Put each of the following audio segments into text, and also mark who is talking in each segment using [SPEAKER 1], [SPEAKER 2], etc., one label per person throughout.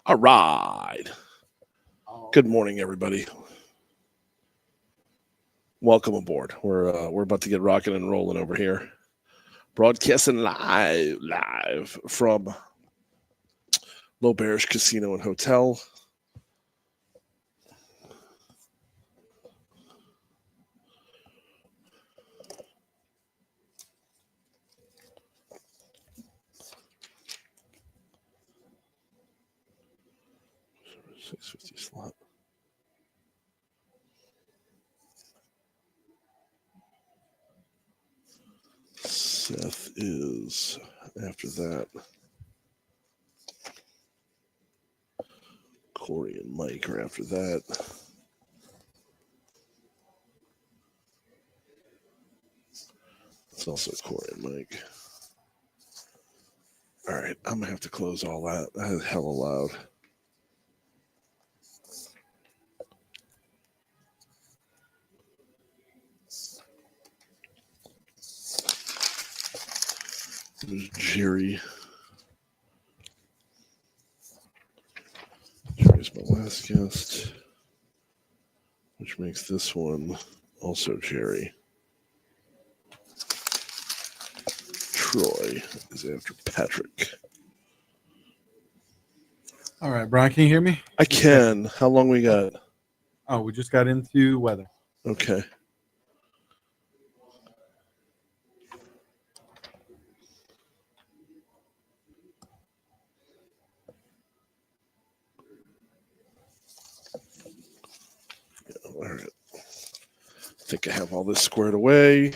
[SPEAKER 1] All right. Good morning, everybody. Welcome aboard. We're about to get rocking and rolling over here. Broadcasting live from LABI Casino and Hotel. $6.50 slot. Seth is after that. Corey and Mike are after that. It's also Corey and Mike. All right, I'm going to have to close all that. That is hella loud. There's Jerry. Jerry's my last guest, which makes this one also Jerry. Troy is after Patrick.
[SPEAKER 2] All right, Brian, can you hear me?
[SPEAKER 1] I can. How long we got?
[SPEAKER 2] Oh, we just got into weather.
[SPEAKER 1] Okay. All right. I think I have all this squared away.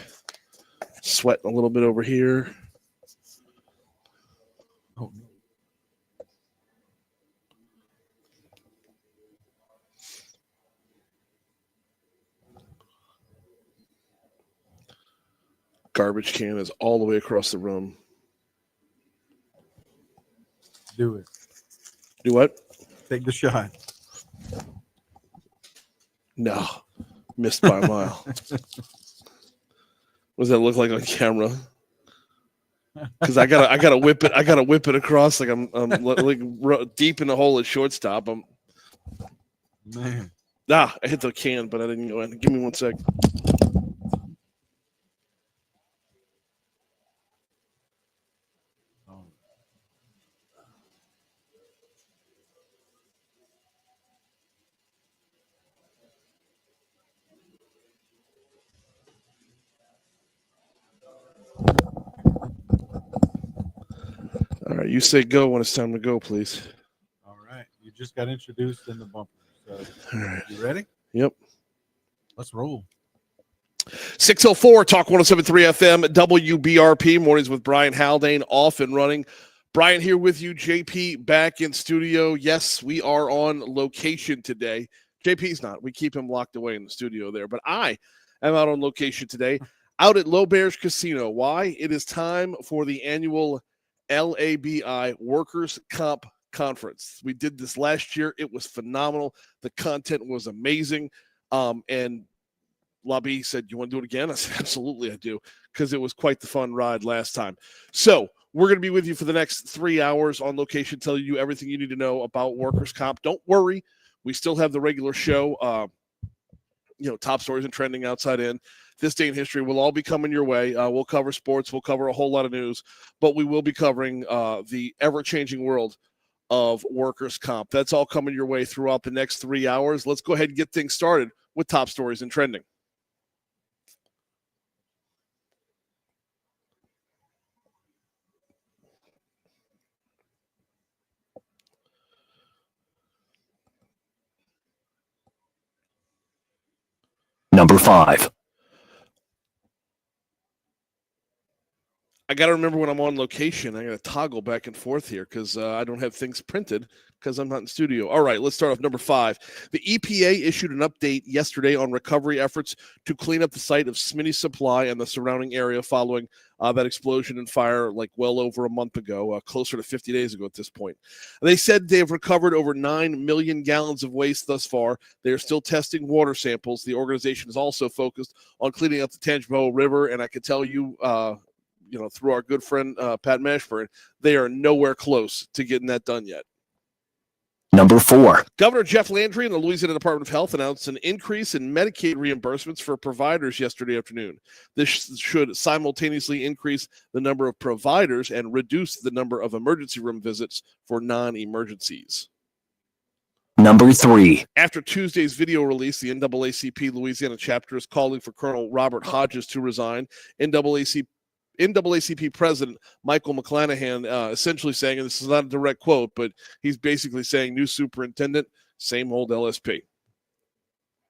[SPEAKER 1] Sweating a little bit over here.
[SPEAKER 2] Oh,
[SPEAKER 1] Garbage can is all the way across the room.
[SPEAKER 2] do it.
[SPEAKER 1] Do what?
[SPEAKER 2] Take the shot.
[SPEAKER 1] No. Missed by a mile. What does that look like on camera? Because I gotta whip it. I gotta whip it across like I'm like deep in the hole at shortstop.
[SPEAKER 2] Man.
[SPEAKER 1] I hit the can, but I didn't go in. Give me 1 sec. All right, you say go when it's time to go, please.
[SPEAKER 2] All right. You just got introduced in the bumper. So,
[SPEAKER 1] All right.
[SPEAKER 2] you ready?
[SPEAKER 1] Yep.
[SPEAKER 2] Let's roll.
[SPEAKER 1] 604 Talk 107.3 FM WBRP mornings with Brian Haldane off and running. Brian here with you. JP back in studio. Yes, we are on location today. JP's not. We keep him locked away in the studio there. But I am out on location today, out at LABI Casino. Why? It is time for the annual LABI Workers' Comp Conference. We did this last year. It was phenomenal. The content was amazing. And LABI said, "You want to do it again?" I said, "Absolutely, I do," because it was quite the fun ride last time. So we're going to be with you for the next 3 hours on location, telling you everything you need to know about workers' comp. Don't worry. We still have the regular show, top stories and trending outside in. This day in history will all be coming your way. We'll cover sports. We'll cover a whole lot of news, but we will be covering the ever-changing world of workers' comp. That's all coming your way throughout the next 3 hours. Let's go ahead and get things started with top stories and trending.
[SPEAKER 3] Number 5.
[SPEAKER 1] I got to remember when I'm on location, I got to toggle back and forth here because I don't have things printed because I'm not in studio. All right, let's start off number 5. The EPA issued an update yesterday on recovery efforts to clean up the site of Smitty Supply and the surrounding area following that explosion and fire like well over a month ago, closer to 50 days ago at this point. They said they have recovered over 9 million gallons of waste thus far. They are still testing water samples. The organization is also focused on cleaning up the Tangipahoa River, and I can tell you, through our good friend Pat Mashburn, they are nowhere close to getting that done yet.
[SPEAKER 3] Number 4.
[SPEAKER 1] Governor Jeff Landry and the Louisiana Department of Health announced an increase in Medicaid reimbursements for providers yesterday afternoon. This should simultaneously increase the number of providers and reduce the number of emergency room visits for non-emergencies.
[SPEAKER 3] Number 3.
[SPEAKER 1] After Tuesday's video release, the NAACP Louisiana chapter is calling for Colonel Robert Hodges to resign. NAACP President Michael McClanahan essentially saying, and this is not a direct quote, but he's basically saying, new superintendent, same old LSP.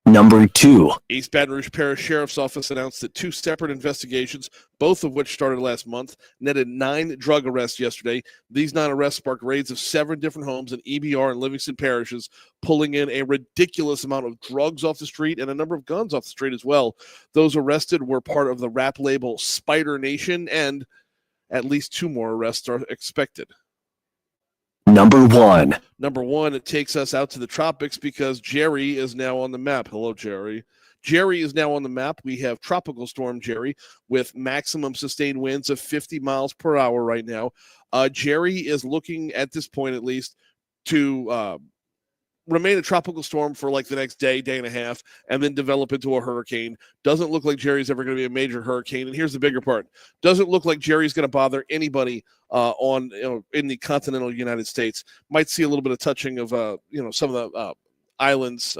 [SPEAKER 3] Number 2.
[SPEAKER 1] East Baton Rouge Parish Sheriff's Office announced that 2 separate investigations, both of which started last month, netted 9 drug arrests yesterday. These 9 arrests sparked raids of 7 different homes in EBR and Livingston parishes, pulling in a ridiculous amount of drugs off the street and a number of guns off the street as well. Those arrested were part of the rap label Spider Nation, and at least 2 more arrests are expected.
[SPEAKER 3] Number 1.
[SPEAKER 1] Number 1, it takes us out to the tropics because Jerry is now on the map. Hello, Jerry. Jerry is now on the map. We have Tropical Storm Jerry with maximum sustained winds of 50 miles per hour right now. Jerry is looking, at this point at least, to remain a tropical storm for like the next day, day and a half, and then develop into a hurricane. Doesn't look like Jerry's ever going to be a major hurricane. And here's the bigger part. Doesn't look like Jerry's going to bother anybody in the continental United States. Might see a little bit of touching of some of the islands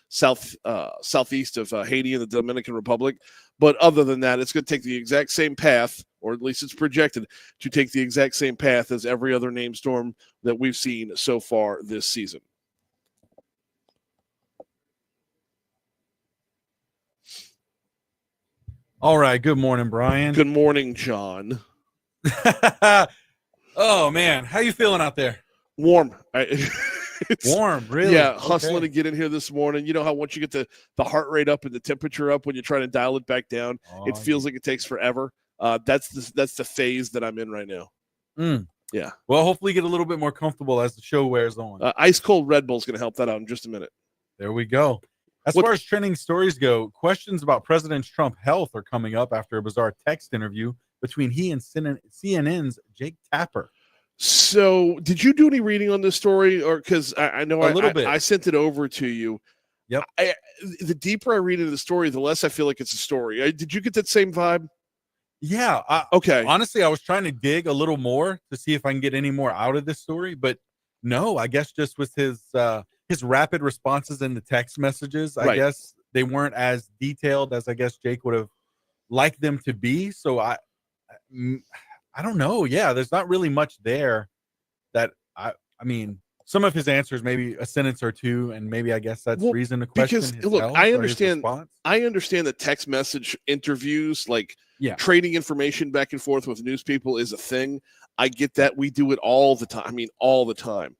[SPEAKER 1] southeast of Haiti and the Dominican Republic. But other than that, it's going to take the exact same path, or at least it's projected to take the exact same path as every other named storm that we've seen so far this season.
[SPEAKER 2] All right. Good morning, Brian.
[SPEAKER 1] Good morning, John.
[SPEAKER 2] Oh, man. How you feeling out there?
[SPEAKER 1] Warm.
[SPEAKER 2] It's warm, really?
[SPEAKER 1] Yeah, hustling to get in here this morning. You know how once you get the heart rate up and the temperature up when you're trying to dial it back down, it feels like it takes forever. That's the phase that I'm in right now. Yeah.
[SPEAKER 2] Well, hopefully get a little bit more comfortable as the show wears on.
[SPEAKER 1] Ice cold Red Bull is going to help that out in just a minute.
[SPEAKER 2] There we go. As far as trending stories go, questions about President Trump's health are coming up after a bizarre text interview between he and CNN's Jake Tapper.
[SPEAKER 1] So, did you do any reading on this story, or because I know
[SPEAKER 2] a little bit?
[SPEAKER 1] I sent it over to you.
[SPEAKER 2] Yep.
[SPEAKER 1] The deeper I read into the story, the less I feel like it's a story. Did you get that same vibe?
[SPEAKER 2] Yeah.
[SPEAKER 1] Okay.
[SPEAKER 2] Honestly, I was trying to dig a little more to see if I can get any more out of this story, but no, I guess just with his rapid responses in the text messages, I guess they weren't as detailed as I guess Jake would have liked them to be. So I don't know. Yeah, there's not really much there that I mean, some of his answers, maybe a sentence or two, and maybe I guess that's reason to question his health.
[SPEAKER 1] I understand the text message interviews, like trading information back and forth with news people is a thing. I get that. We do it all the time. I mean, all the time.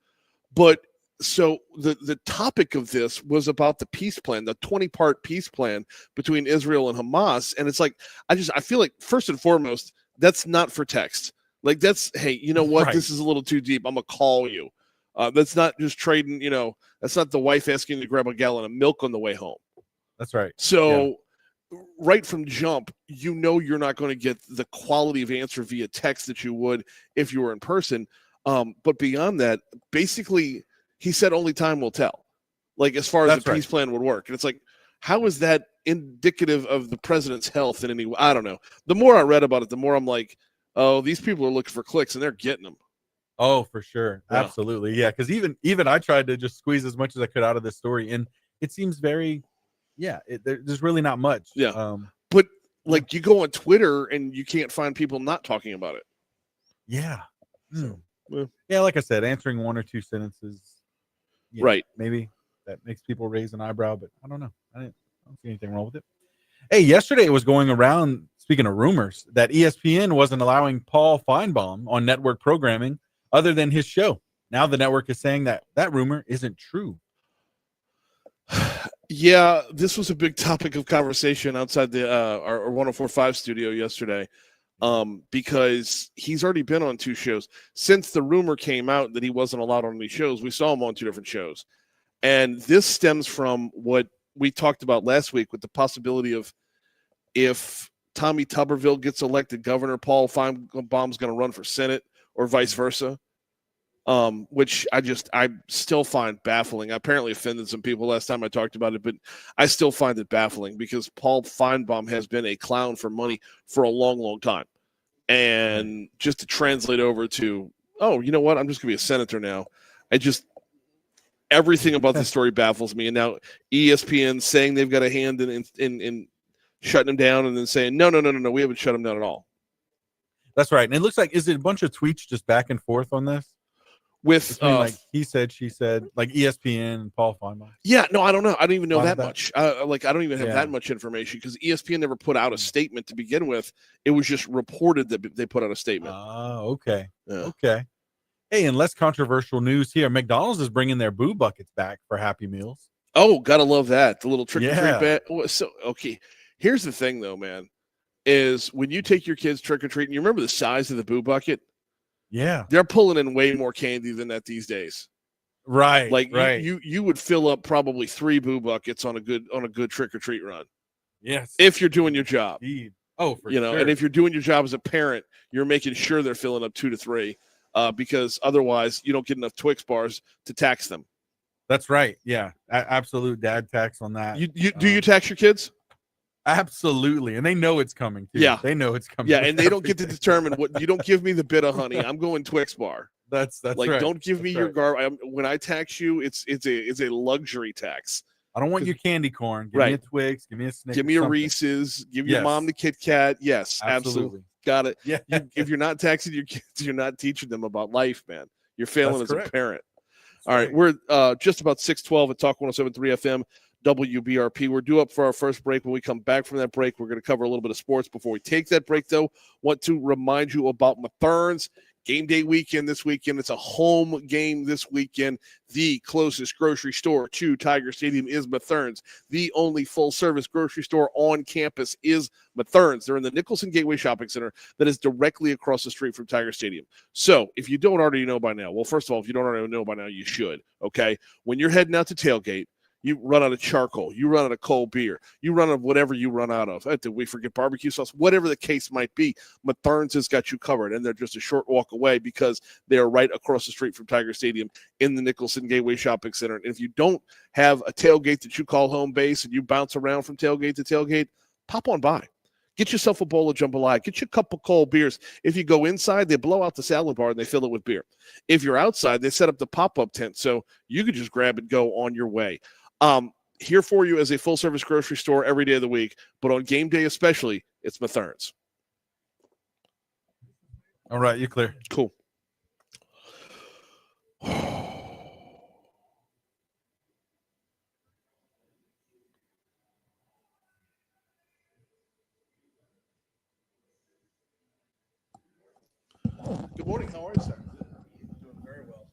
[SPEAKER 1] But so the topic of this was about the peace plan, the 20-part peace plan between Israel and Hamas. And it's like, I feel like first and foremost, that's not for text. Like that's, hey, you know what? This is a little too deep. I'm going to call you. That's not just trading, that's not the wife asking to grab a gallon of milk on the way home.
[SPEAKER 2] That's right.
[SPEAKER 1] So right from jump, you're not going to get the quality of answer via text that you would if you were in person. But beyond that, basically, he said only time will tell, like as far as the peace plan would work. And it's like, how is that indicative of the president's health in any way? I don't know. The more I read about it, the more I'm like, oh, these people are looking for clicks and they're getting them.
[SPEAKER 2] Oh, for sure. Yeah. Absolutely. Yeah. Because even I tried to just squeeze as much as I could out of this story. And it seems very, there's really not much.
[SPEAKER 1] Yeah. But like you go on Twitter and you can't find people not talking about it.
[SPEAKER 2] Yeah. So, like I said, answering one or two sentences. Maybe that makes people raise an eyebrow, but I don't know. I don't see anything wrong with it. Hey, yesterday it was going around, speaking of rumors, that ESPN wasn't allowing Paul Feinbaum on network programming other than his show. Now the network is saying that rumor isn't true.
[SPEAKER 1] Yeah, this was a big topic of conversation outside the our 104.5 studio yesterday. Because he's already been on 2 shows. Since the rumor came out that he wasn't allowed on any shows, we saw him on 2 different shows. And this stems from what we talked about last week with the possibility of if Tommy Tuberville gets elected governor, Paul Feinbaum's going to run for Senate or vice versa. which I still find baffling. I apparently offended some people last time I talked about it, but I still find it baffling because Paul Feinbaum has been a clown for money for a long, long time. And just to translate over to, oh, you know what? I'm just going to be a senator now. Everything about the story baffles me. And now ESPN saying they've got a hand in shutting him down and then saying, no, we haven't shut him down at all.
[SPEAKER 2] That's right. And it looks like, is it a bunch of tweets just back and forth on this?
[SPEAKER 1] With
[SPEAKER 2] like he said, she said, like ESPN and Paul Feinbaum.
[SPEAKER 1] Yeah, no, I don't know. I don't even know that much. I don't even have that much information because ESPN never put out a statement to begin with. It was just reported that they put out a statement.
[SPEAKER 2] Oh, okay. Yeah. Okay. Hey, and less controversial news here. McDonald's is bringing their boo buckets back for Happy Meals.
[SPEAKER 1] Oh, gotta love that. The little trick-or-treat bag. So, okay. Here's the thing, though, man, is when you take your kids trick-or-treating, you remember the size of the boo bucket?
[SPEAKER 2] Yeah.
[SPEAKER 1] They're pulling in way more candy than that these days.
[SPEAKER 2] Right.
[SPEAKER 1] Like
[SPEAKER 2] right.
[SPEAKER 1] You would fill up probably 3 boo buckets on a good trick-or-treat run.
[SPEAKER 2] Yes.
[SPEAKER 1] If you're doing your job.
[SPEAKER 2] Indeed. Oh, for sure.
[SPEAKER 1] And if you're doing your job as a parent, you're making sure they're filling up 2 to 3. Because otherwise you don't get enough Twix bars to tax them.
[SPEAKER 2] That's right. Yeah, absolute dad tax on that.
[SPEAKER 1] Do you tax your kids?
[SPEAKER 2] Absolutely, and they know it's coming too.
[SPEAKER 1] Yeah,
[SPEAKER 2] they know it's coming.
[SPEAKER 1] Yeah, and they don't get to determine what. You don't give me the bit of honey. I'm going Twix bar.
[SPEAKER 2] That's
[SPEAKER 1] like
[SPEAKER 2] right.
[SPEAKER 1] Don't give me your garbage. When I tax you, it's a luxury tax.
[SPEAKER 2] I don't want your candy corn. Give me a Twix. Give me a Snickers.
[SPEAKER 1] Give me a Reese's. Give your mom the Kit Kat. Yes, absolutely. Got it.
[SPEAKER 2] Yeah.
[SPEAKER 1] If you're not taxing your kids, you're not teaching them about life, man. You're failing as a parent. All right. We're just about 6:12 at Talk 107.3 FM, WBRP. We're due up for our first break. When we come back from that break, we're going to cover a little bit of sports. Before we take that break, though, want to remind you about Mathern's game day weekend this weekend. It's a home game this weekend. The closest grocery store to Tiger Stadium is Mathern's. The only full-service grocery store on campus is Mathern's. They're in the Nicholson Gateway Shopping Center that is directly across the street from Tiger Stadium. So if you don't already know by now, well, first of all, if you don't already know by now, you should, okay? When you're heading out to tailgate, you run out of charcoal, you run out of cold beer, you run out of whatever you run out of. Did we forget barbecue sauce? Whatever the case might be, Mathern's has got you covered, and they're just a short walk away because they are right across the street from Tiger Stadium in the Nicholson Gateway Shopping Center. And if you don't have a tailgate that you call home base and you bounce around from tailgate to tailgate, pop on by. Get yourself a bowl of jambalaya. Get you a couple cold beers. If you go inside, they blow out the salad bar and they fill it with beer. If you're outside, they set up the pop-up tent so you can just grab and go on your way. Here for you as a full-service grocery store every day of the week, but on game day especially, it's Mathern's.
[SPEAKER 2] All right, you're clear.
[SPEAKER 1] Cool. Good morning. How are you, sir? Doing very well.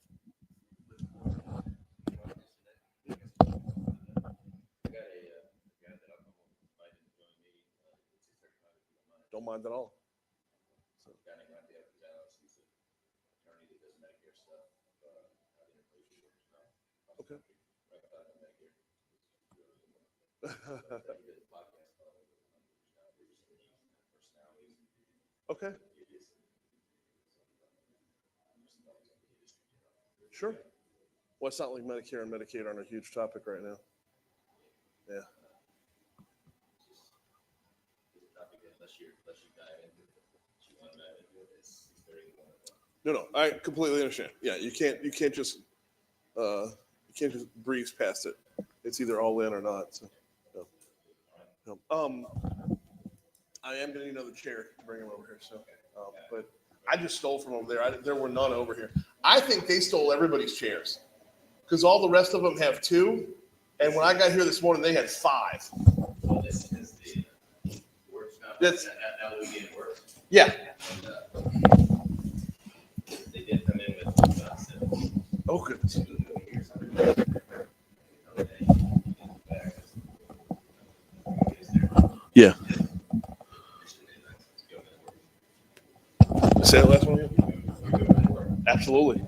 [SPEAKER 1] Don't mind at all. Okay. Okay. Sure. Well, it's not like Medicare and Medicaid aren't a huge topic right now. Yeah. No, I completely understand. Yeah, you can't just breeze past it. It's either all in or not. So, no. I am going to need another chair to bring him over here. So, but I just stole from over there. There were none over here. I think they stole everybody's chairs because all the rest of them have 2, and when I got here this morning, they had 5.
[SPEAKER 4] Well, this is the workshop.
[SPEAKER 1] That's
[SPEAKER 4] LABI work.
[SPEAKER 1] Yeah.
[SPEAKER 4] They did come in with
[SPEAKER 1] Oh, goodness. Yeah. Say the last one again. Absolutely.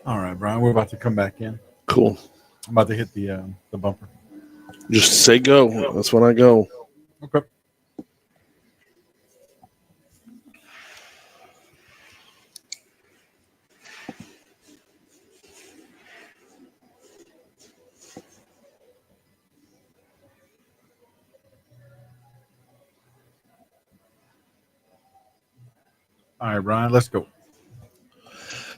[SPEAKER 2] All right, Brian, we're about to come back in.
[SPEAKER 1] Cool.
[SPEAKER 2] I'm about to hit the bumper.
[SPEAKER 1] Just say go. That's when I go.
[SPEAKER 2] Okay. All right, Brian, let's go.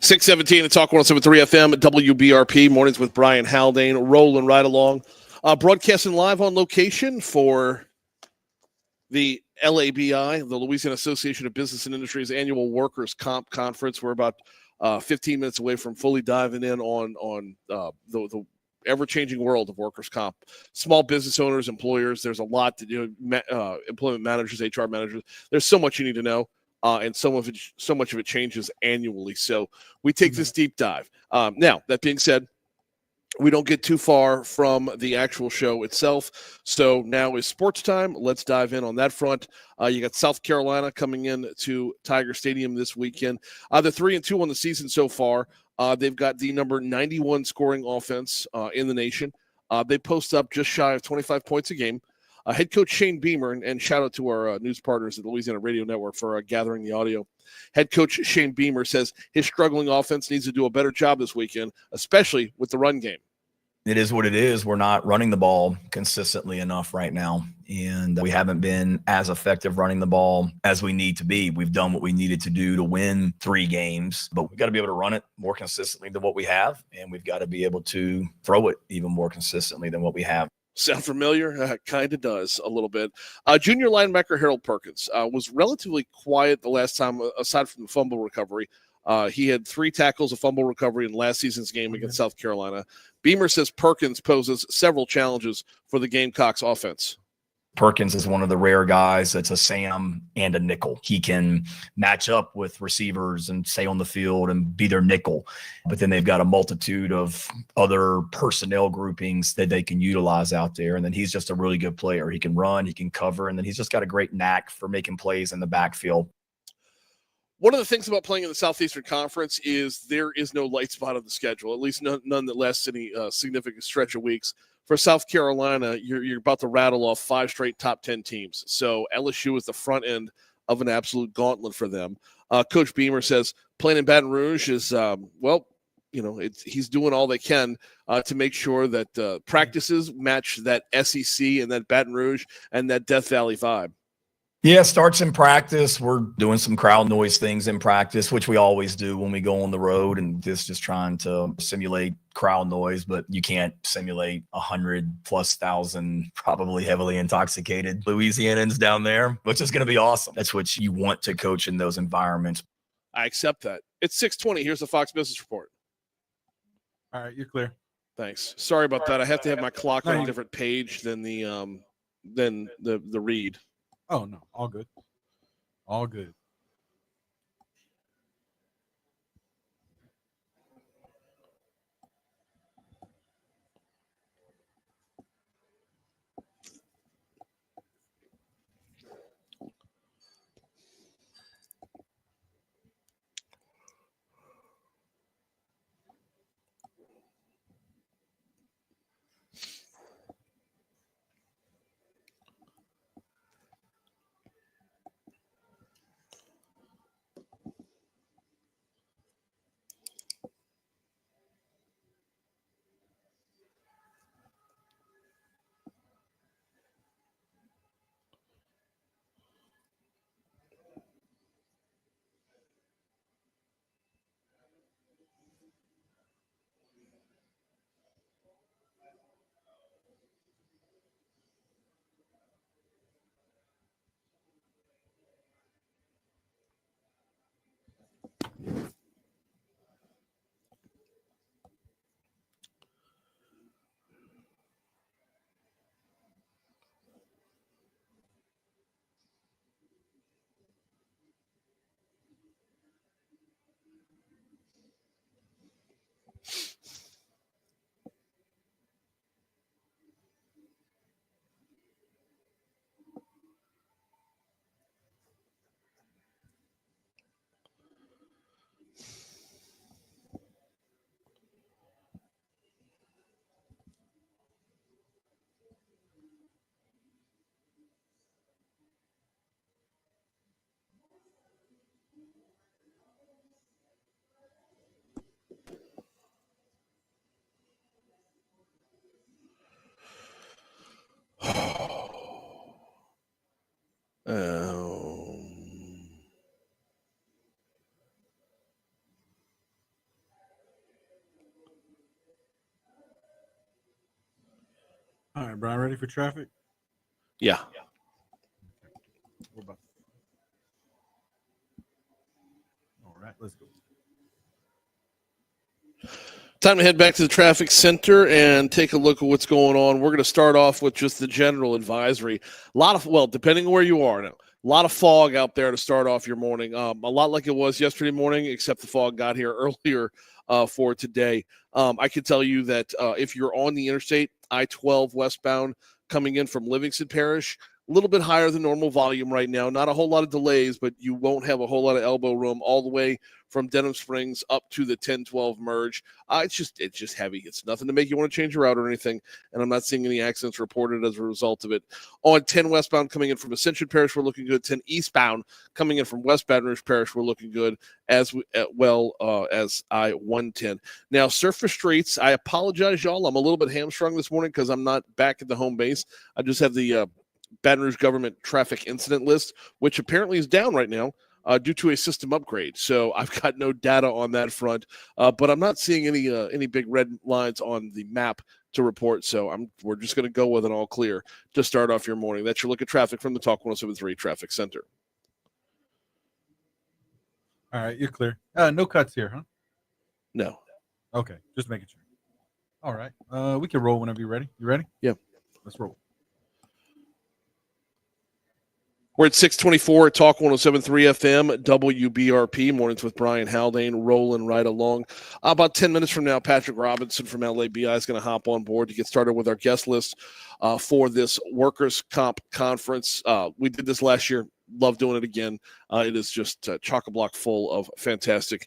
[SPEAKER 1] 617 at Talk 107.3 FM at WBRP. Mornings with Brian Haldane. Rolling right along. Broadcasting live on location for the LABI, the Louisiana Association of Business and Industry's annual Workers' Comp Conference. We're about 15 minutes away from fully diving in on the ever-changing world of workers' comp. Small business owners, employers, there's a lot to do. Employment managers, HR managers. There's so much you need to know. And so much of it changes annually. So we take this deep dive. Now, that being said, we don't get too far from the actual show itself. So now is sports time. Let's dive in on that front. You got South Carolina coming in to Tiger Stadium this weekend. They're 3-2 on the season so far. They've got the number 91 scoring offense in the nation. They post up just shy of 25 points a game. Head coach Shane Beamer, and shout out to our news partners at the Louisiana Radio Network for gathering the audio. Head coach Shane Beamer says his struggling offense needs to do a better job this weekend, especially with the run game.
[SPEAKER 5] It is what it is. We're not running the ball consistently enough right now, and we haven't been as effective running the ball as we need to be. We've done what we needed to do to win 3 games, but we've got to be able to run it more consistently than what we have, and we've got to be able to throw it even more consistently than what we have.
[SPEAKER 1] Sound familiar? Kind of does a little bit. Junior linebacker Harold Perkins was relatively quiet the last time, aside from the fumble recovery. He had 3 tackles, a fumble recovery in last season's game against South Carolina. Beamer says Perkins poses several challenges for the Gamecocks offense.
[SPEAKER 5] Perkins is one of the rare guys that's a Sam and a nickel. He can match up with receivers and stay on the field and be their nickel. But then they've got a multitude of other personnel groupings that they can utilize out there. And then he's just a really good player. He can run, he can cover, and then he's just got a great knack for making plays in the backfield.
[SPEAKER 1] One of the things about playing in the Southeastern Conference is there is no light spot on the schedule, at least none that lasts any significant stretch of weeks. For South Carolina, you're about to rattle off 5 straight top 10 teams. So LSU is the front end of an absolute gauntlet for them. Coach Beamer says playing in Baton Rouge is, he's doing all they can to make sure that practices match that SEC and that Baton Rouge and that Death Valley vibe.
[SPEAKER 5] Yeah, starts in practice. We're doing some crowd noise things in practice, which we always do when we go on the road, and just trying to simulate crowd noise, but you can't simulate 100,000+ probably heavily intoxicated Louisianans down there, which is going to be awesome. That's what you want to coach in those environments.
[SPEAKER 1] I accept that. It's 6:20. Here's the Fox Business Report.
[SPEAKER 2] All right, you're clear.
[SPEAKER 1] Thanks. Sorry about that. I have to have my clock on a different page than the read.
[SPEAKER 2] Oh, no. All good. All good. All right, Brian, ready for traffic?
[SPEAKER 1] Yeah.
[SPEAKER 2] We're about- All right, let's go.
[SPEAKER 1] Time to head back to the traffic center and take a look at what's going on. We're going to start off with just the general advisory. A lot of, well, depending on where you are now, a lot of fog out there to start off your morning. A lot like it was yesterday morning, except the fog got here earlier for today. I can tell you that if you're on the interstate, I-12 westbound coming in from Livingston Parish, a little bit higher than normal volume right now. Not a whole lot of delays, but you won't have a whole lot of elbow room all the way from Denham Springs up to the 10-12 merge. It's just heavy. It's nothing to make you want to change your route or anything, and I'm not seeing any accidents reported as a result of it. On 10 westbound coming in from Ascension Parish, we're looking good. 10 eastbound coming in from West Baton Rouge Parish, we're looking good, as well as I-110. Now, surface streets, I apologize, y'all. I'm a little bit hamstrung this morning because I'm not back at the home base. I just have the Baton Rouge government traffic incident list, which apparently is down right now due to a system upgrade. So I've got no data on that front, but I'm not seeing any big red lines on the map to report. So we're just going to go with an all clear to start off your morning. That's your look at traffic from the Talk 107.3 Traffic Center.
[SPEAKER 2] All right, you're clear. No cuts here, huh?
[SPEAKER 1] No.
[SPEAKER 2] Okay, just making sure. All right, we can roll whenever you're ready. You ready?
[SPEAKER 1] Yeah.
[SPEAKER 2] Let's roll.
[SPEAKER 1] We're at 624 at Talk 107.3 FM, WBRP, Mornings with Brian Haldane, rolling right along. About 10 minutes from now, Patrick Robinson from LABI is going to hop on board to get started with our guest list for this workers' comp conference. We did this last year. Love doing it again. It is just chock-a-block full of fantastic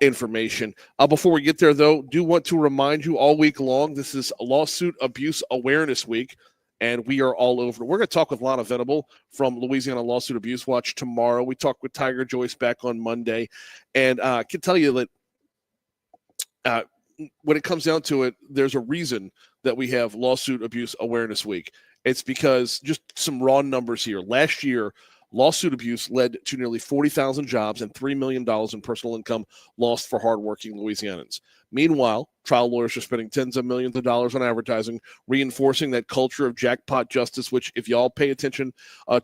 [SPEAKER 1] information. Before we get there, though, do want to remind you all week long, this is Lawsuit Abuse Awareness Week. And we are all over. We're going to talk with Lana Venable from Louisiana Lawsuit Abuse Watch tomorrow. We talked with Tiger Joyce back on Monday. And I can tell you that when it comes down to it, there's a reason that we have Lawsuit Abuse Awareness Week. It's because just some raw numbers here. Last year, lawsuit abuse led to nearly 40,000 jobs and $3 million in personal income lost for hardworking Louisianans. Meanwhile, trial lawyers are spending tens of millions of dollars on advertising, reinforcing that culture of jackpot justice, which if y'all pay attention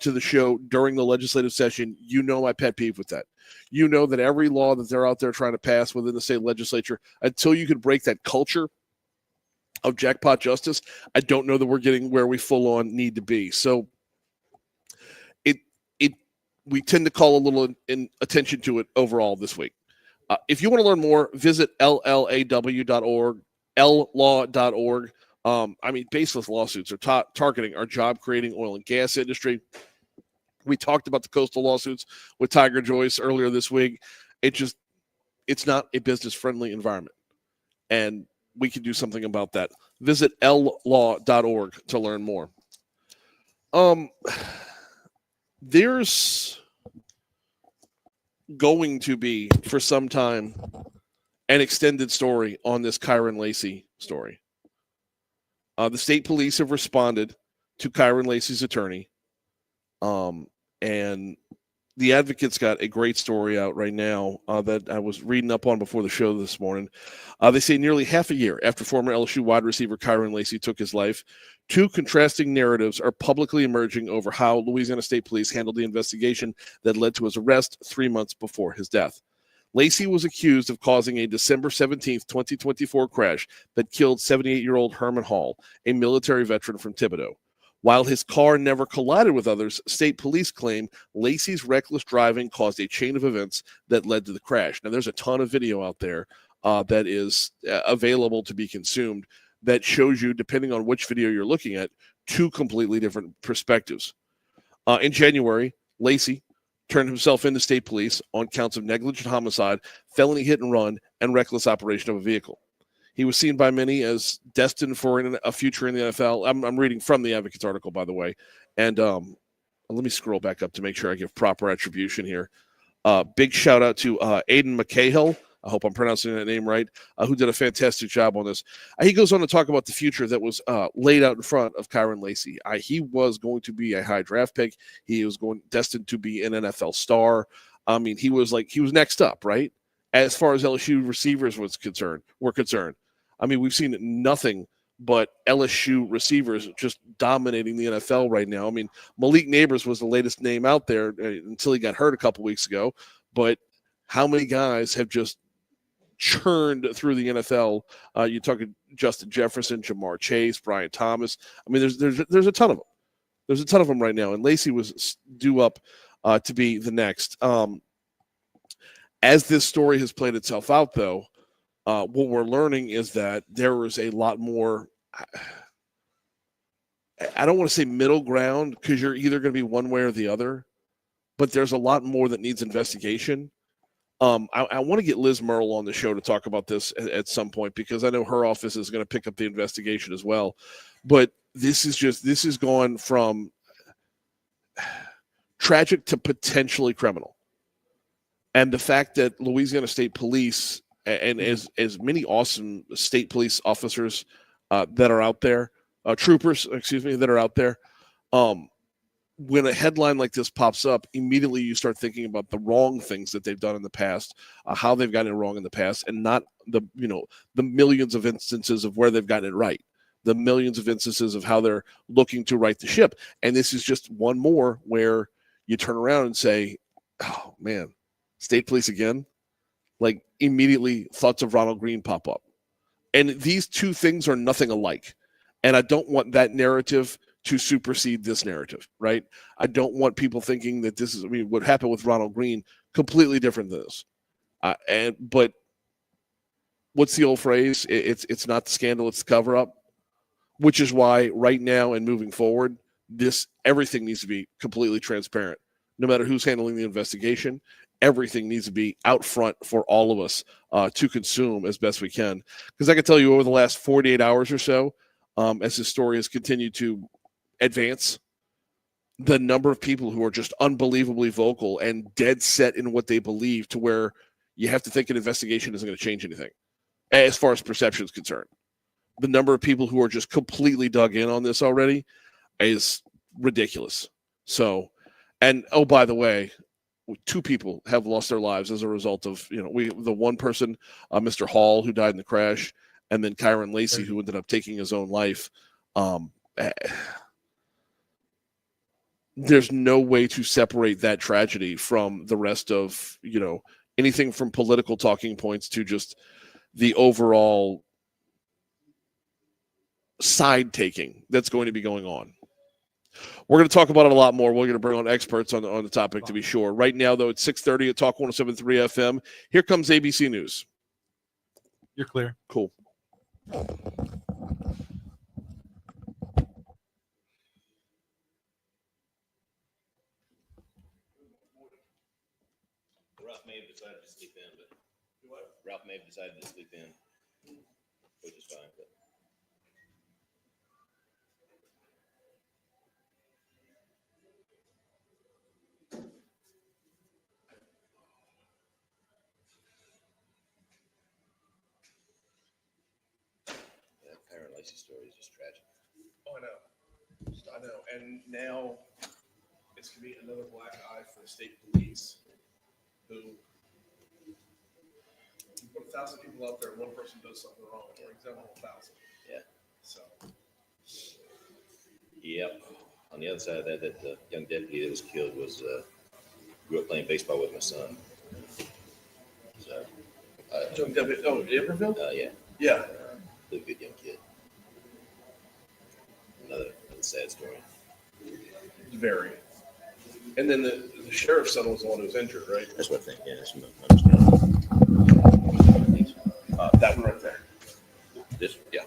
[SPEAKER 1] to the show during the legislative session, you know my pet peeve with that. You know that every law that they're out there trying to pass within the state legislature, until you could break that culture of jackpot justice, I don't know that we're getting where we full on need to be. So we tend to call a little attention to it overall this week. If you want to learn more, visit LLAW.org, LLaw.org. Baseless lawsuits are targeting our job-creating oil and gas industry. We talked about the coastal lawsuits with Tiger Joyce earlier this week. It's not a business-friendly environment, and we can do something about that. Visit LLaw.org to learn more. There's going to be, for some time, an extended story on this Kyron Lacey story. The state police have responded to Kyron Lacey's attorney, and the Advocate's got a great story out right now that I was reading up on before the show this morning. They say nearly half a year after former LSU wide receiver Kyron Lacey took his life, two contrasting narratives are publicly emerging over how Louisiana State Police handled the investigation that led to his arrest 3 months before his death. Lacey was accused of causing a December 17th, 2024 crash that killed 78-year-old Herman Hall, a military veteran from Thibodaux. While his car never collided with others, state police claim Lacey's reckless driving caused a chain of events that led to the crash. Now, there's a ton of video out there that is available to be consumed that shows you, depending on which video you're looking at, two completely different perspectives. In January, Lacey turned himself into state police on counts of negligent homicide, felony hit and run, and reckless operation of a vehicle. He was seen by many as destined for a future in the NFL. I'm reading from the Advocate's article, by the way. And let me scroll back up to make sure I give proper attribution here. Big shout out to Aiden McCahill. I hope I'm pronouncing that name right, who did a fantastic job on this. He goes on to talk about the future that was laid out in front of Kyron Lacey. He was going to be a high draft pick. He was destined to be an NFL star. He was next up, right? As far as LSU receivers were concerned. We've seen nothing but LSU receivers just dominating the NFL right now. I mean, Malik Neighbors was the latest name out there until he got hurt a couple weeks ago. But how many guys have just churned through the NFL? You're talking Justin Jefferson, Jamar Chase, Brian Thomas. I mean, there's a ton of them. There's a ton of them right now, and Lacey was due up to be the next. As this story has played itself out, though, what we're learning is that there is a lot more. I don't want to say middle ground because you're either going to be one way or the other, but there's a lot more that needs investigation. I want to get Liz Merle on the show to talk about this at some point because I know her office is going to pick up the investigation as well. But this is gone from tragic to potentially criminal. And the fact that Louisiana State Police and as many awesome state police officers that are out there, troopers, that are out there, when a headline like this pops up, immediately you start thinking about the wrong things that they've done in the past, how they've gotten it wrong in the past, and not the millions of instances of where they've gotten it right, the millions of instances of how they're looking to right the ship. And this is just one more where you turn around and say, oh man, state police again? Like immediately thoughts of Ronald Green pop up. And these two things are nothing alike. And I don't want that narrative to supersede this narrative, right? I don't want people thinking that this is, what happened with Ronald Green, completely different than this. But what's the old phrase? It's not the scandal, it's the cover up, which is why right now and moving forward, everything needs to be completely transparent. No matter who's handling the investigation, everything needs to be out front for all of us to consume as best we can. Because I can tell you over the last 48 hours or so, as this story has continued to advance, the number of people who are just unbelievably vocal and dead set in what they believe to where you have to think an investigation isn't going to change anything as far as perception is concerned. The number of people who are just completely dug in on this already is ridiculous. So, and oh, by the way, 2 people have lost their lives as a result of, the one person, Mr. Hall, who died in the crash, and then Kyron Lacey, who ended up taking his own life. There's no way to separate that tragedy from the rest of, anything from political talking points to just the overall side taking that's going to be going on. We're going to talk about it a lot more. We're going to bring on experts on the topic to be sure. Right now, though, it's 6:30 at Talk 107.3 FM. Here comes ABC News.
[SPEAKER 2] You're clear.
[SPEAKER 1] Cool.
[SPEAKER 4] Ralph may have decided to sleep in, but Ralph may have decided to sleep in, which is fine. But that Kyron Lacey story is just tragic.
[SPEAKER 1] Oh, I know. And now it's going to be another black eye for the state police who you put 1,000 people out there, one person does something wrong, or example 1,000.
[SPEAKER 4] Yeah.
[SPEAKER 1] So.
[SPEAKER 4] Yep. On the other side of that young deputy that was killed grew up playing baseball with my son. So.
[SPEAKER 1] Young deputy. Oh, Iberville?
[SPEAKER 4] Yeah.
[SPEAKER 1] Yeah.
[SPEAKER 4] Really good young kid. Another sad story.
[SPEAKER 1] Very. And then the sheriff's son was the one who was injured, right?
[SPEAKER 4] That's what I think. Yeah, that's my understanding.
[SPEAKER 1] That one right there.
[SPEAKER 4] This,
[SPEAKER 1] Yeah.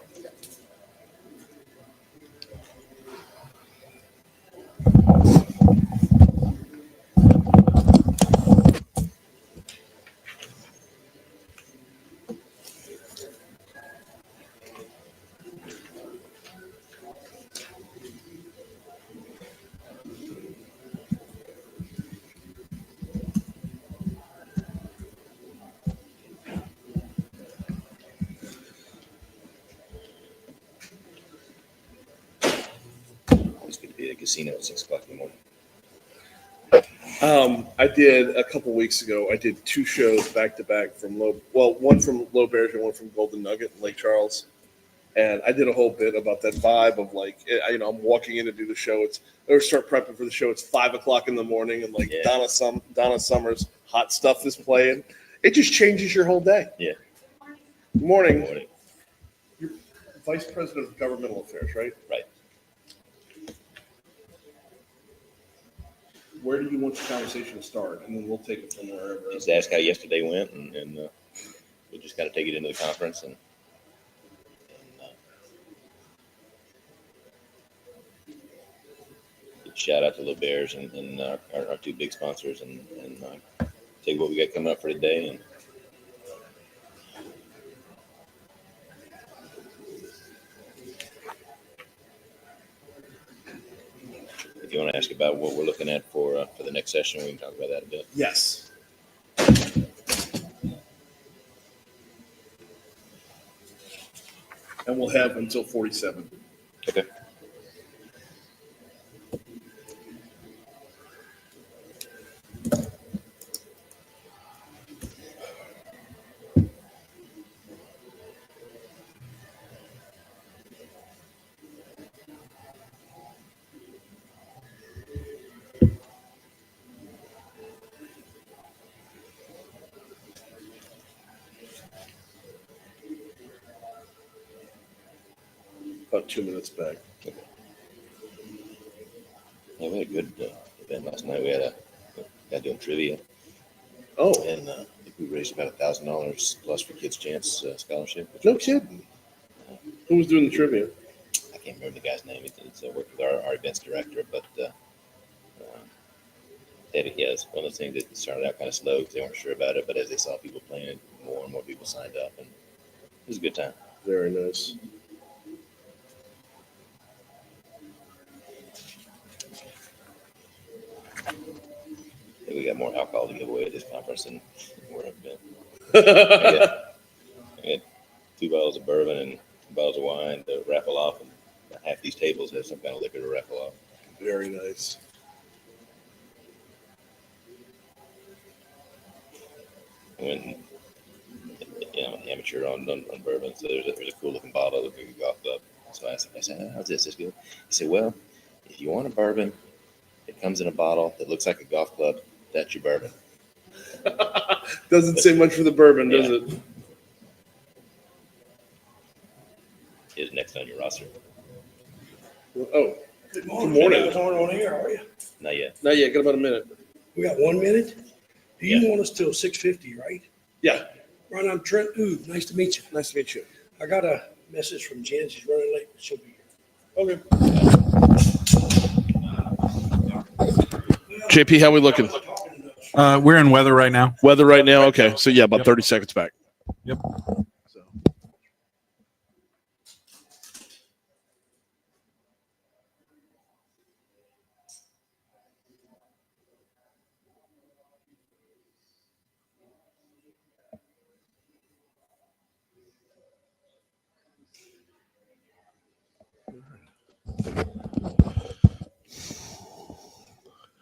[SPEAKER 4] it's good to be at a casino at 6 o'clock in the morning.
[SPEAKER 1] I did a couple weeks ago. I did 2 shows back to back from one from Low Bears and one from Golden Nugget in Lake Charles. And I did a whole bit about that vibe of like, I'm walking in to do the show. Or start prepping for the show. It's 5 o'clock in the morning, and like Donna Summer's Hot Stuff is playing. It just changes your whole day.
[SPEAKER 4] Yeah.
[SPEAKER 1] Good morning.
[SPEAKER 4] Good morning.
[SPEAKER 1] You're Vice President of Governmental Affairs, right?
[SPEAKER 4] Right.
[SPEAKER 1] Where do you want the conversation to start? And then we'll take it from wherever.
[SPEAKER 4] Just ask how yesterday went, and we'll just kind of take it into the conference and shout out to the Bears and our two big sponsors, and tell you what we got coming up for today. And if you want to ask about what we're looking at for the next session, we can talk about that a bit.
[SPEAKER 1] Yes. And we'll have until 47.
[SPEAKER 4] Okay.
[SPEAKER 1] About 2 minutes back.
[SPEAKER 4] Okay. Yeah, we had a good event last night. We had a guy doing trivia.
[SPEAKER 1] Oh,
[SPEAKER 4] And I think we raised about $1,000 plus for Kids Chance scholarship.
[SPEAKER 1] no kidding. Who was doing the trivia?
[SPEAKER 4] I can't remember the guy's name. It's worked with our events director, but it's one of those things that started out kind of slow because they weren't sure about it. But as they saw people playing it, more and more people signed up, and it was a good time.
[SPEAKER 1] Very nice.
[SPEAKER 4] I think we got more alcohol to give away at this conference than where I've been. I got 2 bottles of bourbon and 2 bottles of wine to raffle off, and half these tables have some kind of liquor to raffle off.
[SPEAKER 1] Very nice.
[SPEAKER 4] I went, amateur on bourbon, so there's a cool looking bottle of a big golf club. So I said, how's this? This good? He said, well, if you want a bourbon, it comes in a bottle that looks like a golf club. That's your bourbon.
[SPEAKER 1] Doesn't say much for the bourbon, does it?
[SPEAKER 4] Is next on your roster.
[SPEAKER 1] Oh,
[SPEAKER 6] Good
[SPEAKER 1] morning.
[SPEAKER 6] You guys aren't on air, are you?
[SPEAKER 4] Not yet.
[SPEAKER 1] not yet. Got about a minute.
[SPEAKER 6] We got 1 minute. Do you
[SPEAKER 4] Yeah.
[SPEAKER 6] want us till 6:50, right?
[SPEAKER 1] Yeah.
[SPEAKER 6] Ron, I'm Trent. Ooh, nice to meet you.
[SPEAKER 1] Nice to meet you.
[SPEAKER 6] I got a message from Jen. She's running late, but she'll be here.
[SPEAKER 1] Okay. JP, how we looking?
[SPEAKER 2] We're in weather right now.
[SPEAKER 1] Weather right now? Okay. So, yeah, about
[SPEAKER 2] Yep.
[SPEAKER 1] 30 seconds back.
[SPEAKER 2] Yep.
[SPEAKER 1] So.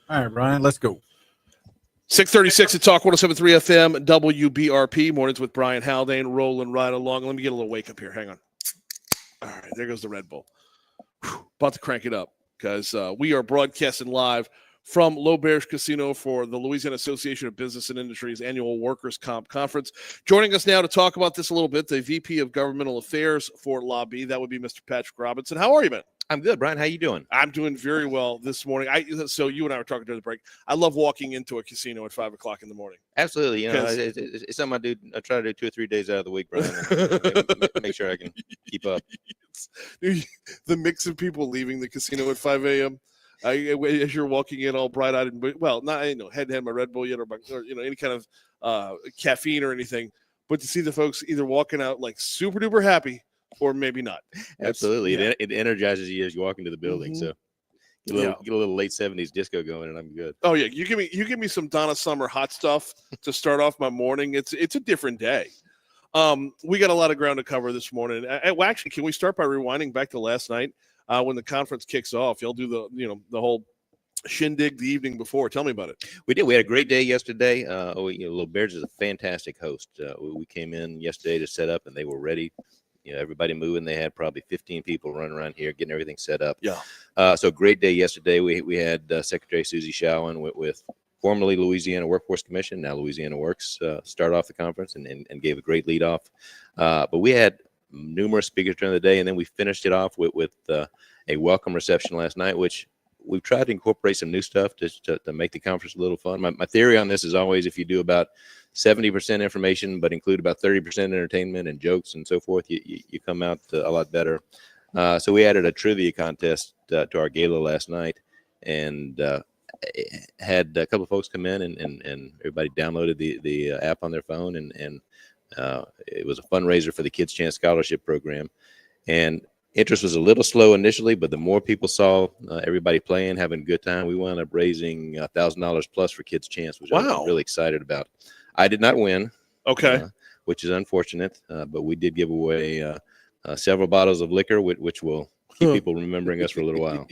[SPEAKER 2] All right, Brian, let's go.
[SPEAKER 1] 636 at Talk 107.3 FM, WBRP, mornings with Brian Haldane, rolling right along. Let me get a little wake up here. Hang on. All right, there goes the Red Bull. Whew, about to crank it up because we are broadcasting live from L'Auberge Casino for the Louisiana Association of Business and Industry's annual Workers' Comp Conference. Joining us now to talk about this a little bit, the VP of Governmental Affairs for LABI, that would be Mr. Patrick Robinson. How are you, man?
[SPEAKER 7] I'm good, Brian. How you doing?
[SPEAKER 1] I'm doing very well this morning. So you and I were talking during the break. I love walking into a casino at 5 o'clock in the morning.
[SPEAKER 7] Absolutely. You know,
[SPEAKER 1] 'Cause-
[SPEAKER 7] it's something I do. I try to do 2 or 3 days out of the week, Brian. and make sure I can keep up.
[SPEAKER 1] The mix of people leaving the casino at 5 a.m. As you're walking in all bright-eyed and hadn't had my Red Bull yet or any kind of caffeine or anything, but to see the folks either walking out like super duper happy or maybe not.
[SPEAKER 7] Absolutely.
[SPEAKER 1] Yeah.
[SPEAKER 7] It energizes you as you walk into the building.
[SPEAKER 1] Mhm.
[SPEAKER 7] So get a little late 70s disco going, and I'm good.
[SPEAKER 1] Oh yeah, you give me some Donna Summer hot stuff to start off my morning. It's a different day. We got a lot of ground to cover this morning. Well, actually, can we start by rewinding back to last night when the conference kicks off? You'll do the whole shindig the evening before. Tell me about it.
[SPEAKER 7] We did. We had a great day yesterday. L'Auberge is a fantastic host. We came in yesterday to set up, and they were ready everybody moving. They had probably 15 people running around here getting everything set up.
[SPEAKER 1] Yeah.
[SPEAKER 7] So great day yesterday. We had Secretary Susie Showen with formerly Louisiana Workforce Commission, now Louisiana Works, start off the conference and gave a great lead off. But we had numerous speakers during the day, and then we finished it off with a welcome reception last night, which we've tried to incorporate some new stuff to make the conference a little fun. My theory on this is always, if you do about 70% information, but include about 30% entertainment and jokes and so forth, you come out a lot better. So we added a trivia contest to our gala last night, and had a couple of folks come in, and everybody downloaded the app on their phone, and it was a fundraiser for the Kids Chance Scholarship Program. And interest was a little slow initially, but the more people saw everybody playing, having a good time, we wound up raising $1,000 plus for Kids Chance, which I was really excited about. I did not win, which is unfortunate, but we did give away several bottles of liquor, which will keep people remembering us for a little while.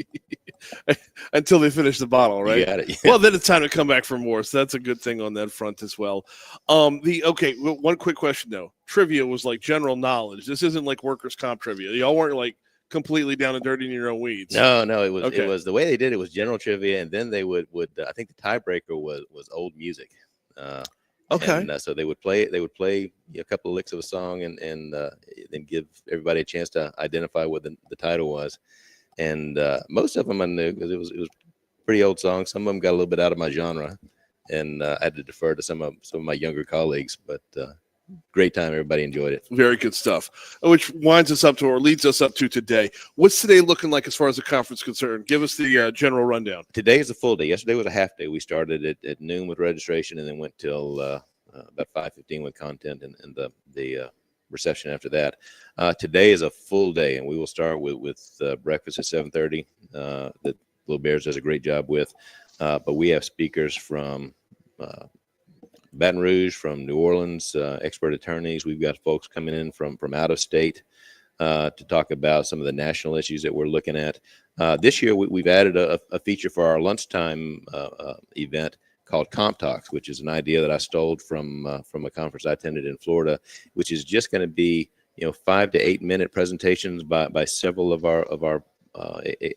[SPEAKER 1] Until they finish the bottle, right?
[SPEAKER 7] You got it, yeah.
[SPEAKER 1] Well, then it's time to come back for more. So that's a good thing on that front as well. One quick question though. Trivia was like general knowledge. This isn't like workers' comp trivia. Y'all weren't like completely down and dirty in your own weeds.
[SPEAKER 7] No, it was the way they did it was general trivia, and then they would I think the tiebreaker was old music. And, so they would play a couple of licks of a song and then give everybody a chance to identify what the title was. And most of them I knew because it was pretty old songs. Some of them got a little bit out of my genre, and I had to defer to some of my younger colleagues. But great time, everybody enjoyed it.
[SPEAKER 1] Very good stuff. Which winds us up to, or leads us up to today. What's today looking like as far as the conference is concerned? Give us the general rundown.
[SPEAKER 7] Today is a full day. Yesterday was a half day. We started at noon with registration, and then went till about 5:15 with content and the reception after that. Today is a full day, and we will start with breakfast at 7:30 that Little Bears does a great job with. But we have speakers from Baton Rouge, from New Orleans, expert attorneys. We've got folks coming in from out of state to talk about some of the national issues that we're looking at. This year, we've added a feature for our lunchtime event called Comp Talks, which is an idea that I stole from a conference I attended in Florida, which is just going to be 5 to 8 minute presentations by several of our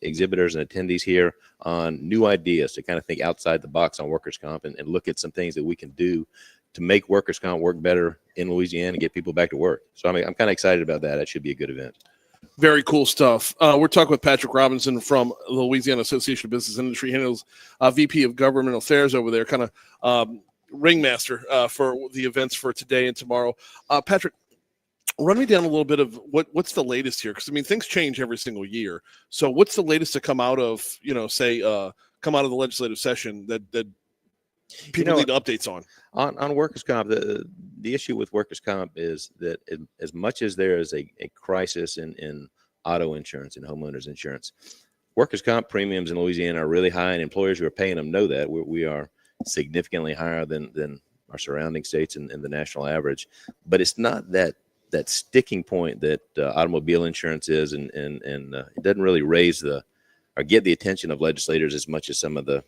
[SPEAKER 7] exhibitors and attendees here on new ideas to kind of think outside the box on workers' comp and look at some things that we can do to make workers' comp work better in Louisiana and get people back to work. So I'm kind of excited about that. That should be a good event.
[SPEAKER 1] Very cool stuff. We're talking with Patrick Robinson from the Louisiana Association of Business Industry, handles VP of Government Affairs over there, kind of ringmaster for the events for today and tomorrow. Patrick, run me down a little bit of what's the latest here, because I mean things change every single year. So what's the latest to come out of come out of the legislative session that people need updates on
[SPEAKER 7] workers' comp? The issue with workers' comp is that as much as there is a crisis in auto insurance and homeowners insurance, workers' comp premiums in Louisiana are really high, and employers who are paying them know that. We are significantly higher than our surrounding states and the national average. But it's not that sticking point that automobile insurance is, and it doesn't really raise or get the attention of legislators as much as some of the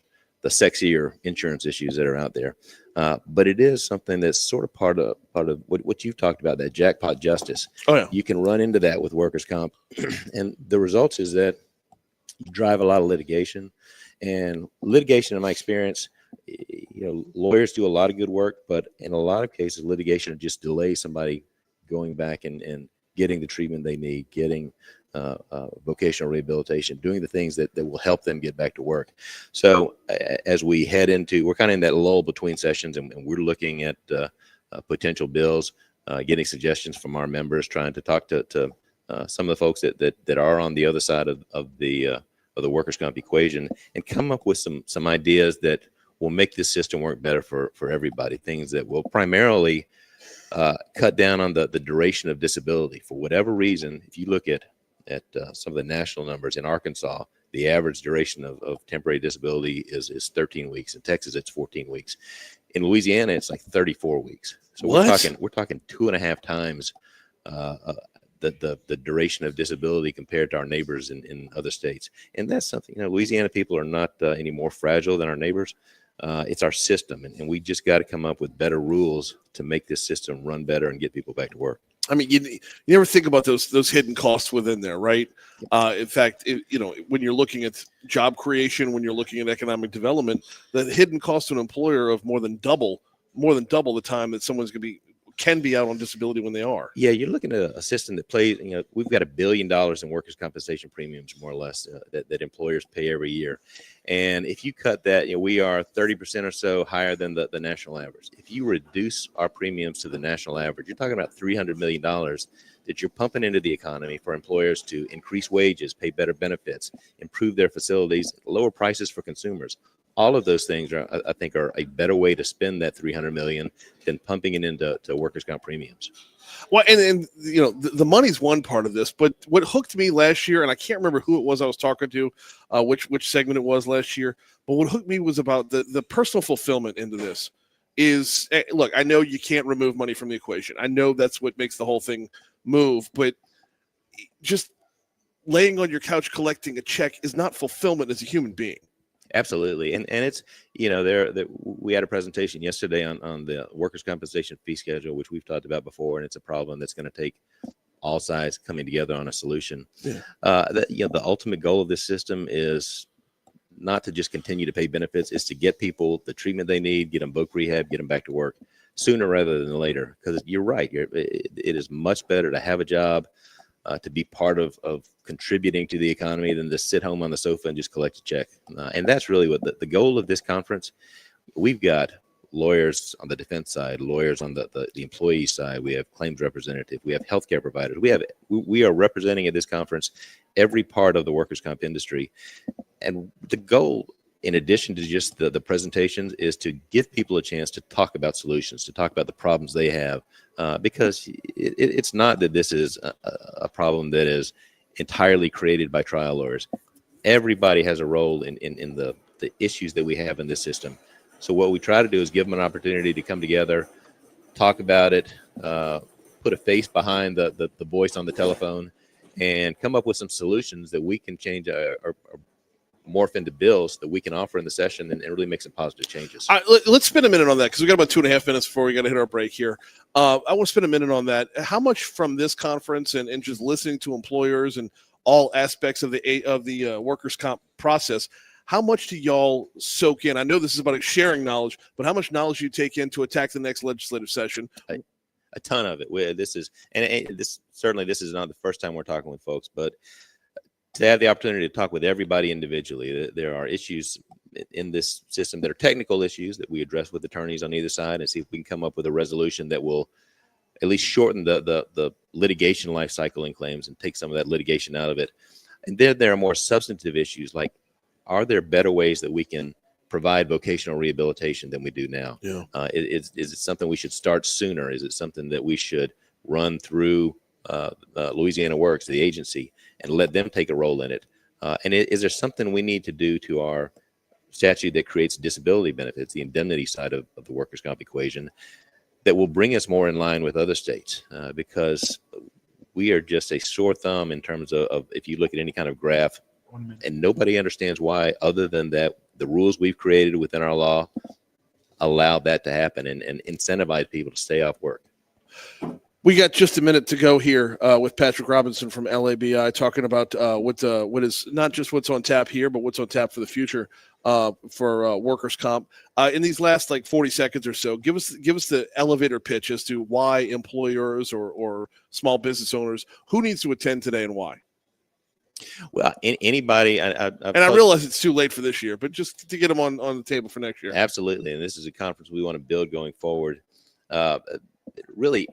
[SPEAKER 7] sexier insurance issues that are out there. But it is something that's sort of part of what you've talked about, that jackpot justice.
[SPEAKER 1] Oh, yeah.
[SPEAKER 7] You can run into that with workers' comp. And the results is that you drive a lot of litigation. And litigation, in my experience, lawyers do a lot of good work, but in a lot of cases, litigation just delays somebody going back and getting the treatment they need, getting vocational rehabilitation, doing the things that will help them get back to work. So as we head into, we're kind of in that lull between sessions, and we're looking at potential bills, getting suggestions from our members, trying to talk to some of the folks that are on the other side of the workers' comp equation, and come up with some ideas that will make this system work better for everybody. Things that will primarily cut down on the duration of disability. For whatever reason, if you look at some of the national numbers, in Arkansas, the average duration of temporary disability is 13 weeks. In Texas, it's 14 weeks. In Louisiana, it's like 34 weeks. So we're talking 2.5 times the duration of disability compared to our neighbors in other states. And that's something, Louisiana people are not any more fragile than our neighbors. It's our system, and we just got to come up with better rules to make this system run better and get people back to work.
[SPEAKER 1] I mean, you never think about those hidden costs within there, right? In fact, when you're looking at job creation, when you're looking at economic development, the hidden cost to an employer of more than double the time that someone's can be out on disability when they are.
[SPEAKER 7] Yeah, you're looking at a system that plays. We've got $1 billion in workers' compensation premiums, more or less, that employers pay every year. And if you cut that, we are 30% or so higher than the national average. If you reduce our premiums to the national average, you're talking about $300 million that you're pumping into the economy for employers to increase wages, pay better benefits, improve their facilities, lower prices for consumers. All of those things I think are a better way to spend that $300 million than pumping it into workers' comp premiums.
[SPEAKER 1] Well, and the money's one part of this, but what hooked me last year, and I can't remember who it was I was talking to, which segment it was last year, but what hooked me was about the personal fulfillment into this. Is look, I know you can't remove money from the equation. I know that's what makes the whole thing move, but just laying on your couch collecting a check is not fulfillment as a human being.
[SPEAKER 7] Absolutely. And it's, we had a presentation yesterday on the workers' compensation fee schedule, which we've talked about before, and it's a problem that's going to take all sides coming together on a solution.
[SPEAKER 1] Yeah.
[SPEAKER 7] The ultimate goal of this system is not to just continue to pay benefits, is to get people the treatment they need, get them book rehab, get them back to work sooner rather than later. Because you're right. It is much better to have a job, to be part of contributing to the economy than to sit home on the sofa and just collect a check. And that's really what the goal of this conference. We've got lawyers on the defense side, lawyers on the employee side. We have claims representative. We have healthcare providers. We are representing at this conference every part of the workers' comp industry. And the goal, in addition to just the presentations, is to give people a chance to talk about solutions, to talk about the problems they have, because it's not that this is a problem that is entirely created by trial lawyers. Everybody has a role in the issues that we have in this system. So what we try to do is give them an opportunity to come together, talk about it, put a face behind the voice on the telephone, and come up with some solutions that we can change or morph into bills that we can offer in the session and really make some positive changes.
[SPEAKER 1] All right, let's spend a minute on that because we got about 2.5 minutes before we got to hit our break here. I want to spend a minute on that. How much from this conference and just listening to employers and all aspects of the workers' comp process, how much do y'all soak in? I know this is about sharing knowledge, but how much knowledge do you take in to attack the next legislative session?
[SPEAKER 7] A ton of it. This is not the first time we're talking with folks, but to have the opportunity to talk with everybody individually. There are issues in this system that are technical issues that we address with attorneys on either side and see if we can come up with a resolution that will at least shorten the litigation life cycle in claims and take some of that litigation out of it. And then there are more substantive issues like, are there better ways that we can provide vocational rehabilitation than we do now?
[SPEAKER 1] Yeah.
[SPEAKER 7] Is it something we should start sooner? Is it something that we should run through Louisiana Works, the agency, and let them take a role in it? And is there something we need to do to our statute that creates disability benefits, the indemnity side of the workers' comp equation, that will bring us more in line with other states? Because we are just a sore thumb in terms of if you look at any kind of graph, and nobody understands why, other than that the rules we've created within our law allow that to happen and incentivize people to stay off work.
[SPEAKER 1] We got just a minute to go here with Patrick Robinson from LABI talking about what is not just what's on tap here, but what's on tap for the future for workers' comp. In these last 40 seconds or so, give us the elevator pitch as to why employers or small business owners, who needs to attend today and why.
[SPEAKER 7] Well, anybody,
[SPEAKER 1] I realize it's too late for this year, but just to get them on the table for next year.
[SPEAKER 7] Absolutely, and this is a conference we want to build going forward. Really,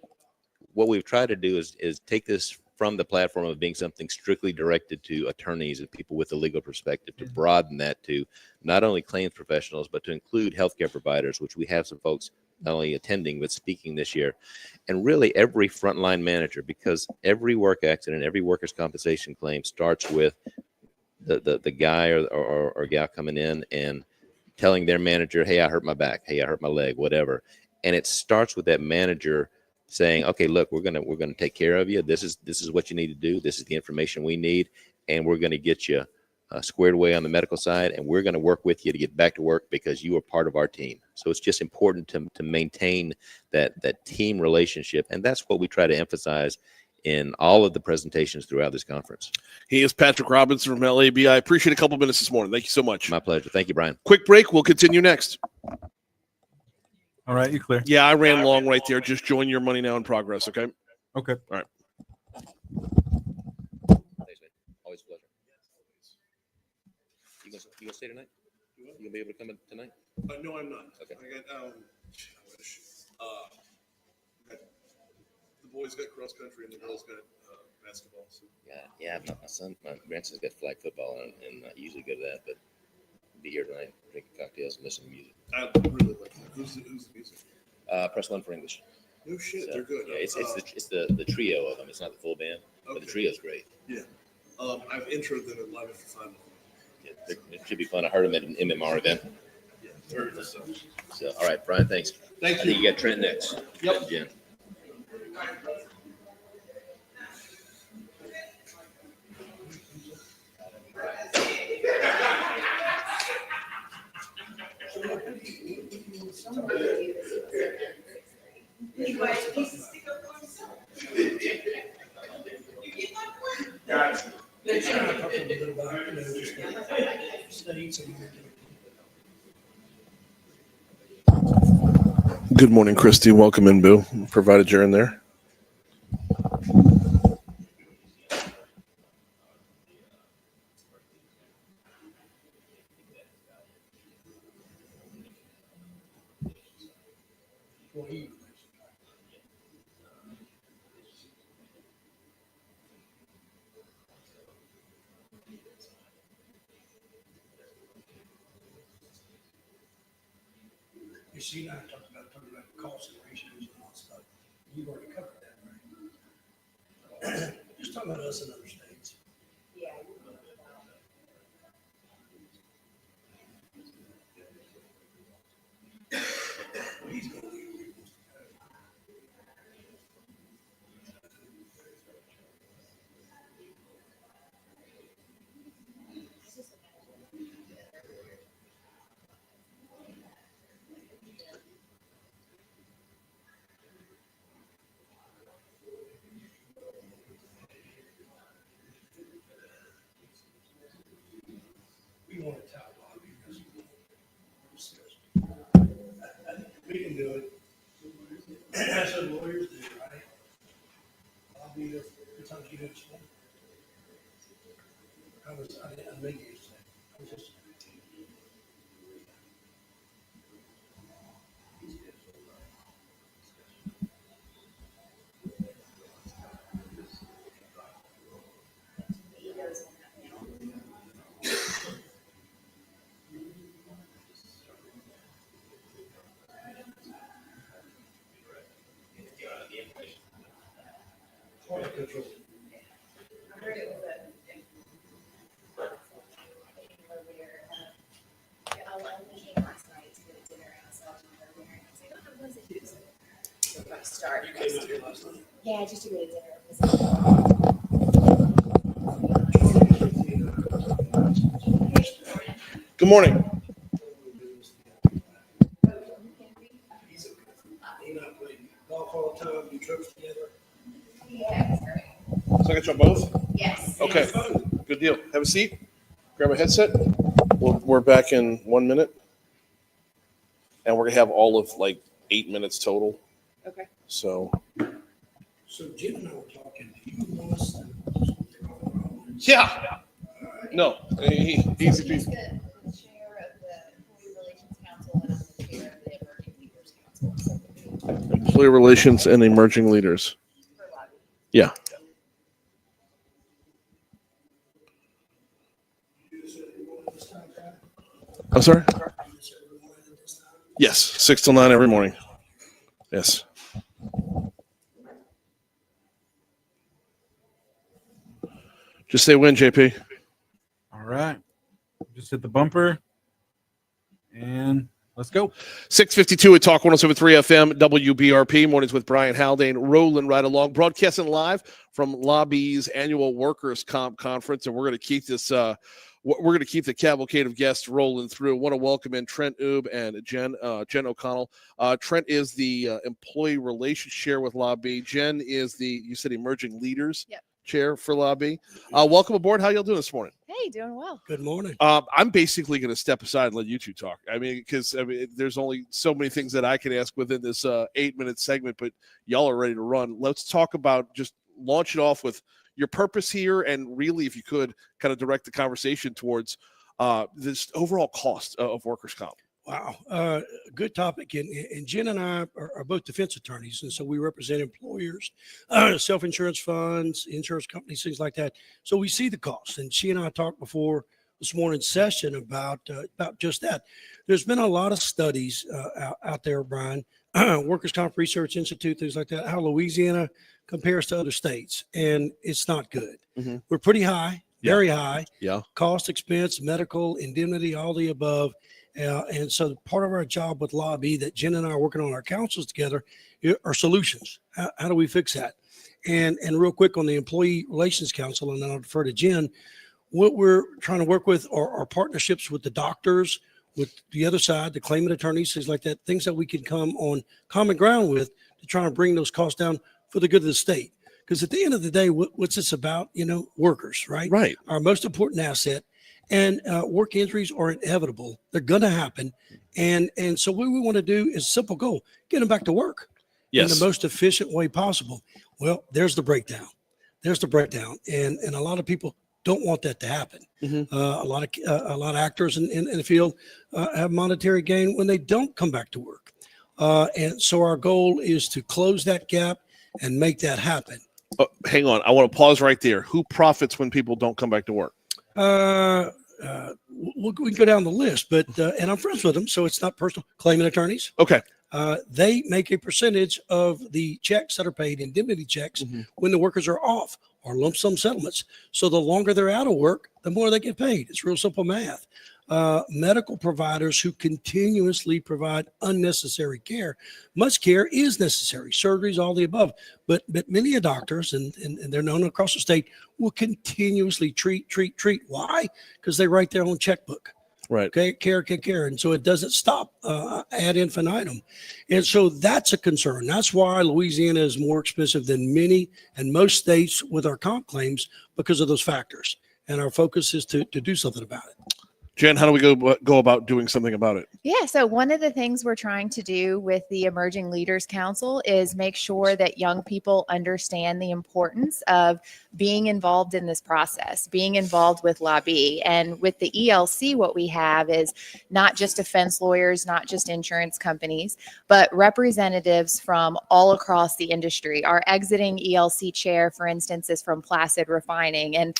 [SPEAKER 7] what we've tried to do is take this from the platform of being something strictly directed to attorneys and people with a legal perspective, to broaden that to not only claims professionals, but to include healthcare providers, which we have some folks not only attending, but speaking this year. And really every frontline manager, because every work accident, every workers' compensation claim starts with the guy or gal coming in and telling their manager, hey, I hurt my back. Hey, I hurt my leg, whatever. And it starts with that manager saying, okay, look, we're gonna take care of you. This is what you need to do. This is the information we need, and we're gonna get you squared away on the medical side, and we're going to work with you to get back to work because you are part of our team. So it's just important to maintain that team relationship, and that's what we try to emphasize in all of the presentations throughout this conference.
[SPEAKER 1] He is Patrick Robinson from LABI. I appreciate a couple minutes this morning. Thank you so much.
[SPEAKER 7] My pleasure. Thank you, Brian.
[SPEAKER 1] Quick break. We'll continue next.
[SPEAKER 2] All right, you clear?
[SPEAKER 1] Yeah, I ran long right there. Just join your money now in progress, okay?
[SPEAKER 2] Okay.
[SPEAKER 1] All right.
[SPEAKER 7] Thanks, man. Always a pleasure. You gonna stay tonight? You gonna be able to come in tonight?
[SPEAKER 1] No, I'm not.
[SPEAKER 7] Okay.
[SPEAKER 1] I got, the boys got cross country and the girls got basketball. So.
[SPEAKER 7] Yeah. My grandson's got flag football, and I usually go to that, but be here tonight, drinking cocktails and listening to music.
[SPEAKER 1] I really like that. Who's the music?
[SPEAKER 7] Press 1 for English.
[SPEAKER 1] No shit,
[SPEAKER 7] So,
[SPEAKER 1] they're good.
[SPEAKER 7] Yeah, it's the trio of them. It's not the full band, but the trio's great.
[SPEAKER 1] Yeah. I've introed them and live it for 5 minutes.
[SPEAKER 7] Yeah, it should be fun. I heard them at an MMR event.
[SPEAKER 1] Yeah, very good stuff.
[SPEAKER 7] So, all right, Brian, thanks.
[SPEAKER 1] Thank
[SPEAKER 7] I
[SPEAKER 1] you.
[SPEAKER 7] think you got Trent next.
[SPEAKER 1] Yep.
[SPEAKER 7] Jen.
[SPEAKER 1] Good morning, Christy. Welcome in, Boo. Provided you're in there.
[SPEAKER 6] You see, I talking about cost and ratios and all that stuff. You've already covered that, right? Just talking about us and other states.
[SPEAKER 8] Yeah.
[SPEAKER 6] He's going to leave. We want to tell LABI because we can do it. That's what lawyers do, right? LABI, sometimes you do it. I make you say, I was just. Control.
[SPEAKER 8] I heard it was I came last night to get dinner and I saw it over there and I was like, oh, how was it? So if I start.
[SPEAKER 6] You came out here last night.
[SPEAKER 8] Yeah, just to get dinner.
[SPEAKER 1] Good morning.
[SPEAKER 6] He and I played golf all the time, do trips together.
[SPEAKER 8] Yeah, it's great.
[SPEAKER 1] So I got you on both?
[SPEAKER 8] Yes.
[SPEAKER 1] Okay. Good deal. Have a seat. Grab a headset. We're back in 1 minute. And we're going to have all of like 8 minutes total.
[SPEAKER 8] Okay.
[SPEAKER 1] So,
[SPEAKER 6] So Jim and I were talking, do you want us to?
[SPEAKER 1] yeah. No. Easy
[SPEAKER 8] He's
[SPEAKER 1] peasy.
[SPEAKER 8] the chair of the Employee Relations Council and I'm the chair of the Emerging Leaders Council.
[SPEAKER 1] Employee relations and emerging leaders.
[SPEAKER 8] For LABI.
[SPEAKER 1] Yeah. I'm sorry? Yes. 6 till 9 every morning. Yes. Just say when, JP.
[SPEAKER 2] All right. Just hit the bumper. And let's go.
[SPEAKER 1] 6:52 at Talk 107.3 FM, WBRP. Mornings with Brian Haldane, rolling right along, broadcasting live from LABI's annual Workers' Comp Conference. And we're going to keep this we're going to keep the cavalcade of guests rolling through. I want to welcome in Trent Oob and Jen O'Connell. Trent is the employee relations chair with LABI. Jen is the, you said, emerging leaders chair for LABI. Welcome aboard. How y'all doing this morning?
[SPEAKER 8] Hey, doing well.
[SPEAKER 6] Good morning.
[SPEAKER 1] I'm basically going to step aside and let you two talk. I mean, because there's only so many things that I can ask within this 8-minute segment, but y'all are ready to run. Let's talk about, just launch it off with your purpose here, and really, if you could, kind of direct the conversation towards this overall cost of workers' comp.
[SPEAKER 6] Wow. Good topic. And Jen and I are both defense attorneys. And so we represent employers, self-insurance funds, insurance companies, things like that. So we see the costs. And she and I talked before this morning's session about just that. There's been a lot of studies out there, Brian, Workers' Comp Research Institute, things like that, how Louisiana compares to other states. And it's not good.
[SPEAKER 1] Mm-hmm.
[SPEAKER 6] We're pretty high, very high.
[SPEAKER 1] Yeah.
[SPEAKER 6] Cost, expense, medical, indemnity, all the above. And so part of our job with LABI that Jen and I are working on our councils together are solutions. How do we fix that? And real quick on the Employee Relations Council, and then I'll defer to Jen, what we're trying to work with are partnerships with the doctors, with the other side, the claimant attorneys, things like that, things that we can come on common ground with to try and bring those costs down for the good of the state. Because at the end of the day, what's this about? Workers, right?
[SPEAKER 1] Right.
[SPEAKER 6] Our most important asset. And work injuries are inevitable. They're going to happen. And so what we want to do is a simple goal: get them back to work in the most efficient way possible. Well, there's the breakdown. And a lot of people don't want that to happen.
[SPEAKER 1] Mm-hmm.
[SPEAKER 6] A lot of actors in the field have monetary gain when they don't come back to work. And so our goal is to close that gap and make that happen.
[SPEAKER 1] Hang on. I want to pause right there. Who profits when people don't come back to work?
[SPEAKER 6] We can go down the list, but and I'm friends with them, so it's not personal. Claimant attorneys.
[SPEAKER 1] Okay.
[SPEAKER 6] They make a percentage of the checks that are paid, indemnity checks, when the workers are off, or lump sum settlements. So the longer they're out of work, the more they get paid. It's real simple math. Medical providers who continuously provide unnecessary care. Much care is necessary, surgeries, all the above. But many doctors, and they're known across the state, will continuously treat. Why? Because they write their own checkbook.
[SPEAKER 1] Right.
[SPEAKER 6] Okay, care. And so it doesn't stop ad infinitum. And so that's a concern. That's why Louisiana is more expensive than many and most states with our comp claims, because of those factors. And our focus is to do something about it.
[SPEAKER 1] Jen, how do we go about doing something about it?
[SPEAKER 8] Yeah, so one of the things we're trying to do with the Emerging Leaders Council is make sure that young people understand the importance of being involved in this process, being involved with LABI. And with the ELC, what we have is not just defense lawyers, not just insurance companies, but representatives from all across the industry. Our exiting ELC chair, for instance, is from Placid Refining. And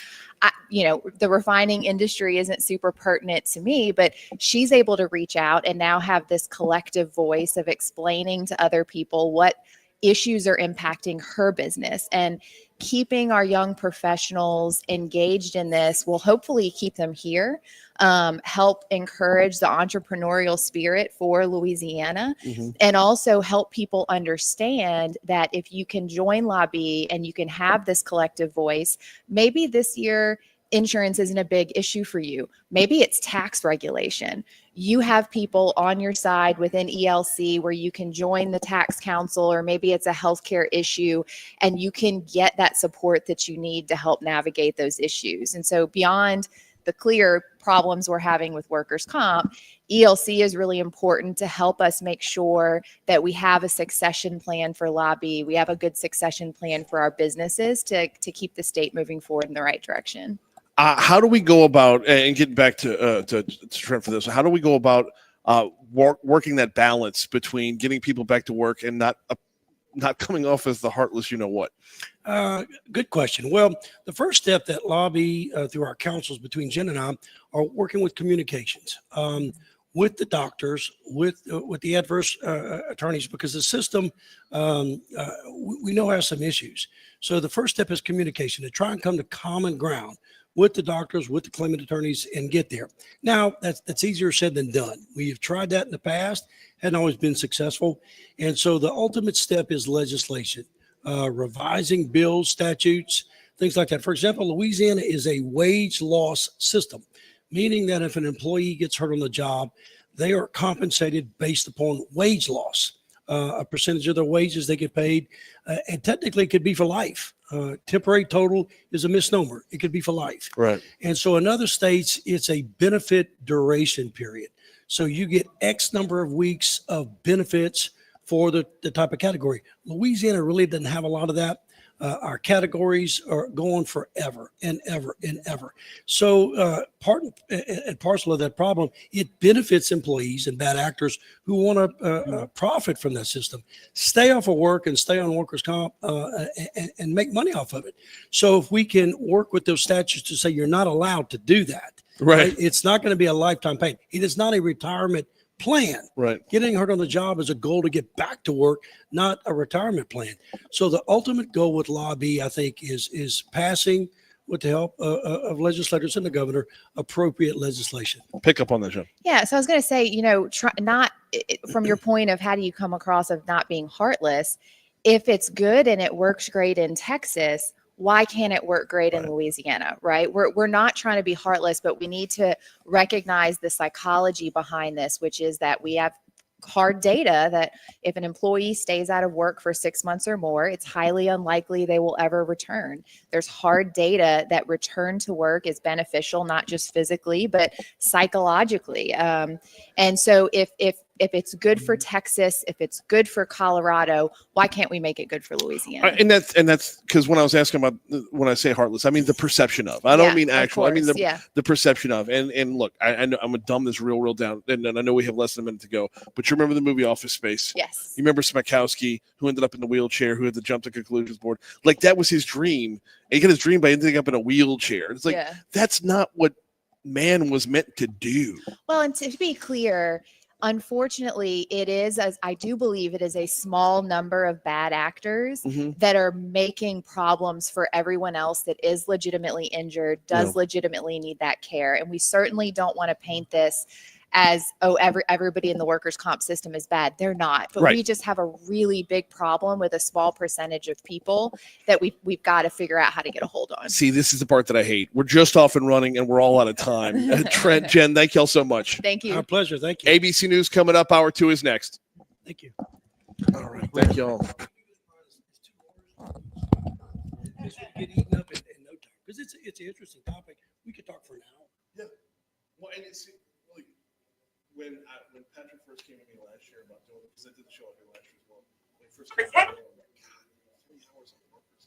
[SPEAKER 8] the refining industry isn't super pertinent to me, but she's able to reach out and now have this collective voice of explaining to other people what issues are impacting her business. And keeping our young professionals engaged in this will hopefully keep them here, help encourage the entrepreneurial spirit for Louisiana, and also help people understand that if you can join LABI and you can have this collective voice, maybe this year insurance isn't a big issue for you. Maybe it's tax regulation. You have people on your side within ELC where you can join the tax council, or maybe it's a healthcare issue, and you can get that support that you need to help navigate those issues. And so beyond the clear problems we're having with workers' comp, ELC is really important to help us make sure that we have a succession plan for LABI. We have a good succession plan for our businesses to keep the state moving forward in the right direction.
[SPEAKER 1] How do we go about, and getting back to Trent for this, how do we go about working that balance between getting people back to work and not coming off as the heartless you-know-what?
[SPEAKER 6] Good question. Well, the first step that LABI, through our councils between Jen and I, are working with communications, with the doctors, with the adverse attorneys, because the system, we know has some issues. So the first step is communication, to try and come to common ground with the doctors, with the claimant attorneys, and get there. Now, that's easier said than done. We have tried that in the past, hadn't always been successful. And so the ultimate step is legislation, revising bills, statutes, things like that. For example, Louisiana is a wage loss system. meaning that if an employee gets hurt on the job, they are compensated based upon wage loss. A percentage of their wages they get paid, and technically it could be for life. Temporary total is a misnomer. It could be for life.
[SPEAKER 1] Right.
[SPEAKER 6] And so in other states, it's a benefit duration period. So you get X number of weeks of benefits for the type of category. Louisiana really doesn't have a lot of that. Our categories are going forever and ever and ever. So part and parcel of that problem, it benefits employees and bad actors who want to profit from that system, stay off of work and stay on workers' comp and make money off of it. So if we can work with those statutes to say you're not allowed to do that,
[SPEAKER 1] Right.
[SPEAKER 6] it's not going to be a lifetime pay. It is not a retirement plan.
[SPEAKER 1] Right.
[SPEAKER 6] Getting hurt on the job is a goal to get back to work, not a retirement plan. So the ultimate goal with LABI, I think, is passing, with the help of legislators and the governor, appropriate legislation.
[SPEAKER 1] Pick up on that, John.
[SPEAKER 8] Yeah. So I was going to say, from your point of how do you come across of not being heartless, if it's good and it works great in Texas, why can't it work great in Louisiana, right? We're not trying to be heartless, but we need to recognize the psychology behind this, which is that we have hard data that if an employee stays out of work for 6 months or more, it's highly unlikely they will ever return. There's hard data that return to work is beneficial, not just physically, but psychologically. And so if it's good for Texas, if it's good for Colorado, why can't we make it good for Louisiana?
[SPEAKER 1] And that's because when I was asking about when I say heartless, I mean the perception of. I don't mean actual. I mean the perception of. And look, I know I'm gonna dumb this real down, and I know we have less than a minute to go. But you remember the movie Office Space?
[SPEAKER 8] Yes.
[SPEAKER 1] You remember Smakowski, who ended up in the wheelchair, who had to jump to conclusions board. Like that was his dream. And he got his dream by ending up in a wheelchair. It's like that's not what man was meant to do.
[SPEAKER 8] Well, and to be clear, unfortunately, it is, as I do believe it is a small number of bad actors that are making problems for everyone else that is legitimately injured, does legitimately need that care. And we certainly don't want to paint this as, everybody in the workers' comp system is bad. They're not. But we just have a really big problem with a small percentage of people that we've got to figure out how to get a hold on.
[SPEAKER 1] See, this is the part that I hate. We're just off and running, and we're all out of time. Trent, Jen, thank y'all so much.
[SPEAKER 8] Thank you.
[SPEAKER 6] Our pleasure. Thank you.
[SPEAKER 1] ABC News coming up. Hour 2 is next.
[SPEAKER 6] Thank you.
[SPEAKER 1] All right. Thank y'all.
[SPEAKER 6] This will get eaten up in no time because it's an interesting topic. We could talk for an hour.
[SPEAKER 1] Yeah. Well, and it's like when Patrick first came to me last year about doing it, because I did the show out here last year as well. When he first came to me, I'm like, God, 3 hours of workers.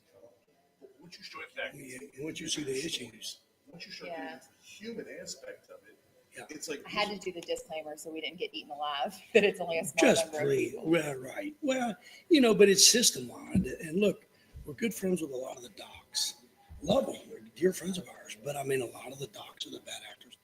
[SPEAKER 1] But once you start that,
[SPEAKER 6] Once you see the issues,
[SPEAKER 1] once you start doing the human aspect of it, it's like
[SPEAKER 8] I had to do the disclaimer so we didn't get eaten alive, that it's only a small
[SPEAKER 6] just
[SPEAKER 8] number of
[SPEAKER 6] please.
[SPEAKER 8] people.
[SPEAKER 6] Well, right. Well, but it's system wide. And look, we're good friends with a lot of the docs. Love them. They're dear friends of ours. But I mean, a lot of the docs are the bad actors.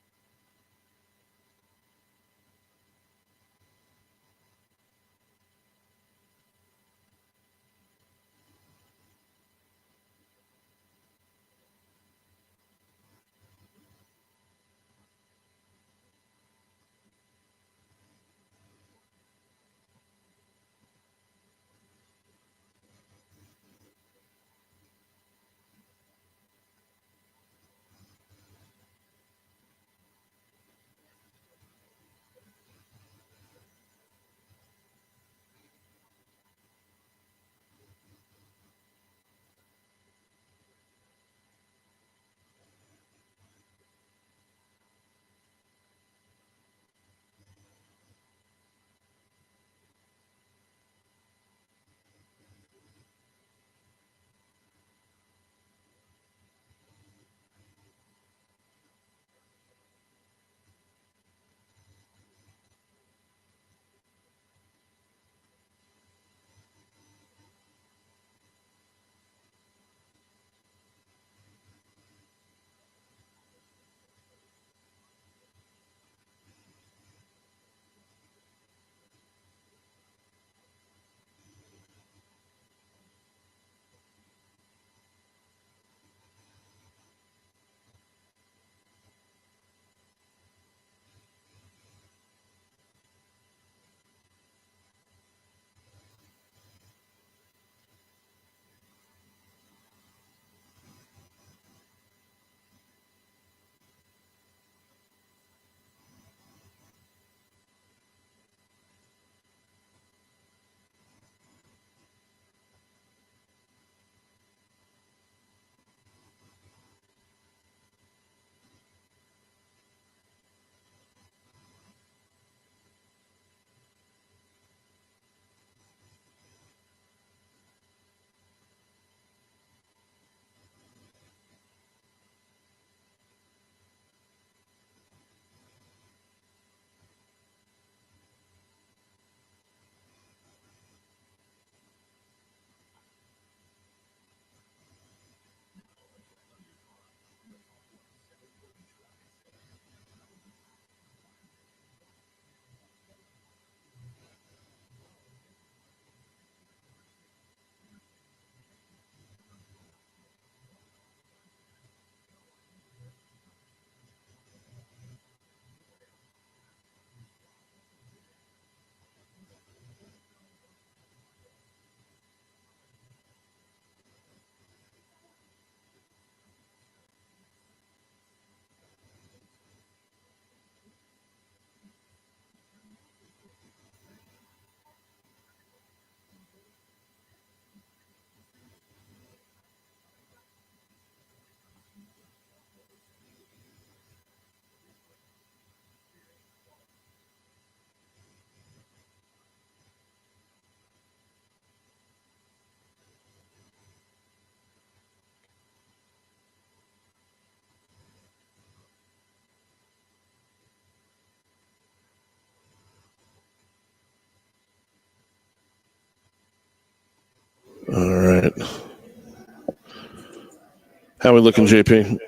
[SPEAKER 1] How are we looking, JP?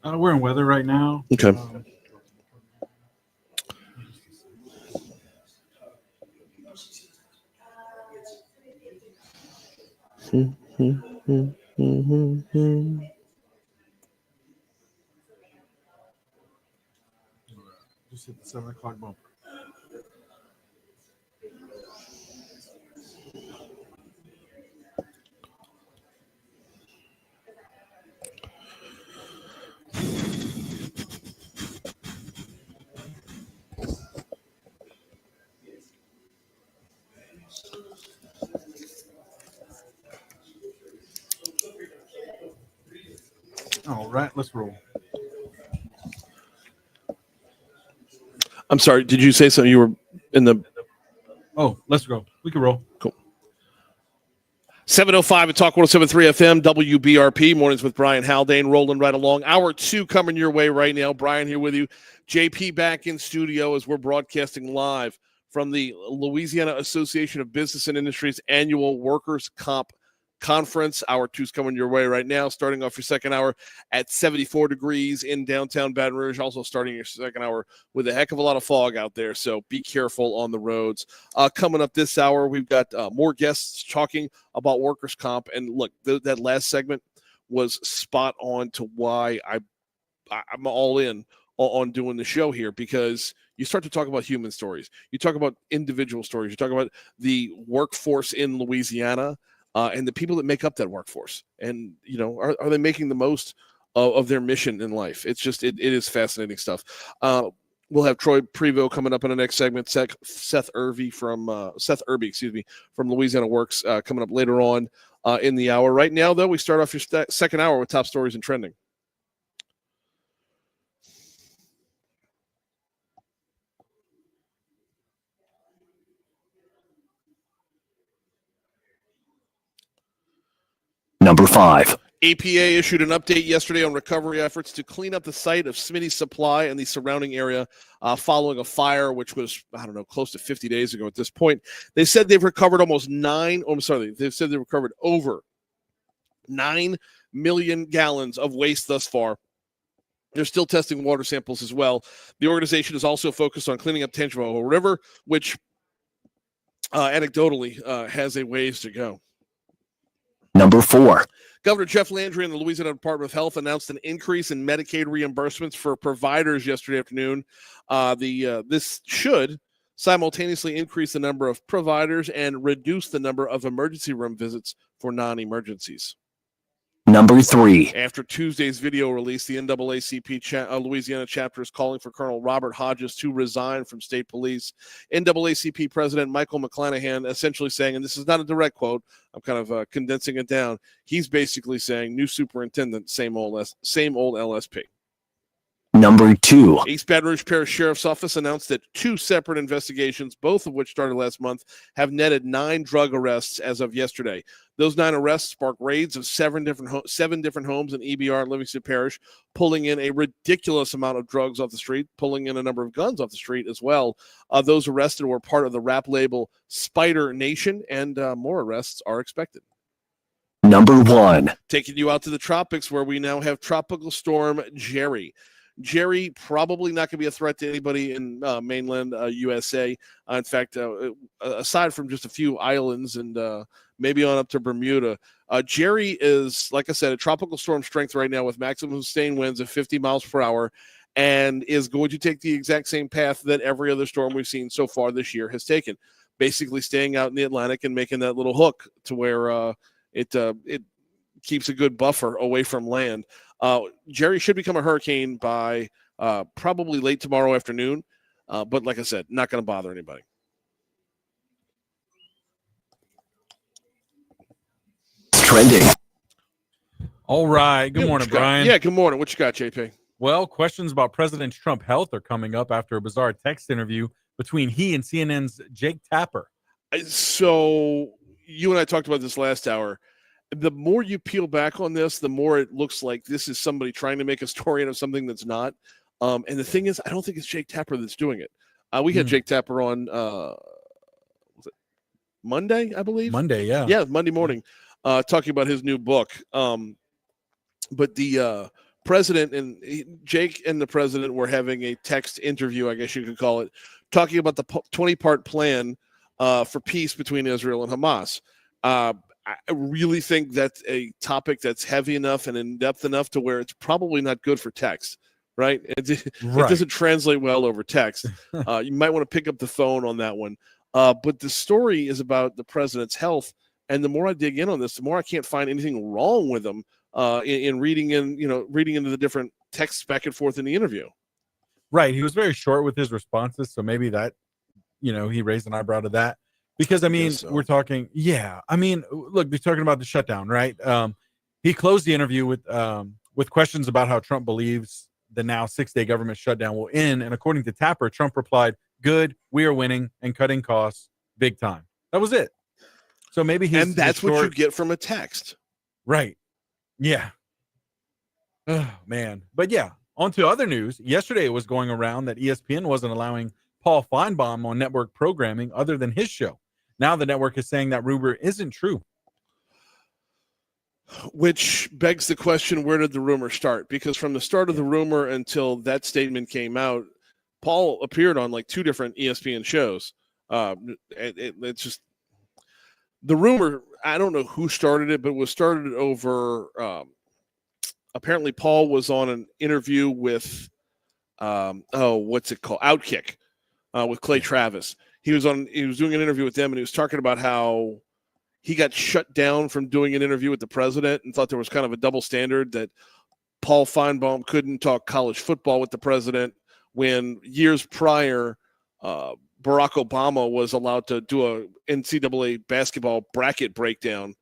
[SPEAKER 2] We're in weather right now.
[SPEAKER 1] Okay.
[SPEAKER 2] Just hit the 7 o'clock bumper. All right, let's roll.
[SPEAKER 1] I'm sorry. Did you say something? You were in the.
[SPEAKER 2] Oh, let's go. We can roll.
[SPEAKER 1] Cool. 7:05 at Talk 107.3 FM, WBRP. Mornings with Brian Haldane, rolling right along. Hour 2 coming your way right now. Brian here with you. JP back in studio as we're broadcasting live from the Louisiana Association of Business and Industries annual Workers' Comp Conference. Hour 2 is coming your way right now, starting off your second hour at 74 degrees in downtown Baton Rouge, also starting your second hour with a heck of a lot of fog out there, so be careful on the roads. Coming up this hour, we've got more guests talking about workers' comp, and look, that last segment was spot on to why I'm all in on doing the show here, because you start to talk about human stories. You talk about individual stories. You talk about the workforce in Louisiana, and the people that make up that workforce. And, you know, are they making the most of their mission in life? It's just, it is fascinating stuff. We'll have Troy Prevost coming up in the next segment. Seth Irby, from Louisiana Works, coming up later on in the hour. Right now, though, we start off your second hour with top stories and trending.
[SPEAKER 3] Number 5.
[SPEAKER 1] EPA issued an update yesterday on recovery efforts to clean up the site of Smitty's Supply and the surrounding area following a fire, which was, close to 50 days ago at this point. They said they've recovered they've said they've recovered over 9 million gallons of waste thus far. They're still testing water samples as well. The organization is also focused on cleaning up Tangipahoa River, which anecdotally has a ways to go.
[SPEAKER 3] Number 4.
[SPEAKER 1] Governor Jeff Landry and the Louisiana Department of Health announced an increase in Medicaid reimbursements for providers yesterday afternoon. This should simultaneously increase the number of providers and reduce the number of emergency room visits for non-emergencies.
[SPEAKER 3] Number 3.
[SPEAKER 1] After Tuesday's video release, the NAACP Louisiana chapter is calling for Colonel Robert Hodges to resign from state police. NAACP President Michael McClanahan essentially saying, and this is not a direct quote, I'm kind of condensing it down, he's basically saying, new superintendent, same old LSP.
[SPEAKER 3] Number 2.
[SPEAKER 1] East Baton Rouge Parish Sheriff's Office announced that 2 separate investigations, both of which started last month, have netted 9 drug arrests as of yesterday. Those 9 arrests sparked raids of 7 different homes in EBR and Livingston Parish, pulling in a ridiculous amount of drugs off the street, pulling in a number of guns off the street as well. Those arrested were part of the rap label Spider Nation, and more arrests are expected.
[SPEAKER 3] Number 1.
[SPEAKER 1] Taking you out to the tropics, where we now have Tropical Storm Jerry. Jerry probably not going to be a threat to anybody in mainland USA. In fact, aside from just a few islands and maybe on up to Bermuda, Jerry is, like I said, a tropical storm strength right now with maximum sustained winds of 50 miles per hour, and is going to take the exact same path that every other storm we've seen so far this year has taken, basically staying out in the Atlantic and making that little hook to where it keeps a good buffer away from land. Jerry should become a hurricane by probably late tomorrow afternoon. But like I said, not going to bother anybody.
[SPEAKER 3] Trending.
[SPEAKER 2] All right. Good morning, Brian.
[SPEAKER 1] Yeah, good morning. What you got, JP?
[SPEAKER 2] Well, questions about President Trump's health are coming up after a bizarre text interview between he and CNN's Jake Tapper.
[SPEAKER 1] So you and I talked about this last hour. The more you peel back on this, the more it looks like this is somebody trying to make a story out of something that's not. And the thing is, I don't think it's Jake Tapper that's doing it. We had Jake Tapper on was it Monday, I believe?
[SPEAKER 2] Monday, yeah.
[SPEAKER 1] Yeah, Monday morning, talking about his new book. but the president and Jake and the president were having a text interview, I guess you could call it, talking about the 20-part plan for peace between Israel and Hamas. I really think that's a topic that's heavy enough and in depth enough to where it's probably not good for text, right? It doesn't translate well over text. You might want to pick up the phone on that one. But the story is about the president's health, and the more I dig in on this, the more I can't find anything wrong with him in reading into the different texts back and forth in the interview.
[SPEAKER 2] Right. He was very short with his responses, so maybe that, he raised an eyebrow to that. Because, we're talking, look, they're talking about the shutdown, right? He closed the interview with questions about how Trump believes the now 6-day government shutdown will end. And according to Tapper, Trump replied, "Good, we are winning and cutting costs big time." That was it. So maybe
[SPEAKER 1] that's what you get from a text.
[SPEAKER 2] Right. Yeah. Oh, man. But yeah, on to other news. Yesterday it was going around that ESPN wasn't allowing Paul Feinbaum on network programming other than his show. Now the network is saying that rumor isn't true.
[SPEAKER 1] Which begs the question, where did the rumor start? Because from the start of the rumor until that statement came out, Paul appeared on like 2 different ESPN shows. It's just the rumor. I don't know who started it, but it was started over. Apparently, Paul was on an interview with, what's it called? Outkick with Clay Travis. He was doing an interview with them, and he was talking about how he got shut down from doing an interview with the president and thought there was kind of a double standard that Paul Feinbaum couldn't talk college football with the president when years prior, Barack Obama was allowed to do a NCAA basketball bracket breakdown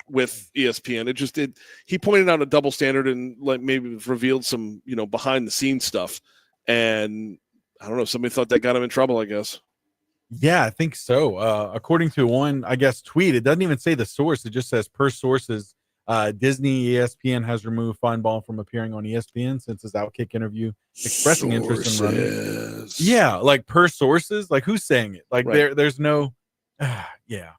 [SPEAKER 1] with ESPN. He pointed out a double standard and like maybe revealed some, behind the scenes stuff. And I don't know, somebody thought that got him in trouble, I guess.
[SPEAKER 2] Yeah, I think so. According to one, I guess, tweet, it doesn't even say the source. It just says per sources, Disney ESPN has removed Feinbaum from appearing on ESPN since his Outkick interview, expressing interest in running. Yeah, like per sources, like who's saying it? Like right. There's no, yeah.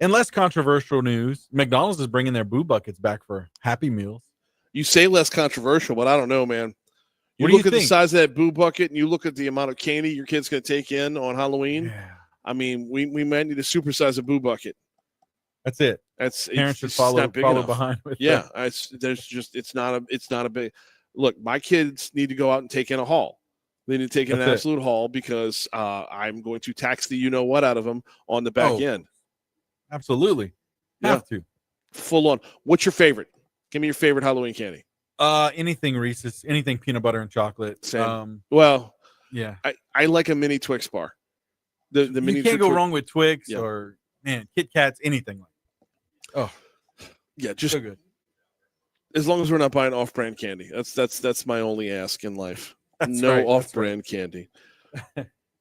[SPEAKER 2] In less controversial news, McDonald's is bringing their boo buckets back for Happy Meals.
[SPEAKER 1] You say less controversial, but I don't know, man. You look at the size of that boo bucket and you look at the amount of candy your kid's going to take in on Halloween. Yeah. I mean, we might need to supersize a boo bucket.
[SPEAKER 2] That's it. Parents should follow behind with
[SPEAKER 1] that. It's not a big look. My kids need to go out and take in a haul. They need to take in an absolute haul because I'm going to tax the what out of them on the back end.
[SPEAKER 2] Absolutely. Have to.
[SPEAKER 1] Full on. What's your favorite? Give me your favorite Halloween candy.
[SPEAKER 2] Anything Reese's, anything peanut butter and chocolate.
[SPEAKER 1] Same.
[SPEAKER 2] Yeah.
[SPEAKER 1] I like a mini Twix bar. The mini.
[SPEAKER 2] You can't go wrong with Twix or Kit Kats, anything like. Oh,
[SPEAKER 1] yeah, just
[SPEAKER 2] so good.
[SPEAKER 1] As long as we're not buying off-brand candy. That's my only ask in life. No off-brand candy.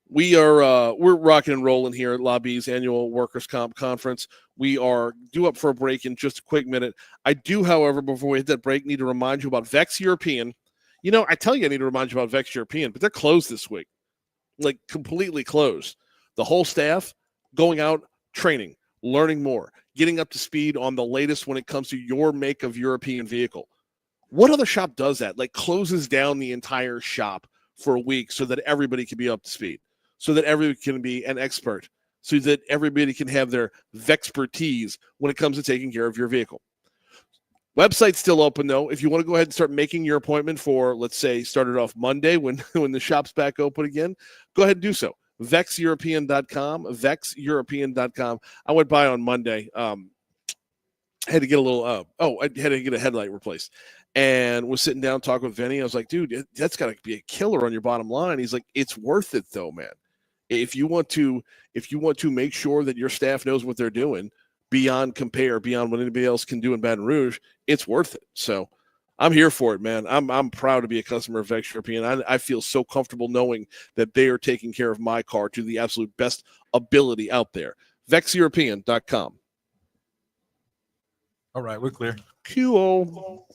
[SPEAKER 1] We're rocking and rolling here at LABI's annual Workers' Comp Conference. We are due up for a break in just a quick minute. I do, however, before we hit that break, need to remind you about Vex European. I tell you I need to remind you about Vex European, but they're closed this week. Like, completely closed. The whole staff going out, training, learning more, getting up to speed on the latest when it comes to your make of European vehicle. What other shop does that? Like, closes down the entire shop for a week so that everybody can be up to speed, so that everybody can be an expert, so that everybody can have their Vexpertise when it comes to taking care of your vehicle. Website's still open, though. If you want to go ahead and start making your appointment for, let's say, started off Monday when the shop's back open again, go ahead and do so. VexEuropean.com, VexEuropean.com. I went by on Monday. I had to get a little, I had to get a headlight replaced. And was sitting down talking with Vinny. I was like, dude, that's got to be a killer on your bottom line. He's like, it's worth it, though, man. If you want to make sure that your staff knows what they're doing beyond what anybody else can do in Baton Rouge, it's worth it. So I'm here for it, man. I'm proud to be a customer of Vex European. I feel so comfortable knowing that they are taking care of my car to the absolute best ability out there. VexEuropean.com.
[SPEAKER 2] All right, we're clear.
[SPEAKER 1] Cool.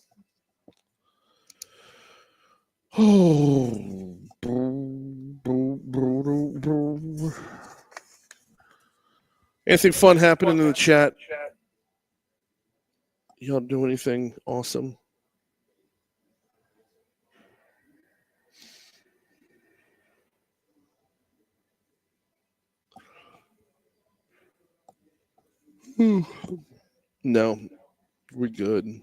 [SPEAKER 1] Anything fun happening in the chat? Y'all do anything awesome? No, we're good.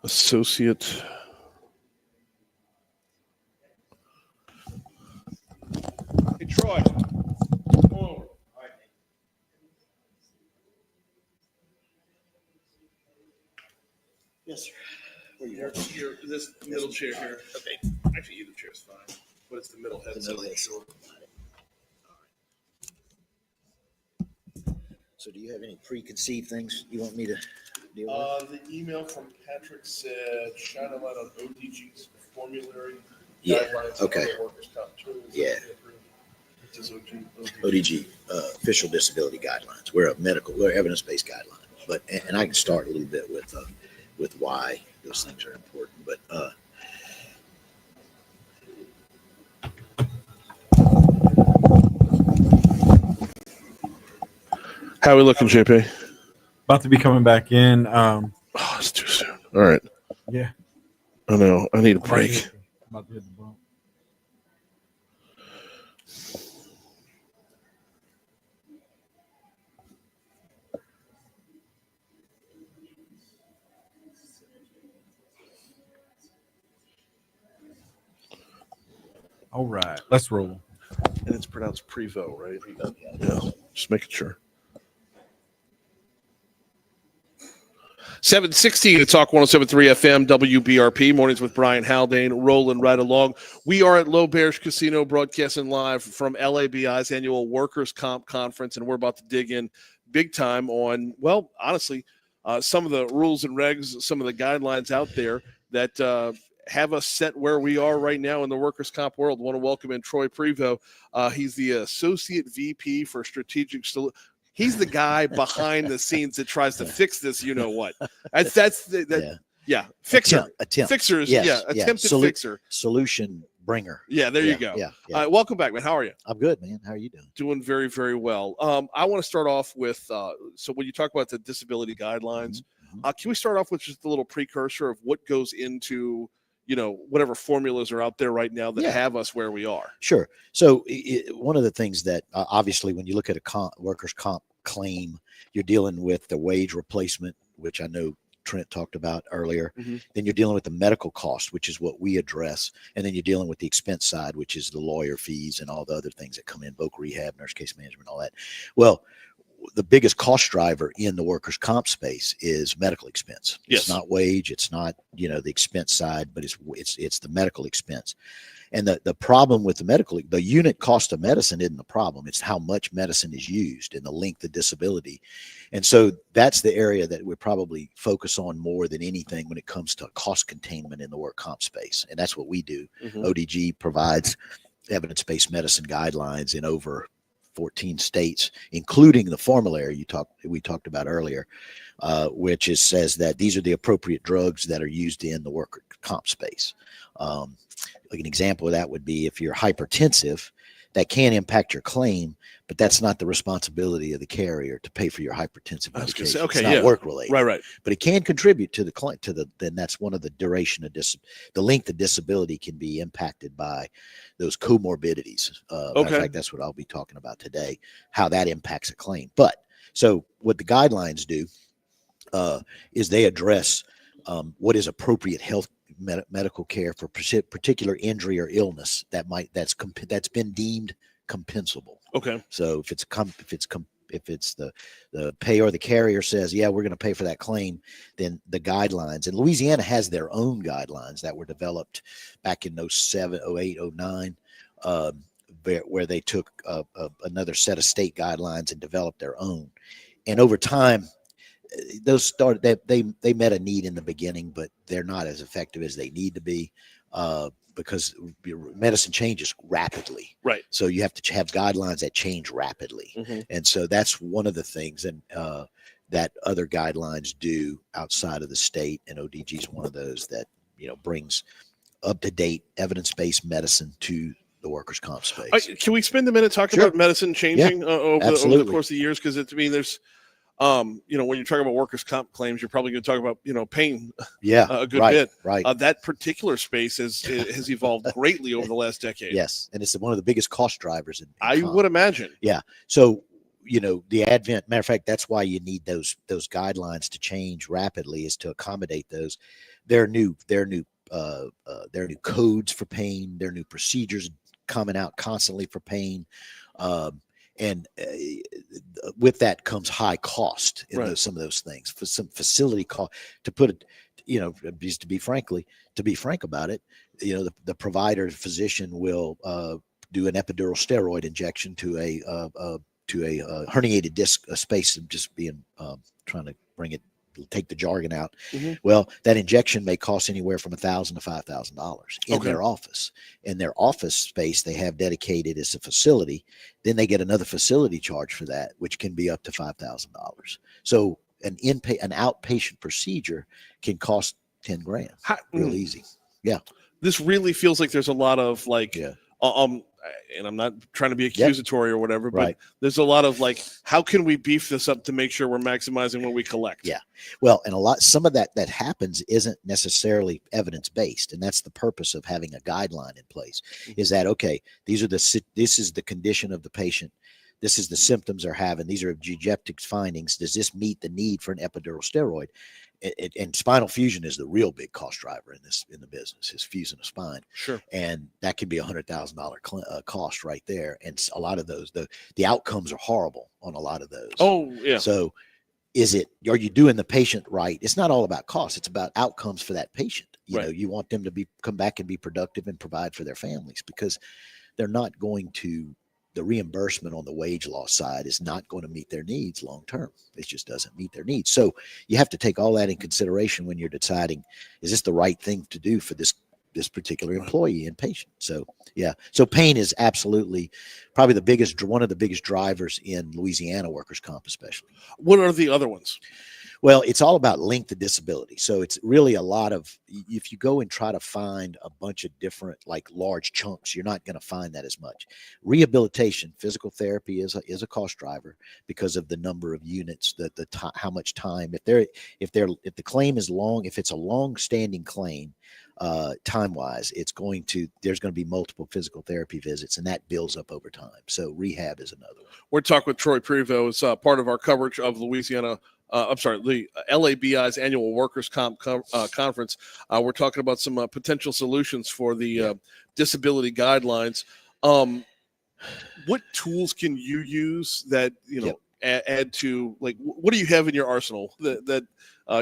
[SPEAKER 1] Associate. Hey, Troy. Come over.
[SPEAKER 9] Yes, sir.
[SPEAKER 1] Here, this middle chair here. Okay. Actually, either chair is fine, but it's the middle head.
[SPEAKER 9] The middle head. Sure. So do you have any preconceived things you want me to deal with?
[SPEAKER 1] The email from Patrick said, shine a light on ODG's formulary
[SPEAKER 9] Yeah,
[SPEAKER 1] guidelines.
[SPEAKER 9] okay.
[SPEAKER 1] And workers' comp tools.
[SPEAKER 9] Yeah.
[SPEAKER 1] It says ODG.
[SPEAKER 9] ODG, official disability guidelines. We're evidence-based guidelines. But and I can start a little bit with why those things are important. But
[SPEAKER 1] How are we looking, JP?
[SPEAKER 2] About to be coming back in.
[SPEAKER 1] Oh, it's too soon. All right.
[SPEAKER 2] Yeah.
[SPEAKER 1] I know. I need a break.
[SPEAKER 2] About to hit the bump. All right, let's roll.
[SPEAKER 1] And it's pronounced Prevo, right? Yeah. Just making sure. 7:16 to Talk 107.3 FM, WBRP, mornings with Brian Haldane, rolling right along. We are at LABI Casino, broadcasting live from LABI's annual Workers' Comp Conference, and we're about to dig in big time on, well, honestly, some of the rules and regs, some of the guidelines out there that have us set where we are right now in the workers' comp world. I want to welcome in Troy Prevo. He's the Associate VP for Strategic Solutions. He's the guy behind the scenes that tries to fix this. You know what? Fixer.
[SPEAKER 9] Attempt.
[SPEAKER 1] Fixer is attempted fixer.
[SPEAKER 9] Solution bringer.
[SPEAKER 1] Yeah, there you go.
[SPEAKER 9] Yeah.
[SPEAKER 1] Welcome back, man. How are you?
[SPEAKER 9] I'm good, man. How are you doing?
[SPEAKER 1] Doing very, very well. I want to start off with so when you talk about the disability guidelines, can we start off with just a little precursor of what goes into whatever formulas are out there right now that have us where we are?
[SPEAKER 9] Sure. So one of the things that obviously when you look at a workers' comp claim, you're dealing with the wage replacement, which I know Trent talked about earlier. Then you're dealing with the medical cost, which is what we address. And then you're dealing with the expense side, which is the lawyer fees and all the other things that come in, voc rehab, nurse case management, all that. Well, the biggest cost driver in the workers' comp space is medical expense.
[SPEAKER 1] Yes.
[SPEAKER 9] It's not wage. It's not, the expense side, but it's the medical expense. And the problem with the unit cost of medicine isn't the problem. It's how much medicine is used and the length of disability. And so that's the area that we probably focus on more than anything when it comes to cost containment in the work comp space. And that's what we do. ODG provides evidence-based medicine guidelines in over 14 states, including the formulary we talked about earlier, which says that these are the appropriate drugs that are used in the work comp space. Like an example of that would be if you're hypertensive, that can impact your claim, but that's not the responsibility of the carrier to pay for your hypertensive medication. It's not work related,
[SPEAKER 1] right?
[SPEAKER 9] But it can contribute to then that's one of the duration of the length of disability can be impacted by those comorbidities. In fact, that's what I'll be talking about today, how that impacts a claim. But so what the guidelines do is they address what is appropriate health medical care for particular injury or illness that's been deemed compensable.
[SPEAKER 1] Okay.
[SPEAKER 9] So if it's the payer or the carrier says, yeah, we're going to pay for that claim, then the guidelines, and Louisiana has their own guidelines that were developed back in 07, 08, 09, where they took another set of state guidelines and developed their own. And over time, those started, they met a need in the beginning, but they're not as effective as they need to be because medicine changes rapidly.
[SPEAKER 1] Right.
[SPEAKER 9] So you have to have guidelines that change rapidly. And so that's one of the things that other guidelines do outside of the state. And ODG is one of those that, brings up-to-date evidence-based medicine to the workers' comp space.
[SPEAKER 1] Can we spend a minute talking
[SPEAKER 9] Sure.
[SPEAKER 1] about medicine changing over the
[SPEAKER 9] absolutely.
[SPEAKER 1] course of the years? Because I mean, there's, when you're talking about workers' comp claims, you're probably going to talk about, pain
[SPEAKER 9] Yeah,
[SPEAKER 1] a good
[SPEAKER 9] right,
[SPEAKER 1] bit.
[SPEAKER 9] right.
[SPEAKER 1] That particular space has evolved greatly over the last decade.
[SPEAKER 9] Yes, and it's one of the biggest cost drivers in
[SPEAKER 1] I
[SPEAKER 9] comp.
[SPEAKER 1] would imagine.
[SPEAKER 9] Yeah. So, the advent, matter of fact, that's why you need those guidelines to change rapidly, is to accommodate those. There are new codes for pain. There are new procedures coming out constantly for pain. And with that comes high cost in some of those things. For some facility cost, to put it, just to be frank about it, the provider physician will do an epidural steroid injection to a herniated disc space. Of just being trying to take the jargon out.
[SPEAKER 1] Mm-hmm.
[SPEAKER 9] Well, that injection may cost anywhere from $1,000 to $5,000 in their office. In their office space, they have dedicated as a facility. Then they get another facility charge for that, which can be up to $5,000. So an outpatient procedure can cost $10,000. Real easy. Yeah.
[SPEAKER 1] This really feels like there's a lot of and I'm not trying to be accusatory or whatever, but there's a lot of how can we beef this up to make sure we're maximizing what we collect?
[SPEAKER 9] Yeah. Well, and some of that happens isn't necessarily evidence-based. And that's the purpose of having a guideline in place, is that, okay, this is the condition of the patient. This is the symptoms they're having. These are objective findings. Does this meet the need for an epidural steroid? And spinal fusion is the real big cost driver in the business, is fusing a spine.
[SPEAKER 1] Sure.
[SPEAKER 9] And that can be $100,000 cost right there. And a lot of those, the outcomes are horrible on a lot of those.
[SPEAKER 1] Oh, yeah.
[SPEAKER 9] So are you doing the patient right? It's not all about cost. It's about outcomes for that patient. You want them to come back and be productive and provide for their families, because they're not going to, the reimbursement on the wage loss side is not going to meet their needs long term. It just doesn't meet their needs. So you have to take all that in consideration when you're deciding, is this the right thing to do for this particular employee and patient? So yeah. So pain is absolutely probably one of the biggest drivers in Louisiana workers' comp, especially.
[SPEAKER 1] What are the other ones?
[SPEAKER 9] Well, it's all about length of disability. So it's really a lot of, if you go and try to find a bunch of different, large chunks, you're not going to find that as much. Rehabilitation, physical therapy is a cost driver because of the number of units, how much time. If the claim is long, if it's a long-standing claim, time-wise, there's going to be multiple physical therapy visits, and that builds up over time. So rehab is another one.
[SPEAKER 1] We're talking with Troy Prevost, part of our coverage of Louisiana. The LABI's annual workers' comp conference. We're talking about some potential solutions for the disability guidelines. What tools can you use that add to, what do you have in your arsenal that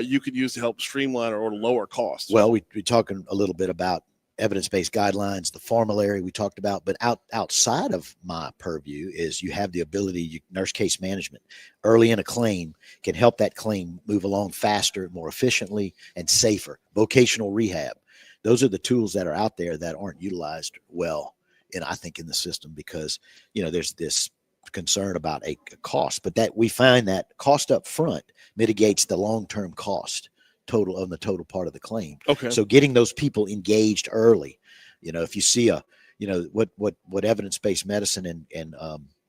[SPEAKER 1] you could use to help streamline or lower costs?
[SPEAKER 9] Well, we're talking a little bit about evidence-based guidelines, the formulary we talked about, but outside of my purview is you have the ability, nurse case management early in a claim can help that claim move along faster, more efficiently, and safer. Vocational rehab. Those are the tools that are out there that aren't utilized well, and I think in the system, because, there's this concern about a cost, but that we find that cost up front mitigates the long-term cost on the total part of the claim.
[SPEAKER 1] Okay.
[SPEAKER 9] So getting those people engaged early, if you see what evidence-based medicine and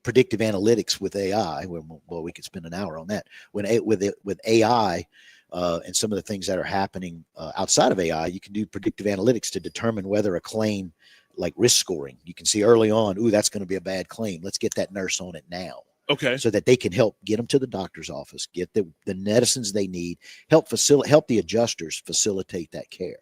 [SPEAKER 9] predictive analytics with AI, well, we could spend an hour on that. With AI and some of the things that are happening outside of AI, you can do predictive analytics to determine whether a claim, like risk scoring, you can see early on, that's going to be a bad claim. Let's get that nurse on it now.
[SPEAKER 1] Okay.
[SPEAKER 9] So that they can help get them to the doctor's office, get the medicines they need, help the adjusters facilitate that care.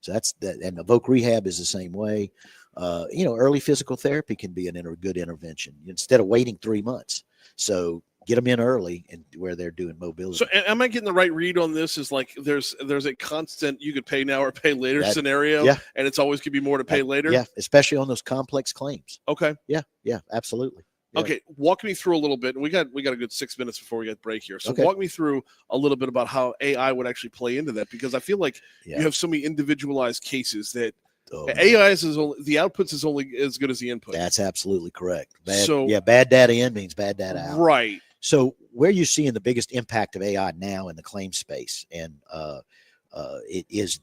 [SPEAKER 9] So that's that. And the voc rehab is the same way. Early physical therapy can be a good intervention instead of waiting 3 months. So get them in early and where they're doing mobility.
[SPEAKER 1] So am I getting the right read on this? Is there's a constant, you could pay now or pay later scenario, and it's always could be more to pay later.
[SPEAKER 9] Yeah. Especially on those complex claims.
[SPEAKER 1] Okay.
[SPEAKER 9] Yeah. Yeah, absolutely. Yeah.
[SPEAKER 1] Okay, walk me through a little bit, and we got a good 6 minutes before we get break here. So walk me through a little bit about how AI would actually play into that, because I feel like you have so many individualized cases that AI the outputs is only as good as the input.
[SPEAKER 9] That's absolutely correct. Bad data in means bad data out.
[SPEAKER 1] Right.
[SPEAKER 9] So where you're seeing the biggest impact of AI now in the claim space, and it is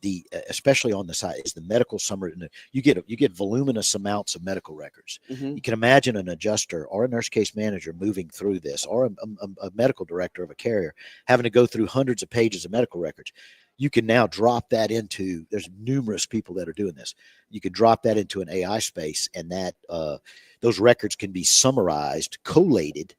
[SPEAKER 9] especially on the side, is the medical summary. You get voluminous amounts of medical records.
[SPEAKER 1] Mhm.
[SPEAKER 9] You can imagine an adjuster or a nurse case manager moving through this, or a medical director of a carrier having to go through hundreds of pages of medical records. You can now drop that into, there's numerous people that are doing this. You could drop that into an AI space, and that those records can be summarized, collated,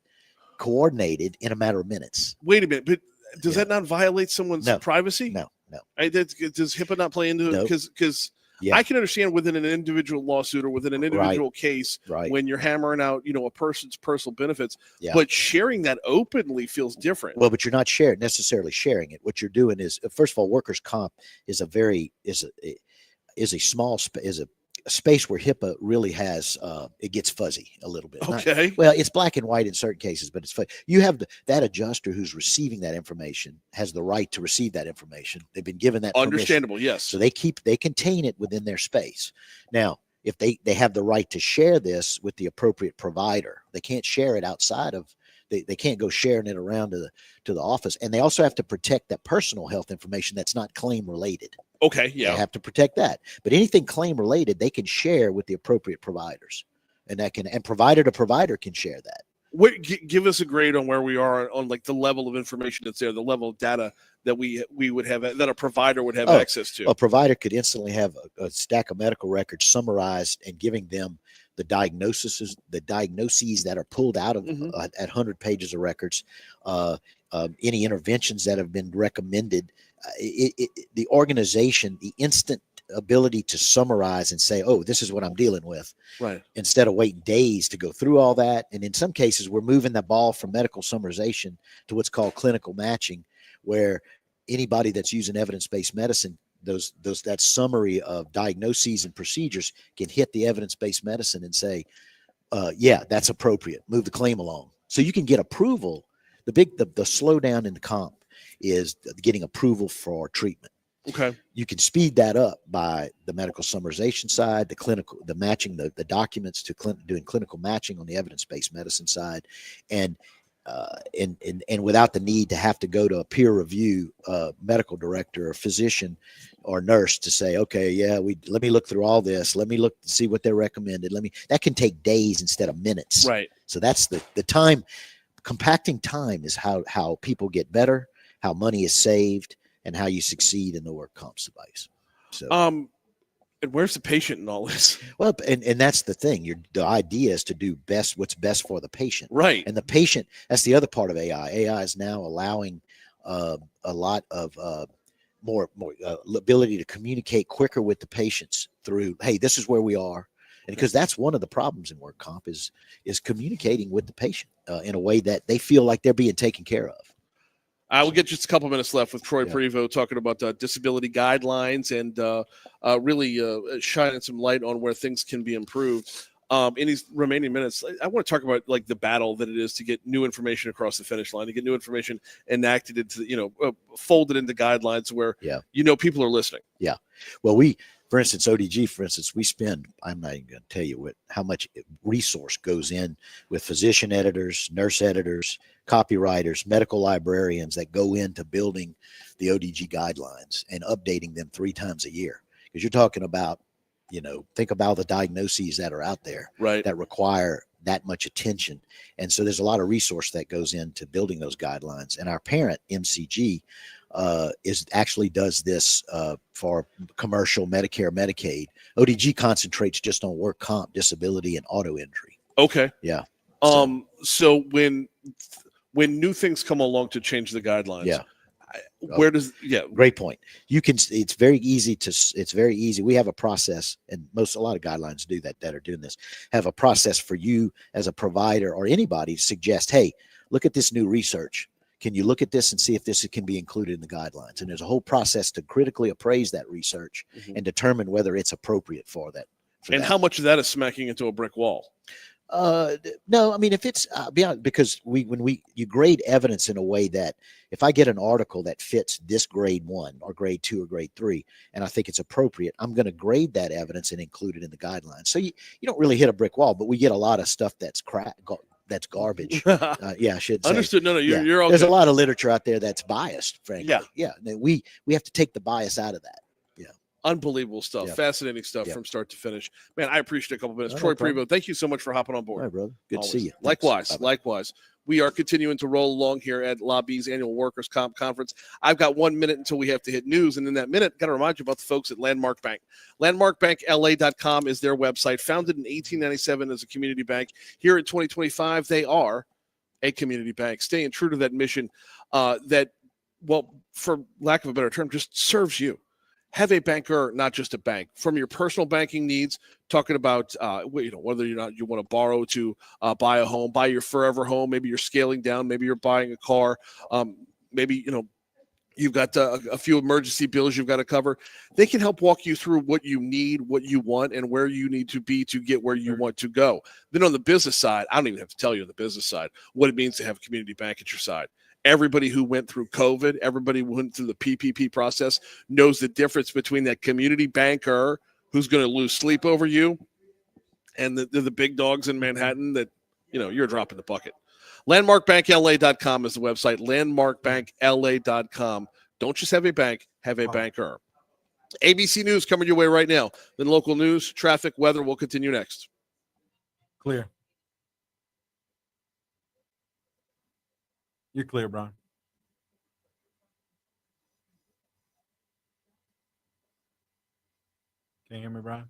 [SPEAKER 9] coordinated in a matter of minutes.
[SPEAKER 1] Wait a minute, but does
[SPEAKER 9] Yeah.
[SPEAKER 1] that not violate someone's
[SPEAKER 9] No.
[SPEAKER 1] privacy?
[SPEAKER 9] No.
[SPEAKER 1] Does HIPAA not play into it?
[SPEAKER 9] No.
[SPEAKER 1] Because
[SPEAKER 9] Yeah.
[SPEAKER 1] I can understand within an individual lawsuit or within an individual case
[SPEAKER 9] Right.
[SPEAKER 1] when you're hammering out, a person's personal benefits,
[SPEAKER 9] Yeah.
[SPEAKER 1] but sharing that openly feels different.
[SPEAKER 9] Well, but you're not necessarily sharing it. What you're doing is, first of all, workers' comp is a small a space where HIPAA really has it gets fuzzy a little bit.
[SPEAKER 1] Okay.
[SPEAKER 9] Well, it's black and white in certain cases, but it's fuzzy. You have that adjuster who's receiving that information has the right to receive that information. They've been given that permission.
[SPEAKER 1] Understandable, yes.
[SPEAKER 9] So they contain it within their space. Now, if they have the right to share this with the appropriate provider, they can't share it outside of. They can't go sharing it around to the office, and they also have to protect that personal health information that's not claim related.
[SPEAKER 1] Okay,
[SPEAKER 9] They
[SPEAKER 1] yeah.
[SPEAKER 9] have to protect that. But anything claim related, they can share with the appropriate providers, and provider to provider can share that.
[SPEAKER 1] Give us a grade on where we are on like the level of information that's there, the level of data that we would have, that a provider would have access to.
[SPEAKER 9] A provider could instantly have a stack of medical records summarized and giving them the diagnoses that are pulled out of at 100 pages of records, any interventions that have been recommended. The organization, the instant ability to summarize and say, oh, this is what I'm dealing with,
[SPEAKER 1] right,
[SPEAKER 9] instead of waiting days to go through all that. And in some cases, we're moving the ball from medical summarization to what's called clinical matching, where anybody that's using evidence-based medicine, that summary of diagnoses and procedures can hit the evidence-based medicine and say, yeah, that's appropriate, move the claim along. So you can get approval. The slowdown in the comp is getting approval for treatment.
[SPEAKER 1] Okay.
[SPEAKER 9] You can speed that up by the medical summarization side, the matching the documents to doing clinical matching on the evidence-based medicine side, and without the need to have to go to a peer review medical director or physician or nurse to say, okay, yeah, let me look through all this. Let me look to see what they're recommended. That can take days instead of minutes.
[SPEAKER 1] Right.
[SPEAKER 9] So that's the time. Compacting time is how people get better, how money is saved, and how you succeed in the work comp space. So,
[SPEAKER 1] and where's the patient in all this?
[SPEAKER 9] well, and that's the thing. The idea is to do what's best for the patient.
[SPEAKER 1] Right.
[SPEAKER 9] And the patient, that's the other part of AI. AI is now allowing a lot of more ability to communicate quicker with the patients through, hey, this is where we are. And because that's one of the problems in work comp is communicating with the patient in a way that they feel like they're being taken care of.
[SPEAKER 1] We'll get just a couple minutes left with Troy Prevost talking about disability guidelines and really shining some light on where things can be improved. In these remaining minutes, I want to talk about like the battle that it is to get new information across the finish line, to get new information enacted into, folded into guidelines where, people are listening. Yeah.
[SPEAKER 9] Well, for instance, ODG, we spend, I'm not even going to tell you how much resource goes in with physician editors, nurse editors, copywriters, medical librarians that go into building the ODG guidelines and updating them 3 times a year. Because you're talking about, think about the diagnoses that are out there,
[SPEAKER 1] right,
[SPEAKER 9] that require that much attention. And so there's a lot of resource that goes into building those guidelines. And our parent, MCG, does this for commercial Medicare, Medicaid. ODG concentrates just on work comp, disability, and auto injury.
[SPEAKER 1] Okay.
[SPEAKER 9] Yeah.
[SPEAKER 1] So when new things come along to change the guidelines,
[SPEAKER 9] great point. It's very easy. We have a process, and a lot of guidelines do that are doing this, have a process for you as a provider or anybody to suggest, hey, look at this new research. Can you look at this and see if this can be included in the guidelines? And there's a whole process to critically appraise that research and determine whether it's appropriate for that.
[SPEAKER 1] How much of that is smacking into a brick wall?
[SPEAKER 9] No, I mean, if it's beyond, because you grade evidence in a way that if I get an article that fits this grade 1 or grade 2 or grade 3, and I think it's appropriate, I'm going to grade that evidence and include it in the guidelines. So you don't really hit a brick wall, but we get a lot of stuff that's that's garbage.
[SPEAKER 1] Understood.
[SPEAKER 9] Yeah, I should say.
[SPEAKER 1] No,
[SPEAKER 9] Yeah.
[SPEAKER 1] you're all
[SPEAKER 9] There's
[SPEAKER 1] good.
[SPEAKER 9] a lot of literature out there that's biased, frankly.
[SPEAKER 1] Yeah.
[SPEAKER 9] We have to take the bias out of that.
[SPEAKER 1] Unbelievable stuff.
[SPEAKER 9] Yeah.
[SPEAKER 1] Fascinating stuff
[SPEAKER 9] Yeah.
[SPEAKER 1] from start to finish. Man, I appreciate a couple minutes.
[SPEAKER 9] No
[SPEAKER 1] Troy
[SPEAKER 9] problem.
[SPEAKER 1] Prevost, thank you so much for hopping on
[SPEAKER 9] All
[SPEAKER 1] board.
[SPEAKER 9] right, brother. Good
[SPEAKER 1] Always.
[SPEAKER 9] to see you. Thanks.
[SPEAKER 1] Likewise.
[SPEAKER 9] Bye-bye.
[SPEAKER 1] Likewise. We are continuing to roll along here at LABI's annual Workers' Comp Conference. I've got 1 minute until we have to hit news. And in that minute, got to remind you about the folks at Landmark Bank. LandmarkBankLA.com is their website. Founded in 1897 as a community bank. Here in 2025, they are a community bank, staying true to that mission that, well, for lack of a better term, just serves you. Have a banker, not just a bank. From your personal banking needs, talking about whether or not you want to borrow to buy a home, buy your forever home. Maybe you're scaling down. Maybe you're buying a car. Maybe you've got a few emergency bills you've got to cover. They can help walk you through what you need, what you want, and where you need to be to get where you want to go. Then on the business side, I don't even have to tell you on the business side what it means to have a community bank at your side. Everybody who went through COVID, everybody who went through the PPP process knows the difference between that community banker who's going to lose sleep over you and the big dogs in Manhattan that, you're dropping the bucket. LandmarkBankLA.com is the website. LandmarkBankLA.com. Don't just have a bank, have a banker. ABC News coming your way right now. Then local news, traffic, weather will continue next.
[SPEAKER 2] Clear. You're clear, Brian. Can you hear me, Brian?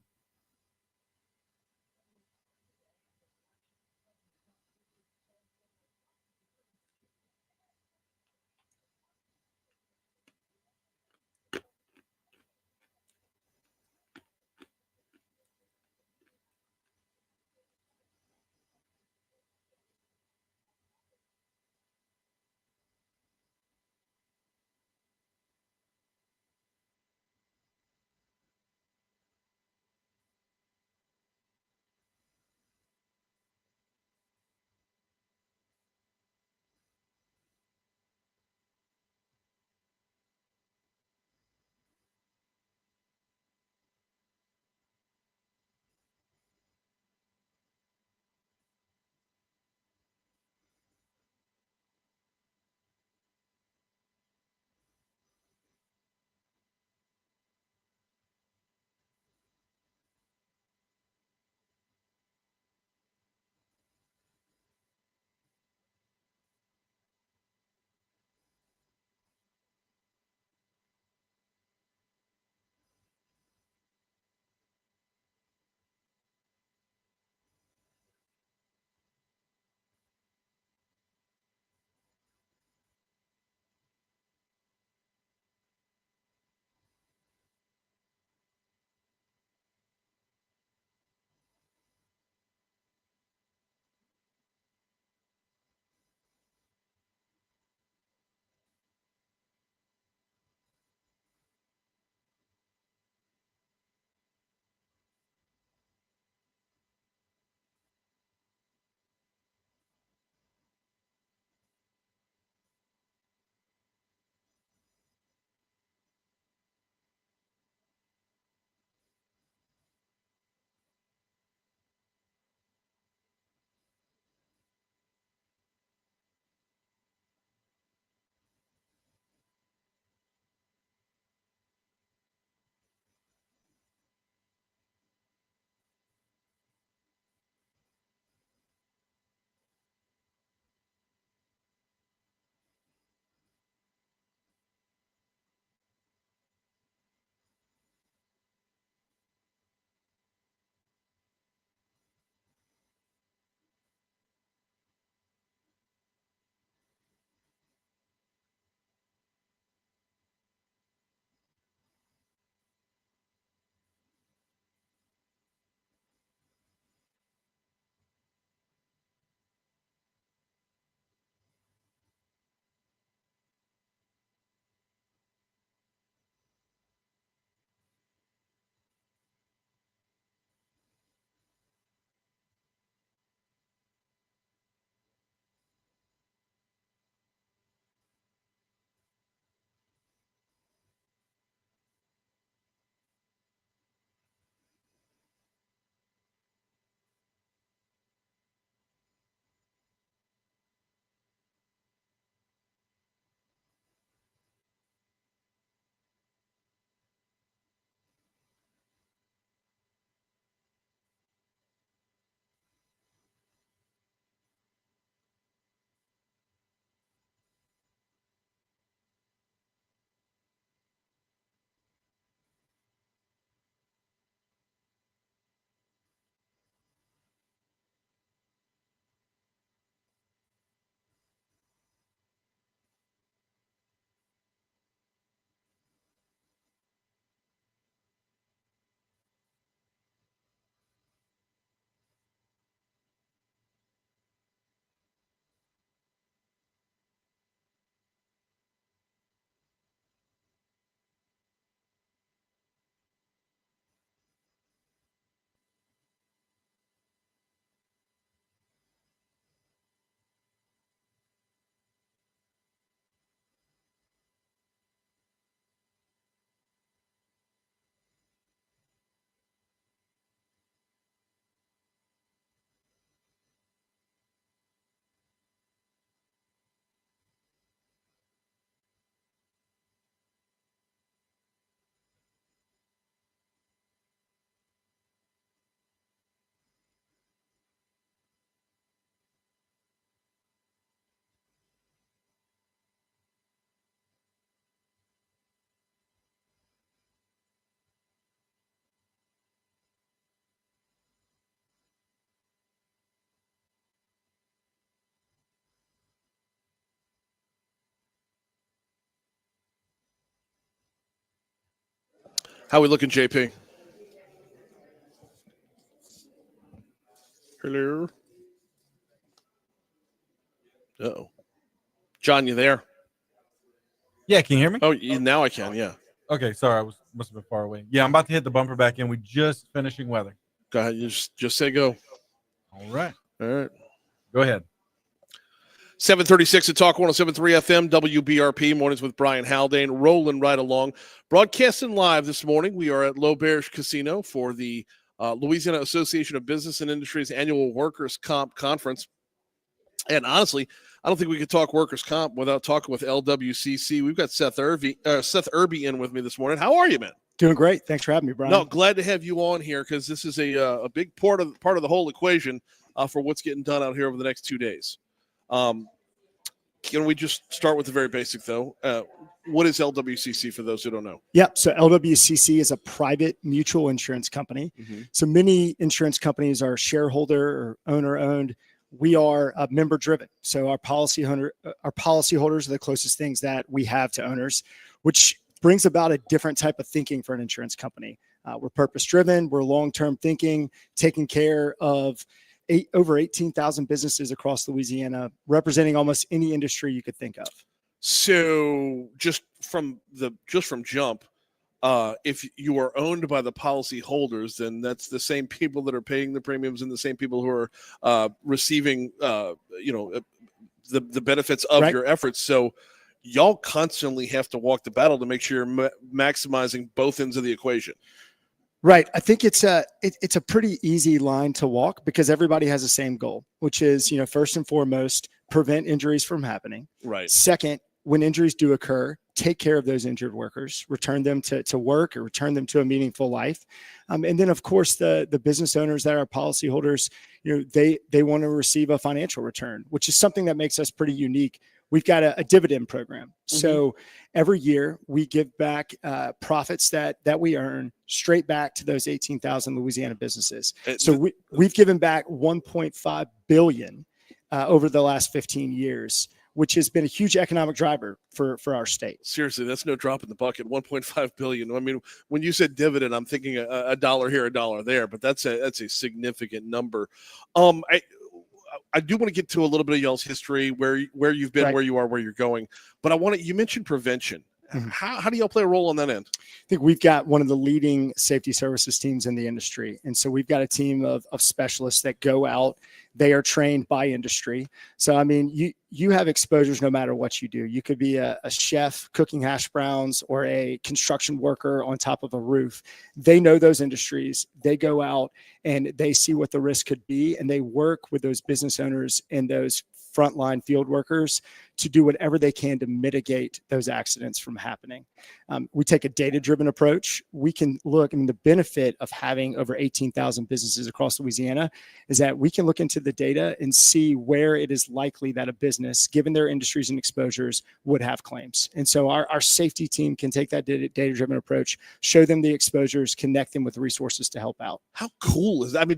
[SPEAKER 1] How we looking, JP? Hello. Uh-oh. John, you there?
[SPEAKER 2] Yeah, can you hear me?
[SPEAKER 1] Oh, now I can. Yeah.
[SPEAKER 2] Okay, sorry, must have been far away. Yeah, I'm about to hit the bumper back in. We just finishing weather.
[SPEAKER 1] Go ahead. You just say go.
[SPEAKER 2] All right.
[SPEAKER 1] All right.
[SPEAKER 2] Go ahead.
[SPEAKER 1] 736 at Talk 107.3 FM, WBRP, mornings with Brian Haldane, rolling right along. Broadcasting live this morning. We are at L'Auberge Casino for the Louisiana Association of Business and Industry's annual Workers' Comp Conference. And honestly, I don't think we could talk workers' comp without talking with LWCC. We've got Seth Irby in with me this morning. How are you, man?
[SPEAKER 10] Doing great. Thanks for having me, Brian.
[SPEAKER 1] No, glad to have you on here because this is a big part of the whole equation for what's getting done out here over the next 2 days. Can we just start with the very basic, though? What is LWCC for those who don't know?
[SPEAKER 10] Yep. So LWCC is a private mutual insurance company.
[SPEAKER 1] Mm-hmm.
[SPEAKER 10] So many insurance companies are shareholder or owner owned. We are member driven. So our policyholders are the closest things that we have to owners, which brings about a different type of thinking for an insurance company. We're purpose driven. We're long-term thinking, taking care of over 18,000 businesses across Louisiana, representing almost any industry you could think of.
[SPEAKER 1] So just from jump, if you are owned by the policy holders, then that's the same people that are paying the premiums and the same people who are receiving, the benefits of
[SPEAKER 10] Right.
[SPEAKER 1] your efforts. So y'all constantly have to walk the battle to make sure you're maximizing both ends of the equation.
[SPEAKER 10] Right. I think it's a pretty easy line to walk because everybody has the same goal, which is, first and foremost, prevent injuries from happening.
[SPEAKER 1] Right.
[SPEAKER 10] Second, when injuries do occur, take care of those injured workers, return them to work or return them to a meaningful life. And then, of course, the business owners that are policyholders, they want to receive a financial return, which is something that makes us pretty unique. We've got a dividend program.
[SPEAKER 1] Mm-hmm.
[SPEAKER 10] So every year we give back profits that we earn straight back to those 18,000 Louisiana businesses. So we've given back $1.5 billion over the last 15 years, which has been a huge economic driver for our state.
[SPEAKER 1] Seriously, that's no drop in the bucket. 1.5 billion. I mean, when you said dividend, I'm thinking a dollar here, a dollar there, but that's a significant number. I do want to get to a little bit of y'all's history, where you've been,
[SPEAKER 10] Right.
[SPEAKER 1] where you are, where you're going. But you mentioned prevention.
[SPEAKER 10] Mhm.
[SPEAKER 1] How do y'all play a role on that end?
[SPEAKER 10] I think we've got one of the leading safety services teams in the industry. And so we've got a team of specialists that go out. They are trained by industry. So, I mean, you have exposures no matter what you do. You could be a chef cooking hash browns or a construction worker on top of a roof. They know those industries. They go out and they see what the risk could be. And they work with those business owners and those frontline field workers to do whatever they can to mitigate those accidents from happening. We take a data-driven approach. We can look, the benefit of having over 18,000 businesses across Louisiana is that we can look into the data and see where it is likely that a business, given their industries and exposures, would have claims. And so our safety team can take that data-driven approach, show them the exposures, connect them with resources to help out.
[SPEAKER 1] How cool is that?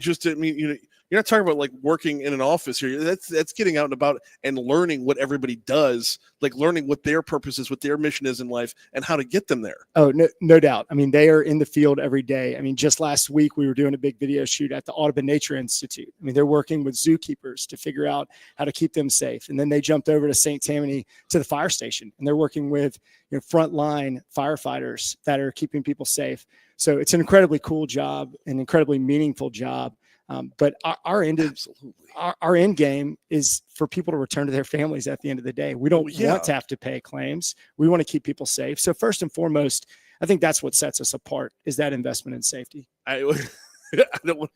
[SPEAKER 1] You're not talking about like working in an office here. That's getting out and about and learning what everybody does, like learning what their purpose is, what their mission is in life, and how to get them there.
[SPEAKER 10] Oh, no doubt. They are in the field every day. Just last week we were doing a big video shoot at the Audubon Nature Institute. They're working with zookeepers to figure out how to keep them safe. And then they jumped over to St. Tammany to the fire station, and they're working with frontline firefighters that are keeping people safe. So it's an incredibly cool job, an incredibly meaningful job. But our end game is for people to return to their families at the end of the day. We don't want to have to pay claims. We want to keep people safe. So first and foremost, I think that's what sets us apart, is that investment in safety.
[SPEAKER 1] I don't want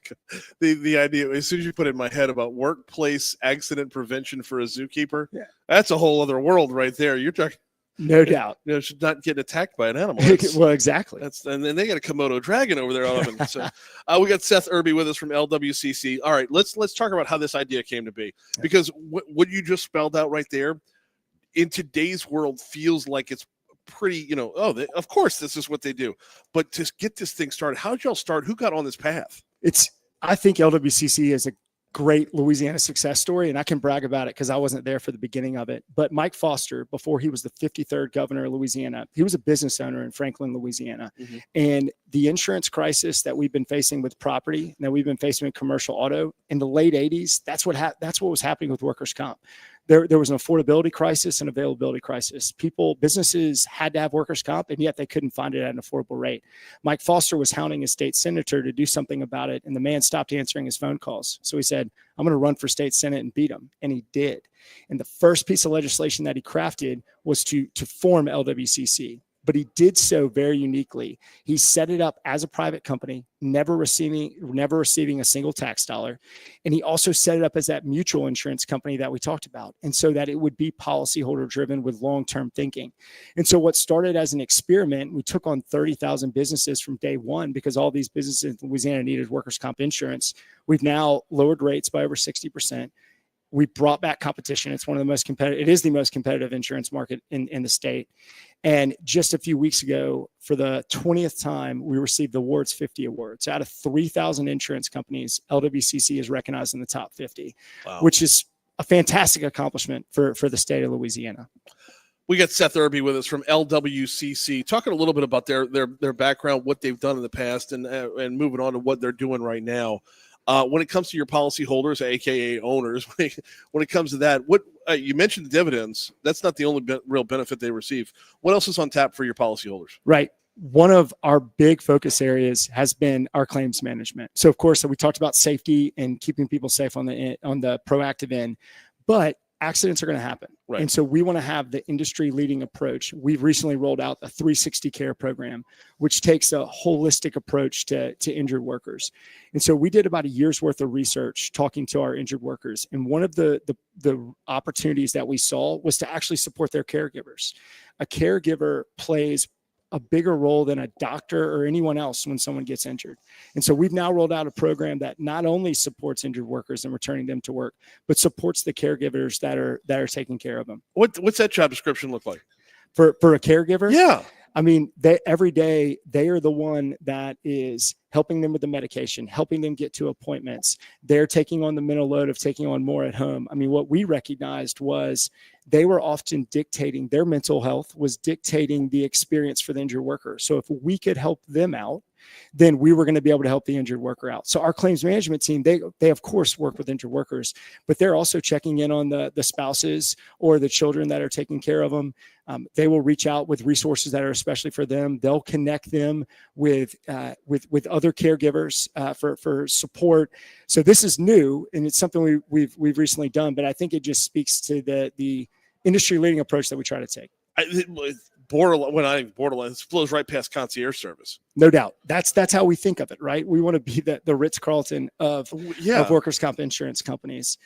[SPEAKER 1] the idea. As soon as you put it in my head about workplace accident prevention for a zookeeper, that's a whole other world right there. You're talking.
[SPEAKER 10] No doubt.
[SPEAKER 1] Should not get attacked by an animal.
[SPEAKER 10] Well, exactly.
[SPEAKER 1] And then they got a Komodo dragon over there. So we got Seth Irby with us from LWCC. All right, let's talk about how this idea came to be, because what you just spelled out right there in today's world feels like it's pretty, of course this is what they do. But to get this thing started, how did y'all start? Who got on this path?
[SPEAKER 10] I think LWCC is great Louisiana success story, and I can brag about it because I wasn't there for the beginning of it. But Mike Foster, before he was the 53rd governor of Louisiana, he was a business owner in Franklin, Louisiana.
[SPEAKER 1] Mm-hmm.
[SPEAKER 10] And the insurance crisis that we've been facing with property, that we've been facing with commercial auto in the late 80s, that's what was happening with workers' comp. There was an affordability crisis and availability crisis. Businesses had to have workers' comp, and yet they couldn't find it at an affordable rate. Mike Foster was hounding his state senator to do something about it, and the man stopped answering his phone calls. So he said, I'm going to run for state senate and beat him. And he did. And the first piece of legislation that he crafted was to form LWCC. But he did so very uniquely. He set it up as a private company, never receiving a single tax dollar. And he also set it up as that mutual insurance company that we talked about. And so that it would be policyholder driven with long-term thinking. And so what started as an experiment, we took on 30,000 businesses from day one because all these businesses in Louisiana needed workers' comp insurance. We've now lowered rates by over 60%. We brought back competition. It's one of the most competitive. It is the most competitive insurance market in the state. And just a few weeks ago, for the 20th time, we received the Awards 50 awards. Out of 3,000 insurance companies, LWCC is recognized in the top 50,
[SPEAKER 1] wow,
[SPEAKER 10] which is a fantastic accomplishment for the state of Louisiana.
[SPEAKER 1] We got Seth Irby with us from LWCC, talking a little bit about their background, what they've done in the past, and moving on to what they're doing right now. When it comes to your policyholders, aka owners, when it comes to that, what you mentioned the dividends. That's not the only real benefit they receive. What else is on tap for your policyholders?
[SPEAKER 10] Right. One of our big focus areas has been our claims management. So, of course, we talked about safety and keeping people safe on the proactive end, but accidents are going to happen.
[SPEAKER 1] Right.
[SPEAKER 10] And so we want to have the industry leading approach. We've recently rolled out a 360 care program, which takes a holistic approach to injured workers. And so we did about a year's worth of research talking to our injured workers. And one of the opportunities that we saw was to actually support their caregivers. A caregiver plays a bigger role than a doctor or anyone else when someone gets injured. And so we've now rolled out a program that not only supports injured workers and returning them to work, but supports the caregivers that are taking care of them.
[SPEAKER 1] What's that job description look like?
[SPEAKER 10] For a caregiver?
[SPEAKER 1] Yeah.
[SPEAKER 10] I mean, every day they are the one that is helping them with the medication, helping them get to appointments. They're taking on the mental load of taking on more at home. I mean, what we recognized was they were often dictating, their mental health was dictating the experience for the injured worker. So if we could help them out, then we were going to be able to help the injured worker out. So our claims management team, they of course work with injured workers, but they're also checking in on the spouses or the children that are taking care of them. They will reach out with resources that are especially for them. They'll connect them with other caregivers for support. So this is new, and it's something we've recently done. But I think it just speaks to the industry leading approach that we try to take. Borderline, this flows right past concierge service. No doubt. That's how we think of it, right? We want to be the Ritz-Carlton of workers' comp insurance companies.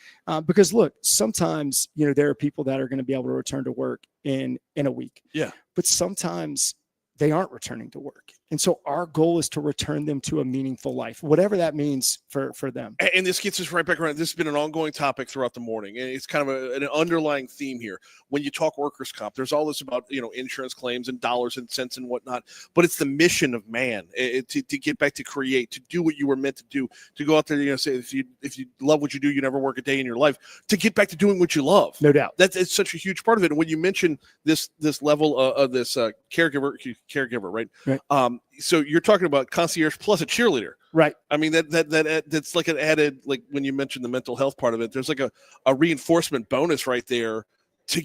[SPEAKER 10] Because look, sometimes, there are people that are going to be able to return to work in a week. Yeah. But sometimes they aren't returning to work. And so our goal is to return them to a meaningful life, whatever that means for them. And this gets us right back around. This has been an ongoing topic throughout the morning. And it's kind of an underlying theme here. When you talk workers' comp, there's all this about, insurance claims and dollars and cents and whatnot, but it's the mission of man to get back to create, to do what you were meant to do, to go out there, say, if you love what you do, you never work a day in your life, to get back to doing what you love. No doubt. It's such a huge part of it. And when you mention this level of this caregiver, right? So you're talking about concierge plus a cheerleader, right? I mean that's like an added, like when you mentioned the mental health part of it, there's like a reinforcement bonus right there to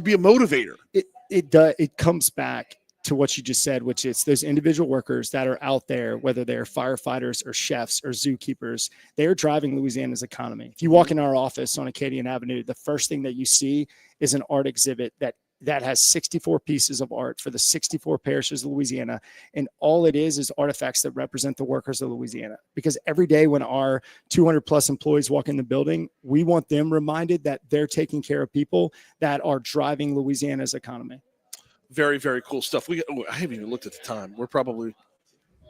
[SPEAKER 10] be a motivator. It comes back to what you just said, which is those individual workers that are out there, whether they're firefighters or chefs or zookeepers, they are driving Louisiana's economy. If you walk in our office on Acadian Avenue, the first thing that you see is an art exhibit that has 64 pieces of art for the 64 parishes of Louisiana. And all it is artifacts that represent the workers of Louisiana. Because every day when our 200 plus employees walk in the building, we want them reminded that they're taking care of people that are driving Louisiana's economy. Very, very cool stuff. I haven't even looked at the time. We're probably...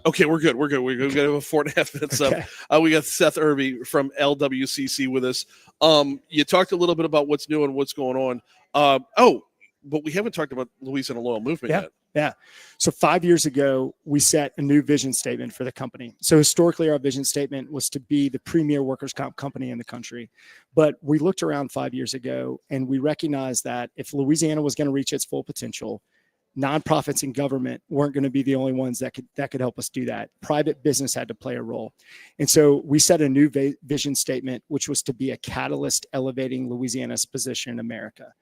[SPEAKER 10] Okay, we're good. We're good. We're going to have 4.5 minutes
[SPEAKER 1] Okay.
[SPEAKER 10] up.
[SPEAKER 1] We got Seth Irby from LWCC with us. You talked a little bit about what's new and what's going on. but we haven't talked about Louisiana Loyal Movement
[SPEAKER 10] Yeah.
[SPEAKER 1] yet.
[SPEAKER 10] Yeah. So 5 years ago, we set a new vision statement for the company. So historically, our vision statement was to be the premier workers' comp company in the country. But we looked around 5 years ago and we recognized that if Louisiana was going to reach its full potential, nonprofits and government weren't going to be the only ones that could help us do that. Private business had to play a role. And so we set a new vision statement, which was to be a catalyst elevating Louisiana's position in America.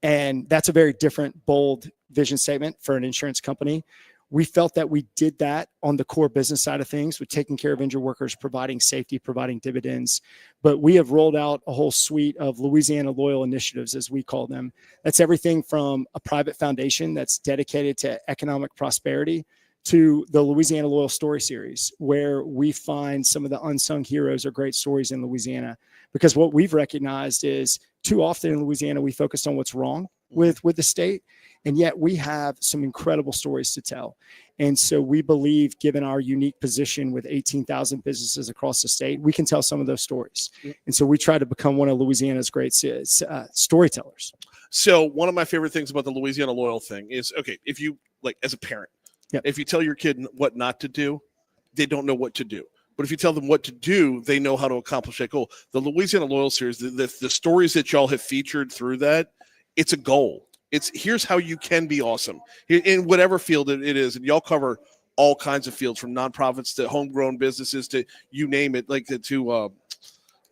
[SPEAKER 10] And that's a very different, bold vision statement for an insurance company. We felt that we did that on the core business side of things with taking care of injured workers, providing safety, providing dividends. But we have rolled out a whole suite of Louisiana Loyal initiatives, as we call them. That's everything from a private foundation that's dedicated to economic prosperity to the Louisiana Loyal Story Series, where we find some of the unsung heroes or great stories in Louisiana. Because what we've recognized is too often in Louisiana, we focused on what's wrong with the state, and yet we have some incredible stories to tell. And so we believe, given our unique position with 18,000 businesses across the state, we can tell some of those stories. And so we try to become one of Louisiana's great storytellers.
[SPEAKER 1] So one of my favorite things about the Louisiana Loyal thing is, okay, if you, like, as a parent,
[SPEAKER 10] Yep.
[SPEAKER 1] if you tell your kid what not to do, they don't know what to do. But if you tell them what to do, they know how to accomplish that goal. The Louisiana Loyal Series, the stories that y'all have featured through that, it's a goal. It's here's how you can be awesome in whatever field it is. And y'all cover all kinds of fields, from nonprofits to homegrown businesses to you name it, like to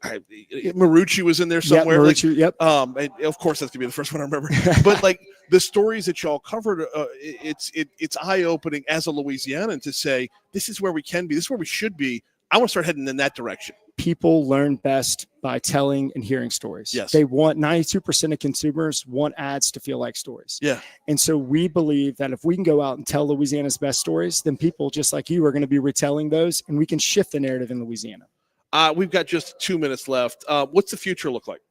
[SPEAKER 1] Marucci was in there somewhere.
[SPEAKER 10] Yep, Marucci, yep.
[SPEAKER 1] And of course, that's gonna be the first one I remember. But like the stories that y'all covered, it's eye opening as a Louisianan to say this is where we can be, this is where we should be. I want to start heading in that direction.
[SPEAKER 10] People learn best by telling and hearing stories.
[SPEAKER 1] Yes.
[SPEAKER 10] They want 92% of consumers want ads to feel like stories.
[SPEAKER 1] Yeah.
[SPEAKER 10] And so we believe that if we can go out and tell Louisiana's best stories, then people just like you are going to be retelling those, and we can shift the narrative in Louisiana.
[SPEAKER 1] We've got just 2 minutes left. What's the future look like?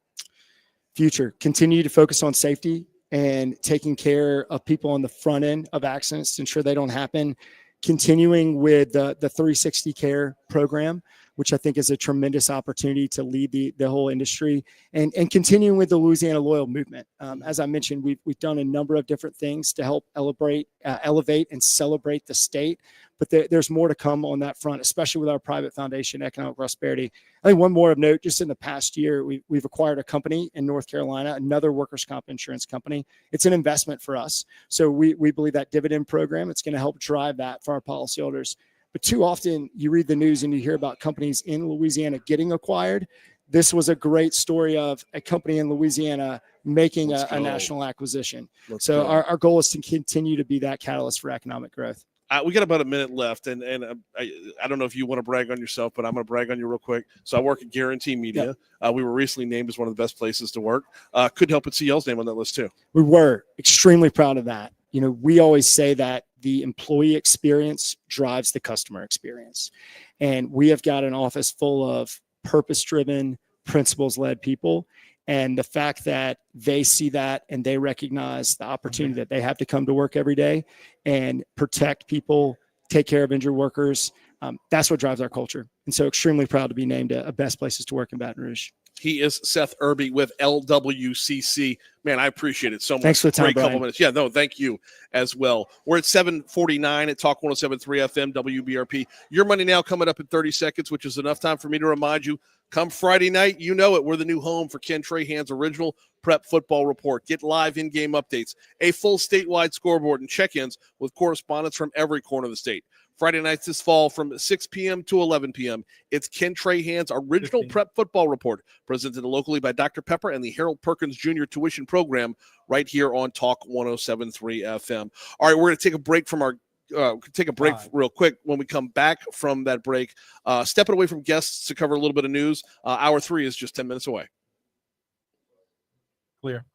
[SPEAKER 10] Future, continue to focus on safety and taking care of people on the front end of accidents to ensure they don't happen. Continuing with the 360 care program, which I think is a tremendous opportunity to lead the whole industry, and continuing with the Louisiana Loyal movement. As I mentioned, we've done a number of different things to help elevate and celebrate the state, but there's more to come on that front, especially with our private foundation, Economic Prosperity. I think one more of note, just in the past year, we've acquired a company in North Carolina, another workers' comp insurance company. It's an investment for us. So we believe that dividend program, it's going to help drive that for our policyholders. But too often you read the news and you hear about companies in Louisiana getting acquired. This was a great story of a company in Louisiana making a national acquisition. So our goal is to continue to be that catalyst for economic growth.
[SPEAKER 1] We got about a minute left, and I don't know if you want to brag on yourself, but I'm going to brag on you real quick. So I work at Guarantee Media. Yep. We were recently named as one of the best places to work. Couldn't help but see y'all's name on that list too.
[SPEAKER 10] We were extremely proud of that. You know, we always say that the employee experience drives the customer experience. And we have got an office full of purpose-driven, principles-led people. And the fact that they see that and they recognize the opportunity that they have to come to work every day and protect people, take care of injured workers, that's what drives our culture. And so extremely proud to be named a best places to work in Baton Rouge.
[SPEAKER 1] He is Seth Irby with LWCC. Man, I appreciate it so much.
[SPEAKER 10] Thanks for the time,
[SPEAKER 1] Great couple
[SPEAKER 10] Brian.
[SPEAKER 1] minutes. Yeah, no, thank you as well. We're at 7:49 at Talk 107.3 FM WBRP. Your Money Now coming up in 30 seconds, which is enough time for me to remind you, come Friday night, you know it, we're the new home for Ken Trahan's original Prep Football Report. Get live in-game updates, a full statewide scoreboard, and check-ins with correspondents from every corner of the state. Friday nights this fall from 6 p.m. to 11 p.m. It's Ken Trahan's original Prep Football Report, presented locally by Dr. Pepper and the Harold Perkins Jr. Tuition Program right here on Talk 107.3 FM. All right, we're going to take a break from our real quick. When we come back from that break, stepping away from guests to cover a little bit of news. Hour 3 is just 10 minutes away.
[SPEAKER 2] Clear.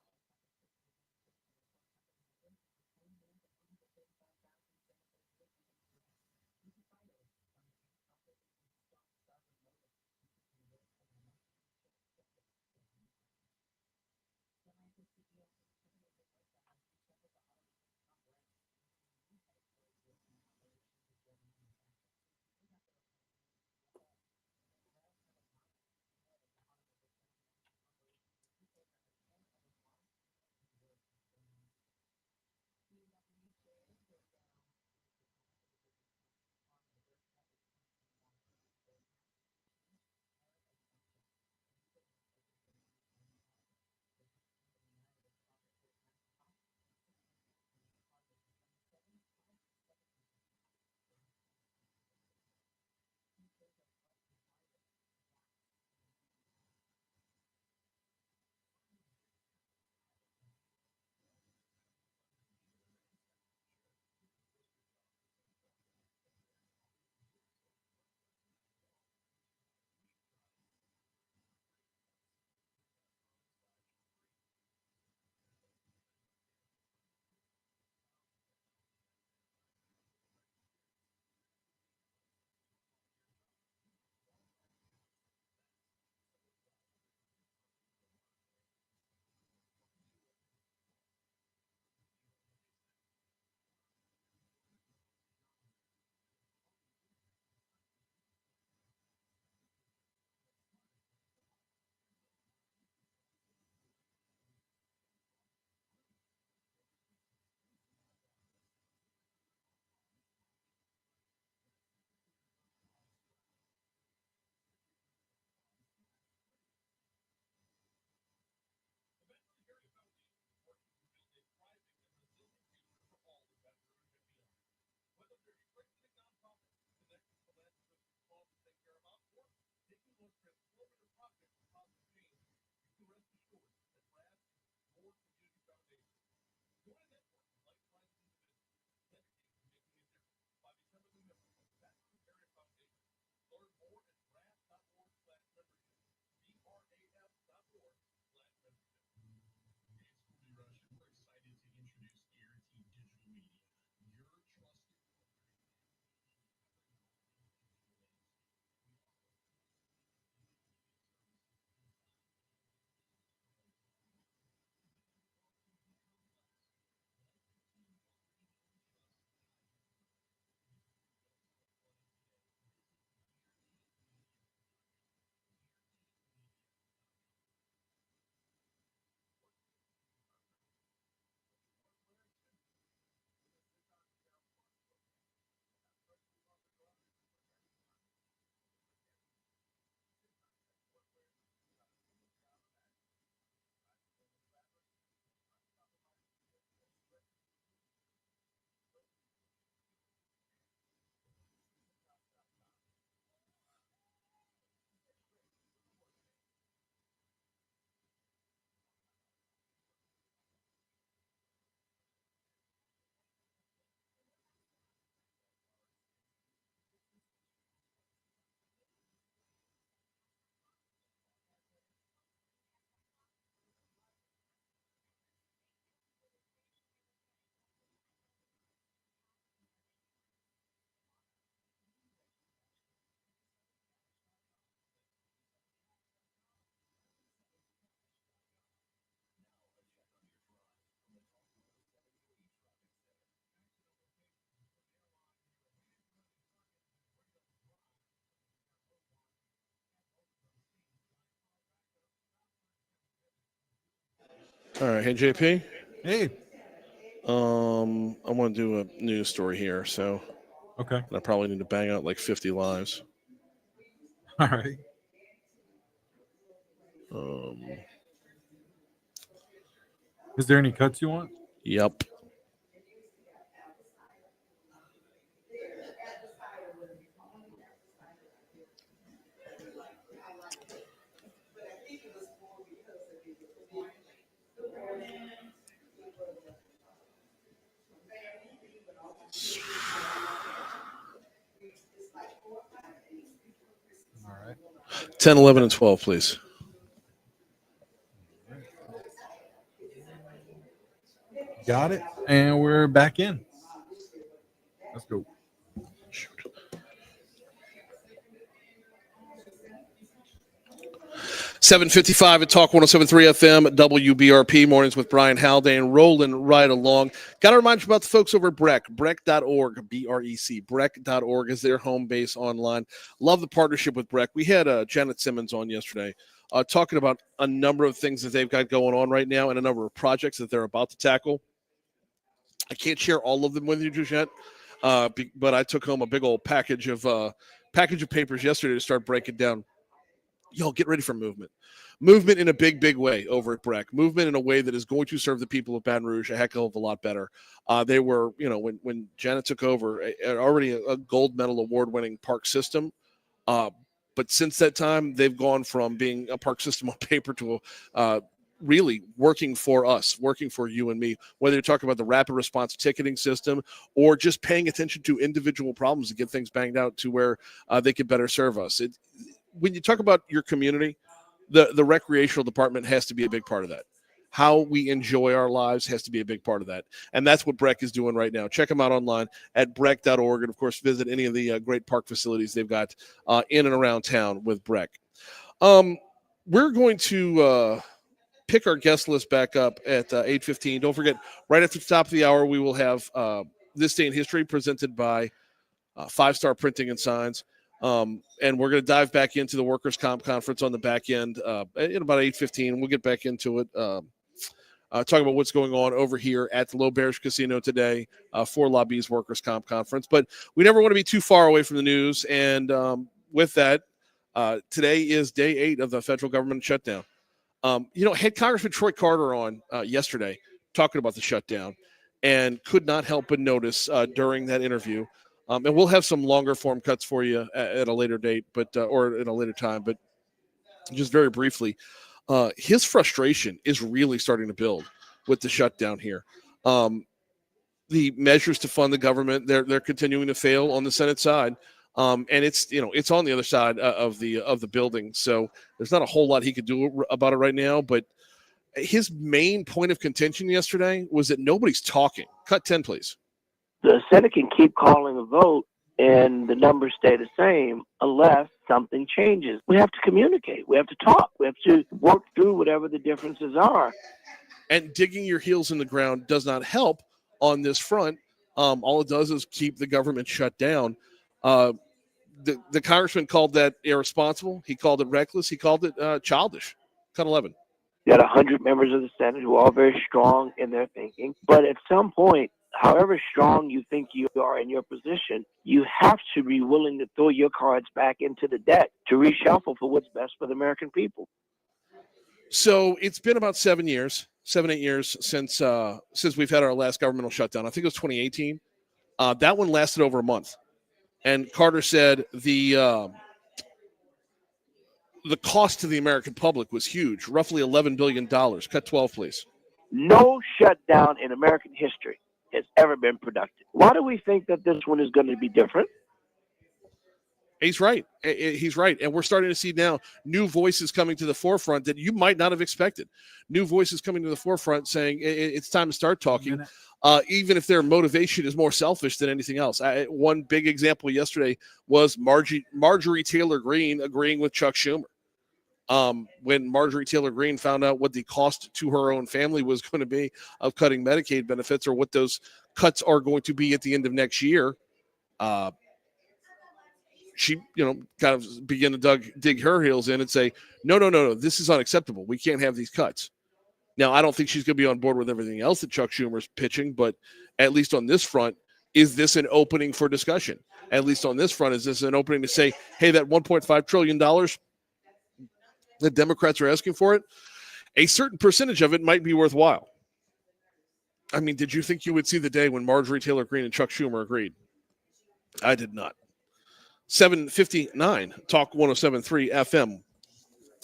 [SPEAKER 1] All right. Hey, JP.
[SPEAKER 2] Hey.
[SPEAKER 1] I want to do a news story here, so
[SPEAKER 2] Okay.
[SPEAKER 1] I probably need to bang out like 50 lives.
[SPEAKER 2] All right. Is there any cuts you want?
[SPEAKER 1] Yep.
[SPEAKER 2] All right.
[SPEAKER 1] 10, 11, and 12, please.
[SPEAKER 2] Got it. And we're back in. Let's go.
[SPEAKER 1] Shoot. 7:55 at Talk 107.3 FM, WBRP, mornings with Brian Haldane, rolling right along. Got to remind you about the folks over at BREC, BREC.org, B-R-E-C, BREC.org is their home base online. Love the partnership with BREC. We had Janet Simmons on yesterday talking about a number of things that they've got going on right now and a number of projects that they're about to tackle. I can't share all of them with you just yet, but I took home a big old package of papers yesterday to start breaking down. Yo, get ready for movement. Movement in a big, big way over at BREC. Movement in a way that is going to serve the people of Baton Rouge a heck of a lot better. They were, when Janet took over, already a gold medal award-winning park system. But since that time, they've gone from being a park system on paper to really working for us, working for you and me, whether you're talking about the rapid response ticketing system or just paying attention to individual problems to get things banged out to where they can better serve us. When you talk about your community, the recreational department has to be a big part of that. How we enjoy our lives has to be a big part of that. And that's what BREC is doing right now. Check them out online at brec.org. And, of course, visit any of the great park facilities they've got in and around town with BREC. We're going to pick our guest list back up at 8:15. Don't forget, right after the top of the hour, we will have This Day in History presented by Five Star Printing and Signs. And we're going to dive back into the workers' comp conference on the back end at about 8:15. We'll get back into it. Talk about what's going on over here at the Low Bearish Casino today for LABI's workers' comp conference. But we never want to be too far away from the news. And with that, today is day 8 of the federal government shutdown. Had Congressman Troy Carter on yesterday talking about the shutdown and could not help but notice during that interview. And we'll have some longer form cuts for you at a later date, or at a later time. But just very briefly, his frustration is really starting to build with the shutdown here. The measures to fund the government, they're continuing to fail on the Senate side. And it's on the other side of the building. So there's not a whole lot he could do about it right now. But his main point of contention yesterday was that nobody's talking. Cut 10, please.
[SPEAKER 11] The Senate can keep calling a vote and the numbers stay the same unless something changes. We have to communicate. We have to talk. We have to work through whatever the differences are.
[SPEAKER 1] And digging your heels in the ground does not help on this front. All it does is keep the government shut down. The congressman called that irresponsible. He called it reckless. He called it childish. Cut 11.
[SPEAKER 11] You got 100 members of the Senate who are all very strong in their thinking. But at some point, however strong you think you are in your position, you have to be willing to throw your cards back into the deck to reshuffle for what's best for the American people.
[SPEAKER 1] So it's been about 7 years, 8 years since we've had our last governmental shutdown. I think it was 2018. That one lasted over a month. And Carter said the cost to the American public was huge, roughly $11 billion. Cut 12, please.
[SPEAKER 11] No shutdown in American history has ever been productive. Why do we think that this one is going to be different?
[SPEAKER 1] He's right. He's right. And we're starting to see now new voices coming to the forefront that you might not have expected. New voices coming to the forefront saying it's time to start talking, even if their motivation is more selfish than anything else. One big example yesterday was Marjorie Taylor Greene agreeing with Chuck Schumer. When Marjorie Taylor Greene found out what the cost to her own family was going to be of cutting Medicaid benefits, or what those cuts are going to be at the end of next year, she, kind of began to dig her heels in and say, no, this is unacceptable. We can't have these cuts. Now, I don't think she's going to be on board with everything else that Chuck Schumer's pitching, but at least on this front, is this an opening for discussion? At least on this front, is this an opening to say, hey, that $1.5 trillion the Democrats are asking for it, a certain percentage of it might be worthwhile. I mean, did you think you would see the day when Marjorie Taylor Greene and Chuck Schumer agreed? I did not. 7:59, Talk 107.3 FM.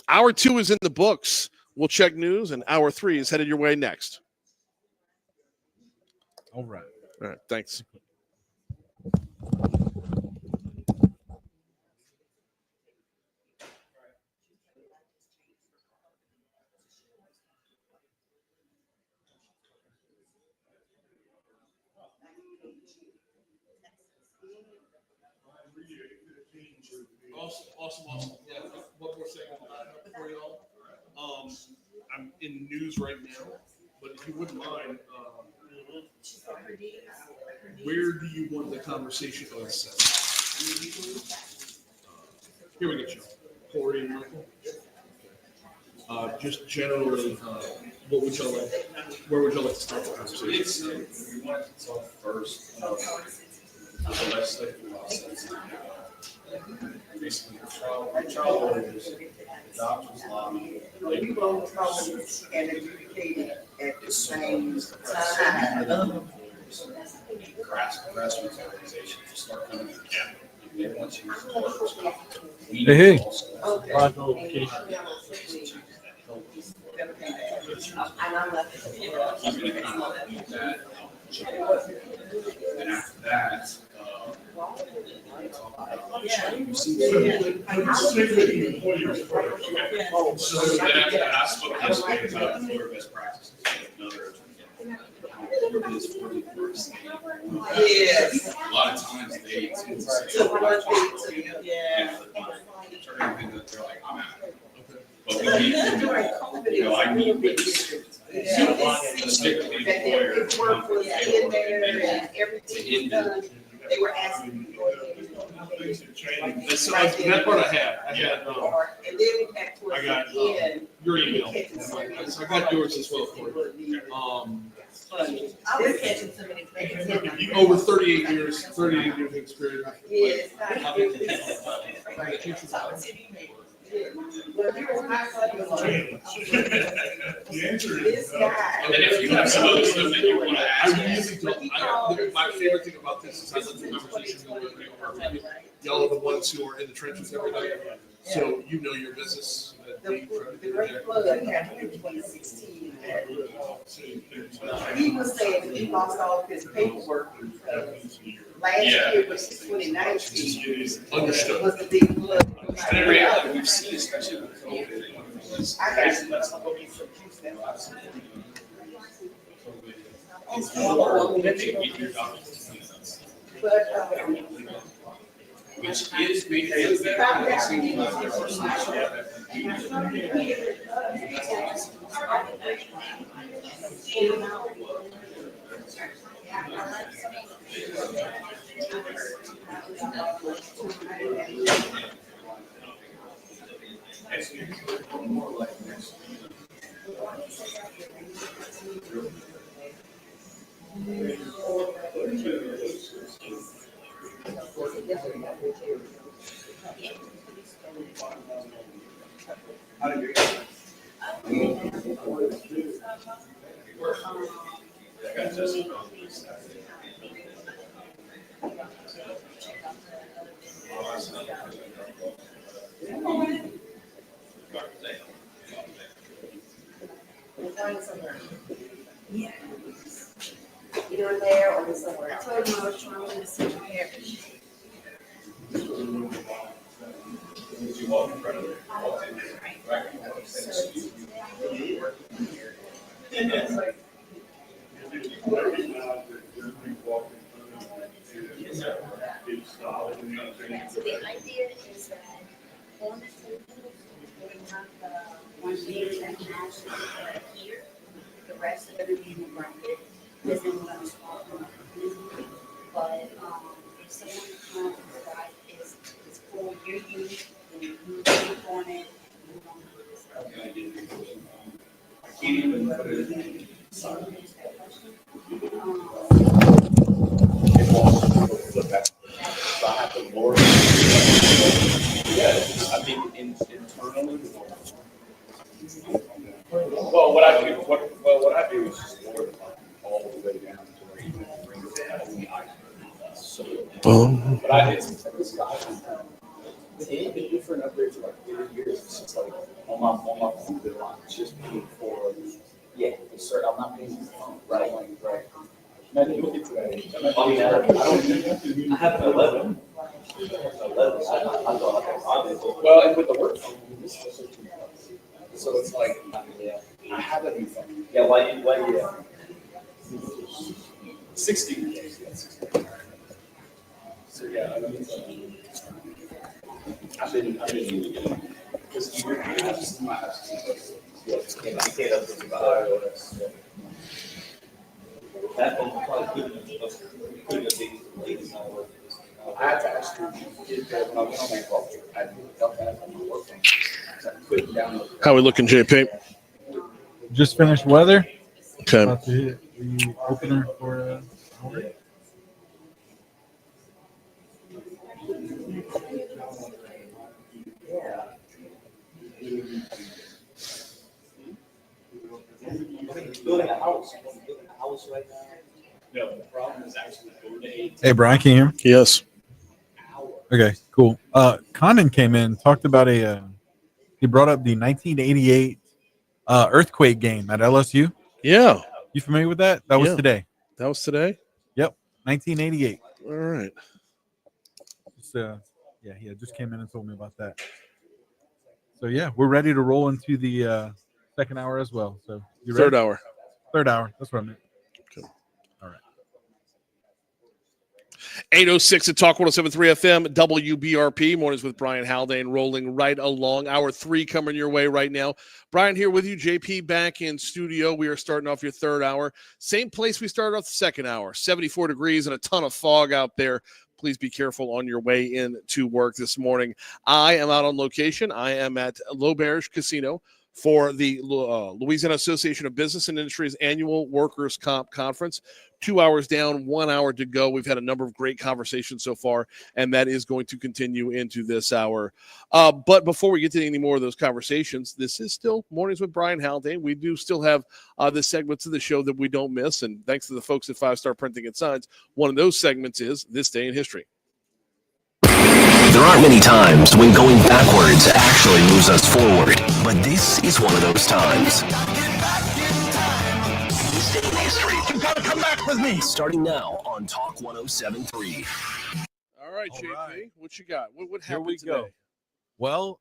[SPEAKER 1] Hour 2 is in the books. We'll check news, and hour 3 is headed your way next.
[SPEAKER 2] All right.
[SPEAKER 1] All right, thanks. Awesome. Yeah, one more second for y'all. I'm in news right now, but if you wouldn't mind, where do you want the conversation to set? Here we go, Joe. Corey and Michael. Just generally, what would y'all like? Where would y'all like to start the conversation?
[SPEAKER 12] We want to talk first about the legislative process. Basically, trial lawyers, the doctors' lobby,
[SPEAKER 13] We both told and adjudicated at the same time.
[SPEAKER 12] Grassroots organizations to start coming to the Capitol. They want you to work.
[SPEAKER 2] Hey.
[SPEAKER 12] And after that, I spoke yesterday about employer best practices.
[SPEAKER 13] Yes.
[SPEAKER 12] A lot of times they tend to say, turn everything that they're like, I'm out. But we need to, I need this. The state of the employer.
[SPEAKER 13] They were asking.
[SPEAKER 1] So that part I had.
[SPEAKER 13] And then we had towards
[SPEAKER 1] I got
[SPEAKER 13] the end.
[SPEAKER 1] your email. So I got yours as well, Corey.
[SPEAKER 13] I was catching so many things.
[SPEAKER 1] Over 38 years of experience.
[SPEAKER 13] Yes.
[SPEAKER 12] The answer is and then if you have some other stuff that you want to ask,
[SPEAKER 1] I really don't. My favorite thing about this is I let the conversation go with you. Y'all are the ones who are in the trenches every day, so you know your business.
[SPEAKER 13] the great flood happened in 2016. He was saying that he lost all of his paperwork because last year, which is 2019,
[SPEAKER 1] Understood.
[SPEAKER 13] was the big flood.
[SPEAKER 12] And in reality, we've seen, especially with COVID,
[SPEAKER 13] I got you. But,
[SPEAKER 12] which is maybe
[SPEAKER 13] yeah. Either there or somewhere else. I told him I was trying to see
[SPEAKER 14] So the idea is that on the table, we have the one meter that has here, the rest of it being bracket, is then we're gonna swap them. But, if someone comes, right, is for your use, then you click on it, you don't do this.
[SPEAKER 12] I can't even put it in. So I have to lower. Yeah, I think internally. Well, what I do is just lower the line all the way down to where you can bring it only I. So, but it's been different upgrades for like 30 years. It's just like on my phone bill, I'm just paying for, yeah, sir, I'm not paying for the phone, right? Right. Maybe we'll get to that. I have an 11. Well, and with the work phone, so it's like, I have a new phone. Yeah, why, yeah. 60. So, yeah, I mean, I've been using it. Because you have to my house. That phone probably couldn't I had to actually get that when I went on my call. I picked up that on my work phone. So I couldn't download.
[SPEAKER 1] How we looking, JP?
[SPEAKER 2] Just finished weather.
[SPEAKER 1] Okay.
[SPEAKER 2] About to hit the opener for hour.
[SPEAKER 12] Building a house right now. No, the problem is actually going to 8.
[SPEAKER 2] Hey, Brian, can you hear me?
[SPEAKER 1] Yes.
[SPEAKER 2] Okay, cool. Condon came in, talked about he brought up the 1988 earthquake game at LSU.
[SPEAKER 1] Yeah.
[SPEAKER 2] You familiar with that? That was today.
[SPEAKER 1] That was today?
[SPEAKER 2] Yep, 1988.
[SPEAKER 1] All right.
[SPEAKER 2] Yeah, he just came in and told me about that. So, yeah, we're ready to roll into the second hour as well. So, you ready?
[SPEAKER 1] Third hour.
[SPEAKER 2] Third hour. That's what I meant.
[SPEAKER 1] Okay.
[SPEAKER 2] All right.
[SPEAKER 1] 806 at Talk 107.3 FM, WBRP. Mornings with Brian Haldane rolling right along. Hour 3 coming your way right now. Brian here with you. JP back in studio. We are starting off your third hour. Same place we started off the second hour. 74 degrees and a ton of fog out there. Please be careful on your way in to work this morning. I am out on location. I am at LABI Casino for the Louisiana Association of Business and Industry's annual Workers' Comp Conference. 2 hours down, 1 hour to go. We've had a number of great conversations so far, and that is going to continue into this hour. But before we get to any more of those conversations, this is still Mornings with Brian Haldane. We do still have the segments of the show that we don't miss, and thanks to the folks at 5 Star Printing and Signs, one of those segments is This Day in History.
[SPEAKER 3] There aren't many times when going backwards actually moves us forward, but this is one of those times. This day in history, you gotta come back with me. Starting now on Talk 107.3.
[SPEAKER 1] All right, JP, what you got? What
[SPEAKER 2] Here
[SPEAKER 1] happened
[SPEAKER 2] we
[SPEAKER 1] today?
[SPEAKER 2] go. Well,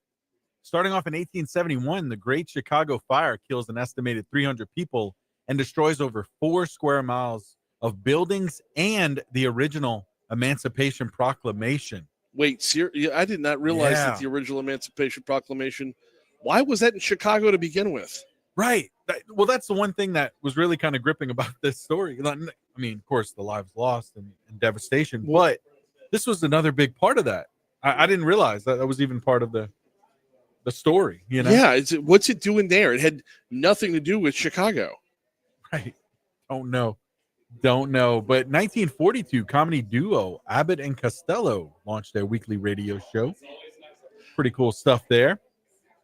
[SPEAKER 2] starting off in 1871, the Great Chicago Fire kills an estimated 300 people and destroys over 4 square miles of buildings and the original Emancipation Proclamation.
[SPEAKER 1] Wait, I did not realize that the original Emancipation Proclamation, why was that in Chicago to begin with?
[SPEAKER 2] Right. Well, that's the one thing that was really kind of gripping about this story. I mean, of course, the lives lost and devastation, but this was another big part of that. I didn't realize that was even part of the story, you know?
[SPEAKER 1] Yeah, what's it doing there? It had nothing to do with Chicago.
[SPEAKER 2] Right. Don't know. But 1942, comedy duo Abbott and Costello launched their weekly radio show. Pretty cool stuff there.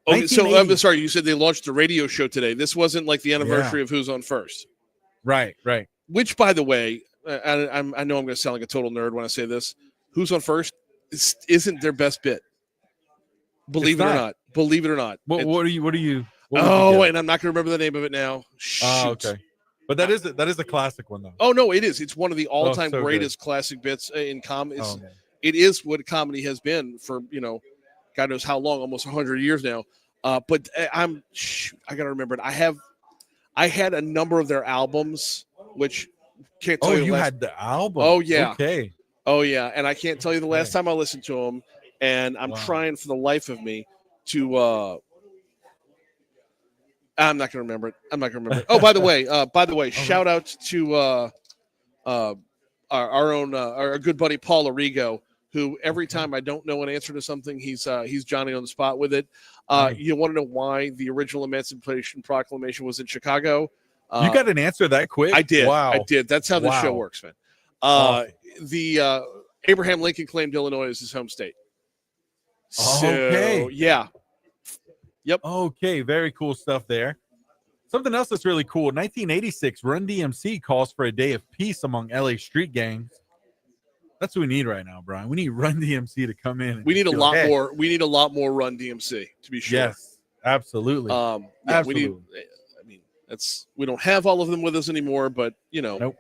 [SPEAKER 1] Okay, so I'm sorry, you said they launched a radio show today. This wasn't like the anniversary of Who's on First.
[SPEAKER 2] Right.
[SPEAKER 1] Which, by the way, I know I'm going to sound like a total nerd when I say this. Who's on First isn't their best bit. Believe it or not.
[SPEAKER 2] What are you?
[SPEAKER 1] And I'm not going to remember the name of it now. Shoot.
[SPEAKER 2] Oh, okay. But that is a classic one, though.
[SPEAKER 1] Oh, no, it is. It's one of the all-time
[SPEAKER 2] so
[SPEAKER 1] greatest classic bits in comedy.
[SPEAKER 2] Oh,
[SPEAKER 1] it is what comedy has been for, God knows how long, almost 100 years now. But I got to remember it. I had a number of their albums, which can't tell you.
[SPEAKER 2] You had the album.
[SPEAKER 1] Oh, yeah.
[SPEAKER 2] Okay.
[SPEAKER 1] Oh, yeah. And I can't tell you the last time I listened to them. And I'm trying for the life of me to I'm not going to remember it. Oh, by the way, shout out to our good buddy Paul Arrigo, who every time I don't know an answer to something, he's Johnny on the spot with it. You want to know why the original Emancipation Proclamation was in Chicago?
[SPEAKER 2] You got an answer that quick?
[SPEAKER 1] I did.
[SPEAKER 2] Wow.
[SPEAKER 1] I did. That's how the show works, man. The Abraham Lincoln claimed Illinois as his home state. So,
[SPEAKER 2] okay.
[SPEAKER 1] Yeah. Yep.
[SPEAKER 2] Okay. Very cool stuff there. Something else that's really cool. 1986, Run DMC calls for a day of peace among LA street gangs. That's what we need right now, Brian. We need Run DMC to come in.
[SPEAKER 1] We need a lot more. We need a lot more Run DMC, to be sure.
[SPEAKER 2] Yes, absolutely.
[SPEAKER 1] Absolutely. We don't have all of them with us anymore, but
[SPEAKER 2] nope.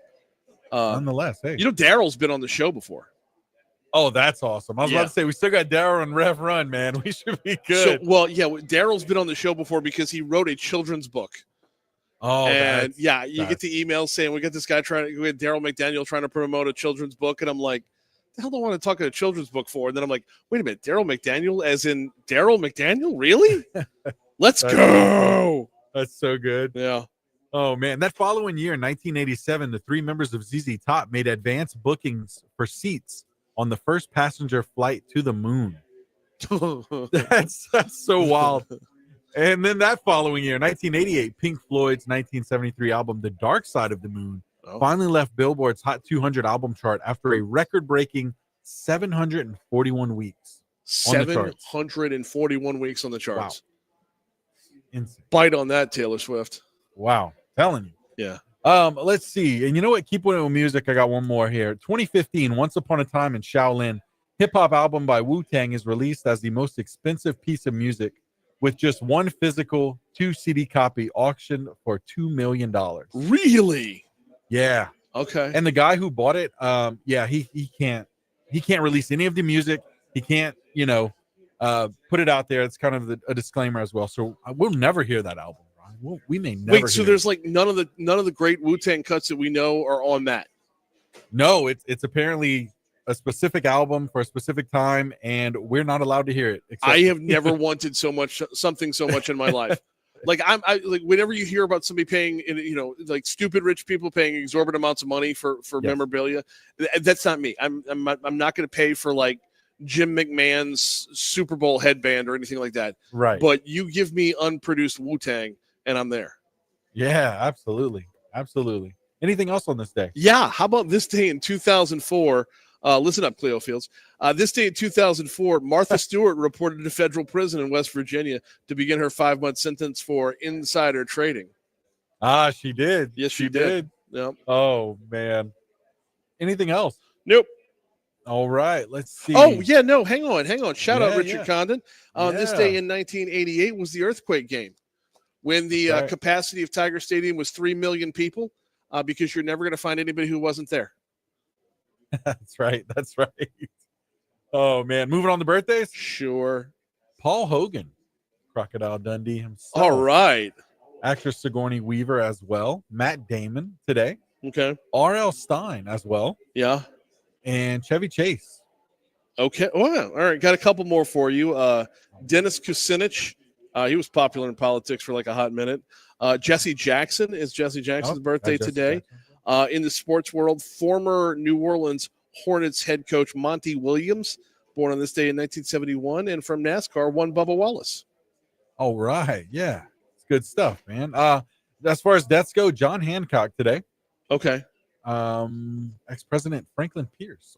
[SPEAKER 2] Nonetheless, hey,
[SPEAKER 1] Daryl's been on the show before.
[SPEAKER 2] Oh, that's awesome. I was about to say we still got Daryl and Rev Run, man. We should be good.
[SPEAKER 1] Daryl's been on the show before because he wrote a children's book.
[SPEAKER 2] Oh,
[SPEAKER 1] and you get the email saying we got this guy Daryl McDaniel trying to promote a children's book, and I'm like, the hell do I want to talk about a children's book for? And then I'm like, wait a minute, Daryl McDaniel, as in Daryl McDaniel, really? Let's go.
[SPEAKER 2] That's so good.
[SPEAKER 1] Yeah.
[SPEAKER 2] Oh man, that following year, in 1987, the 3 members of ZZ Top made advance bookings for seats on the first passenger flight to the moon. That's so wild. And then that following year, 1988, Pink Floyd's 1973 album, The Dark Side of the Moon, finally left Billboard's Hot 200 album chart after a record-breaking 741 weeks.
[SPEAKER 1] 741 weeks on the charts.
[SPEAKER 2] Wow. Insane.
[SPEAKER 1] Bite on that, Taylor Swift.
[SPEAKER 2] Wow. Telling you.
[SPEAKER 1] Yeah.
[SPEAKER 2] Let's see. And you know what? Keep winning with music. I got one more here. 2015, Once Upon a Time in Shaolin, hip-hop album by Wu-Tang is released as the most expensive piece of music with just one physical 2 CD copy auctioned for $2 million.
[SPEAKER 1] Really?
[SPEAKER 2] Yeah.
[SPEAKER 1] Okay.
[SPEAKER 2] And the guy who bought it, he can't release any of the music. He can't, put it out there. It's kind of a disclaimer as well. So we'll never hear that album. We may never.
[SPEAKER 1] Wait, so there's like none of the great Wu-Tang cuts that we know are on that.
[SPEAKER 2] No, it's apparently a specific album for a specific time, and we're not allowed to hear it.
[SPEAKER 1] I have never wanted something so much in my life. Like I like whenever you hear about somebody paying, like stupid rich people paying exorbitant amounts of money for memorabilia, that's not me. I'm not going to pay for like Jim McMahon's Super Bowl headband or anything like that.
[SPEAKER 2] Right.
[SPEAKER 1] But you give me unproduced Wu-Tang, and I'm there.
[SPEAKER 2] Yeah, absolutely. Absolutely. Anything else on this day?
[SPEAKER 1] Yeah. How about this day in 2004? Listen up, Cleo Fields. This day in 2004, Martha Stewart reported to federal prison in West Virginia to begin her 5-month sentence for insider trading.
[SPEAKER 2] She did.
[SPEAKER 1] Yes, she did. Yep.
[SPEAKER 2] Oh, man. Anything else?
[SPEAKER 1] Nope.
[SPEAKER 2] All right, let's see.
[SPEAKER 1] Oh, yeah, no, hang on. Shout out
[SPEAKER 2] Yeah,
[SPEAKER 1] Richard
[SPEAKER 2] yeah.
[SPEAKER 1] Condon. On this
[SPEAKER 2] Yeah.
[SPEAKER 1] day in 1988 was the earthquake game when the
[SPEAKER 2] That's right.
[SPEAKER 1] capacity of Tiger Stadium was 3 million people because you're never going to find anybody who wasn't there.
[SPEAKER 2] That's right. Oh, man. Moving on to birthdays?
[SPEAKER 1] Sure.
[SPEAKER 2] Paul Hogan, Crocodile Dundee himself.
[SPEAKER 1] All right.
[SPEAKER 2] Actress Sigourney Weaver as well. Matt Damon today.
[SPEAKER 1] Okay.
[SPEAKER 2] R.L. Stein as well.
[SPEAKER 1] Yeah.
[SPEAKER 2] And Chevy Chase.
[SPEAKER 1] Okay. Wow. All right. Got a couple more for you. Dennis Kucinich. He was popular in politics for like a hot minute. Jesse Jackson is Jesse Jackson's birthday today. In the sports world, former New Orleans Hornets head coach Monty Williams, born on this day in 1971, and from NASCAR, won Bubba Wallace.
[SPEAKER 2] All right. Yeah. It's good stuff, man. As far as deaths go, John Hancock today.
[SPEAKER 1] Okay.
[SPEAKER 2] Ex-President Franklin Pierce.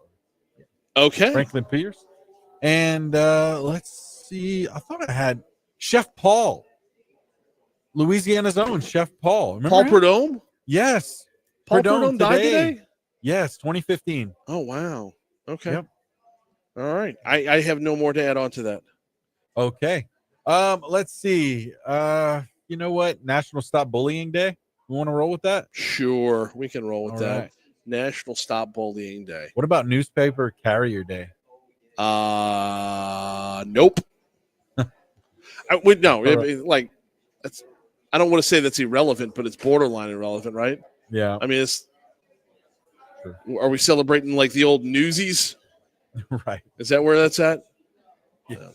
[SPEAKER 1] Okay.
[SPEAKER 2] Franklin Pierce. And let's see. I thought I had Chef Paul. Louisiana's own Chef Paul. Remember
[SPEAKER 1] Paul
[SPEAKER 2] him?
[SPEAKER 1] Prudhomme?
[SPEAKER 2] Yes.
[SPEAKER 1] Paul Prudhomme died today?
[SPEAKER 2] Yes, 2015.
[SPEAKER 1] Oh, wow. Okay.
[SPEAKER 2] Yep.
[SPEAKER 1] All right. I have no more to add on to that.
[SPEAKER 2] Okay. Let's see. You know what? National Stop Bullying Day. You want to roll with that?
[SPEAKER 1] Sure. We can roll with
[SPEAKER 2] All
[SPEAKER 1] that.
[SPEAKER 2] right.
[SPEAKER 1] National Stop Bullying Day.
[SPEAKER 2] What about Newspaper Carrier Day?
[SPEAKER 1] Nope. No,
[SPEAKER 2] Right.
[SPEAKER 1] like that's. I don't want to say that's irrelevant, but it's borderline irrelevant, right?
[SPEAKER 2] Yeah.
[SPEAKER 1] I mean, it's. Are we celebrating like the old Newsies?
[SPEAKER 2] Right.
[SPEAKER 1] Is that where that's at?
[SPEAKER 2] Yeah.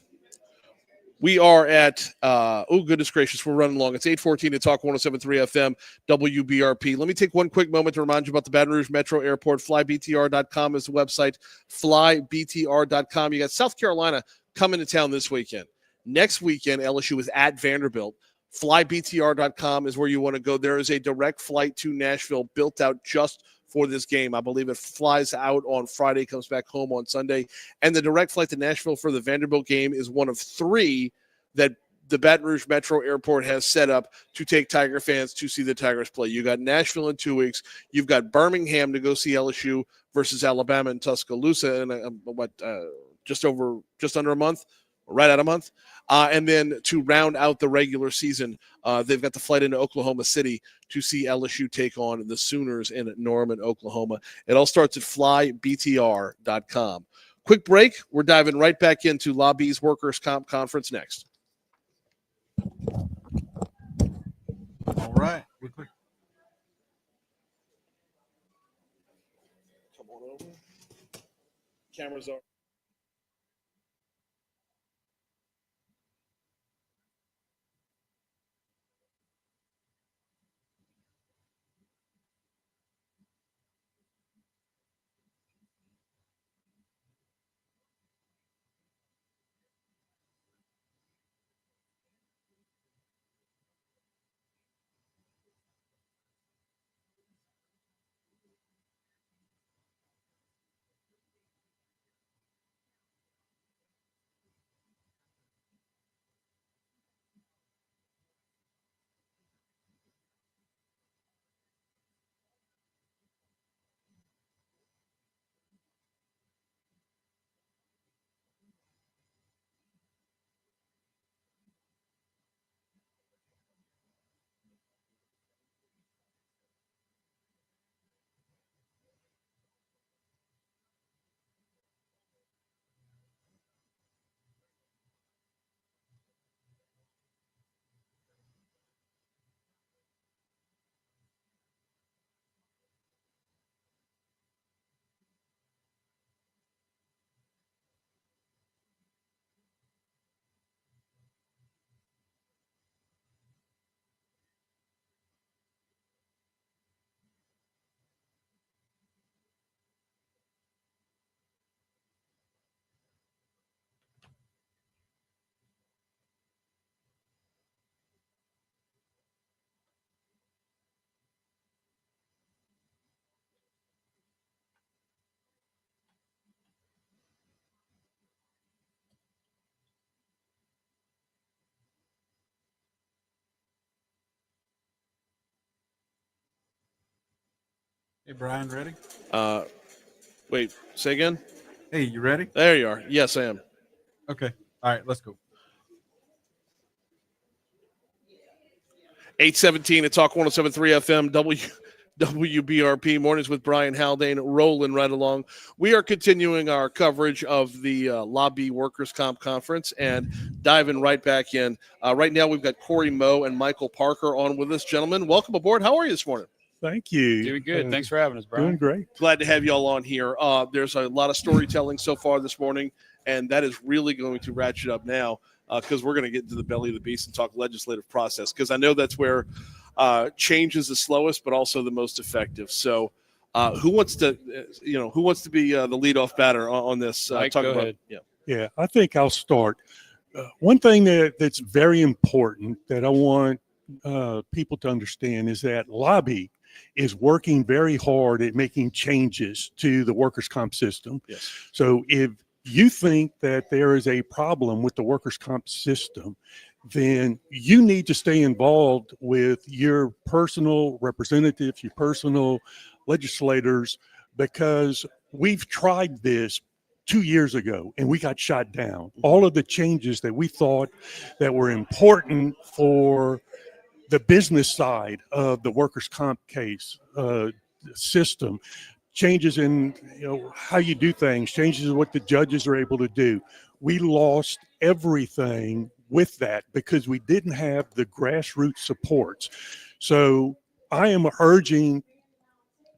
[SPEAKER 1] We are at, oh, goodness gracious, we're running long. It's 8:14 to Talk 107.3 FM, WBRP. Let me take one quick moment to remind you about the Baton Rouge Metro Airport. FlyBTR.com is the website, FlyBTR.com. You got South Carolina coming to town this weekend. Next weekend, LSU is at Vanderbilt. FlyBTR.com is where you want to go. There is a direct flight to Nashville built out just for this game. I believe it flies out on Friday, comes back home on Sunday. And the direct flight to Nashville for the Vanderbilt game is one of 3 that the Baton Rouge Metro Airport has set up to take Tiger fans to see the Tigers play. You got Nashville in 2 weeks. You've got Birmingham to go see LSU versus Alabama in Tuscaloosa in just under a month, right at a month. And then to round out the regular season, they've got the flight into Oklahoma City to see LSU take on the Sooners in Norman, Oklahoma. It all starts at flybtr.com. Quick break. We're diving right back into LABI's Workers' Comp Conference next.
[SPEAKER 2] All right. Real quick.
[SPEAKER 1] Come on over. Cameras are.
[SPEAKER 2] Hey, Brian, ready?
[SPEAKER 1] Wait, say again?
[SPEAKER 2] Hey, you ready?
[SPEAKER 1] There you are. Yes, I am.
[SPEAKER 2] Okay. All right, let's go.
[SPEAKER 1] 817 at Talk 107.3 FM, WBRP, mornings with Brian Haldane, rolling right along. We are continuing our coverage of the LABI Workers' Comp Conference and diving right back in. Right now, we've got Corey Moe and Michael Parker on with us. Gentlemen, welcome aboard. How are you this morning?
[SPEAKER 15] Thank you.
[SPEAKER 16] Doing good. Thanks for having us, Brian.
[SPEAKER 15] Doing great.
[SPEAKER 1] Glad to have you all on here. There's a lot of storytelling so far this morning, and that is really going to ratchet up now because we're going to get into the belly of the beast and talk legislative process, because I know that's where change is the slowest but also the most effective. So who wants to be the leadoff batter on this?
[SPEAKER 16] Mike, go ahead.
[SPEAKER 15] Yeah, I think I'll start. One thing that's very important that I want people to understand is that LABI is working very hard at making changes to the workers' comp system.
[SPEAKER 1] Yes.
[SPEAKER 15] So if you think that there is a problem with the workers' comp system, then you need to stay involved with your personal representatives, your personal legislators, because we've tried this 2 years ago and we got shot down. All of the changes that we thought that were important for the business side of the workers' comp case system, changes in how you do things, changes in what the judges are able to do. We lost everything with that because we didn't have the grassroots supports. So I am urging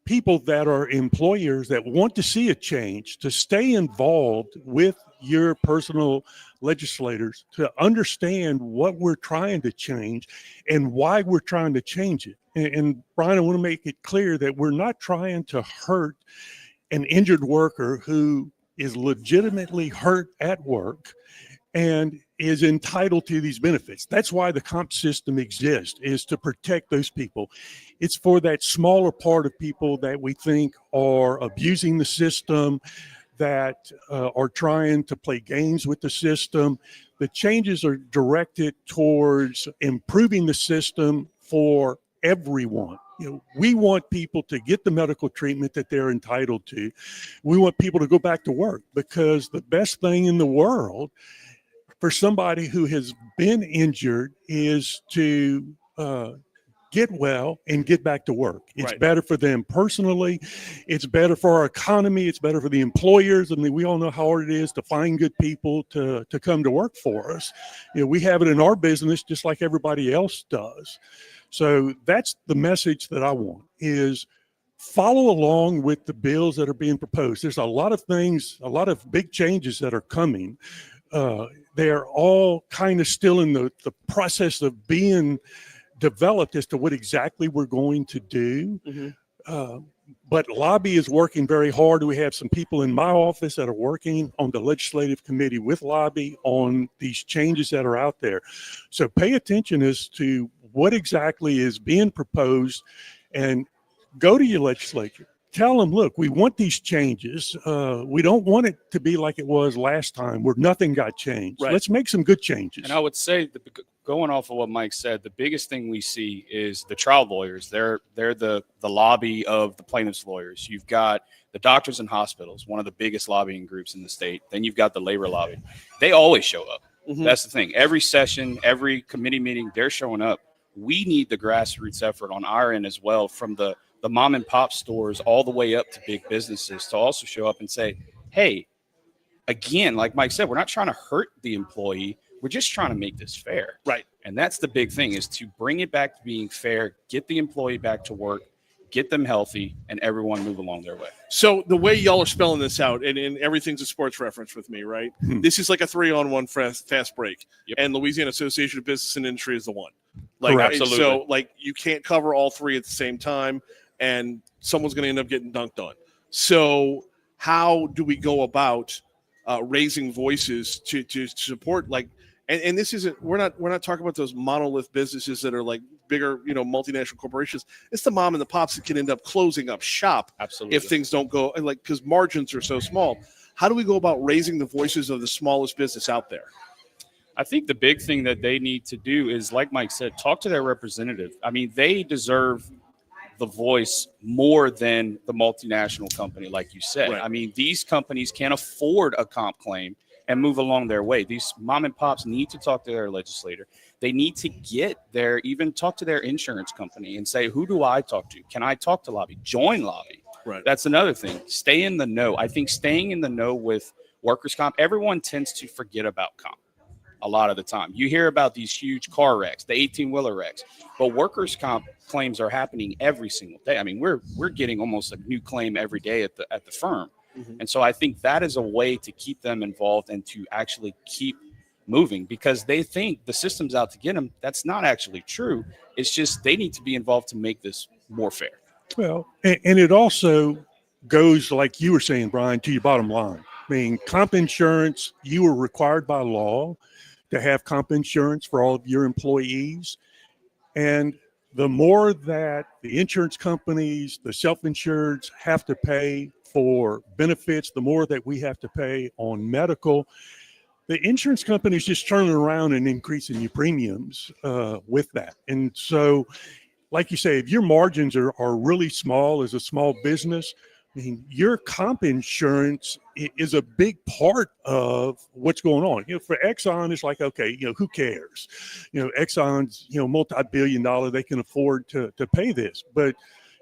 [SPEAKER 15] people that are employers that want to see a change to stay involved with your personal legislators to understand what we're trying to change and why we're trying to change it. And Brian, I want to make it clear that we're not trying to hurt an injured worker who is legitimately hurt at work and is entitled to these benefits. That's why the comp system exists, is to protect those people. It's for that smaller part of people that we think are abusing the system, that are trying to play games with the system. The changes are directed towards improving the system for everyone. We want people to get the medical treatment that they're entitled to. We want people to go back to work, because the best thing in the world for somebody who has been injured is to get well and get back to work. It's better for them personally. It's better for our economy. It's better for the employers. I mean, we all know how hard it is to find good people to come to work for us. We have it in our business just like everybody else does. So that's the message that I want, is follow along with the bills that are being proposed. There's a lot of things, a lot of big changes that are coming. They're all kind of still in the process of being developed as to what exactly we're going to do. But LABI is working very hard. We have some people in my office that are working on the legislative committee with LABI on these changes that are out there. So pay attention as to what exactly is being proposed and go to your legislature. Tell them, look, we want these changes. We don't want it to be like it was last time where nothing got changed. Let's make some good changes.
[SPEAKER 16] And I would say, going off of what Mike said, the biggest thing we see is the trial lawyers. They're the lobby of the plaintiffs' lawyers. You've got the doctors and hospitals, one of the biggest lobbying groups in the state. Then you've got the labor lobby. They always show up. That's the thing. Every session, every committee meeting, they're showing up. We need the grassroots effort on our end as well, from the mom and pop stores all the way up to big businesses, to also show up and say, hey, again, like Mike said, we're not trying to hurt the employee. We're just trying to make this fair.
[SPEAKER 1] Right.
[SPEAKER 16] And that's the big thing, is to bring it back to being fair, get the employee back to work, get them healthy, and everyone move along their way.
[SPEAKER 1] So the way y'all are spelling this out, and everything's a sports reference with me, right? This is like a 3-on-1 fast break. And Louisiana Association of Business and Industry is the one. Like,
[SPEAKER 16] absolutely.
[SPEAKER 1] So, like, you can't cover all three at the same time, and someone's going to end up getting dunked on. So how do we go about raising voices to support, like, and this isn't, we're not talking about those monolith businesses that are like bigger, multinational corporations. It's the mom and the pops that can end up closing up shop.
[SPEAKER 16] Absolutely.
[SPEAKER 1] If things don't go, like, because margins are so small. How do we go about raising the voices of the smallest business out there?
[SPEAKER 16] I think the big thing that they need to do is, like Mike said, talk to their representative. I mean, they deserve the voice more than the multinational company, like you said.
[SPEAKER 1] Right.
[SPEAKER 16] I mean, these companies can't afford a comp claim and move along their way. These mom and pops need to talk to their legislator. They need to even talk to their insurance company and say, who do I talk to? Can I talk to LABI? Join LABI.
[SPEAKER 1] Right.
[SPEAKER 16] That's another thing. Stay in the know. I think staying in the know with workers' comp, everyone tends to forget about comp a lot of the time. You hear about these huge car wrecks, the 18-wheeler wrecks, but workers' comp claims are happening every single day. I mean, we're getting almost a new claim every day at the firm.
[SPEAKER 1] Mm-hmm.
[SPEAKER 16] And so I think that is a way to keep them involved and to actually keep moving, because they think the system's out to get them. That's not actually true. It's just they need to be involved to make this more fair.
[SPEAKER 15] Well, and it also goes, like you were saying, Brian, to your bottom line. I mean, comp insurance, you are required by law to have comp insurance for all of your employees. And the more that the insurance companies, the self-insureds have to pay for benefits, the more that we have to pay on medical. The insurance companies just turning around and increasing your premiums with that. And so, like you say, if your margins are really small as a small business, I mean, your comp insurance is a big part of what's going on. You know, for Exxon, it's like, okay, you know, who cares? You know, Exxon's, you know, multi-billion-dollar, they can afford to pay this. But,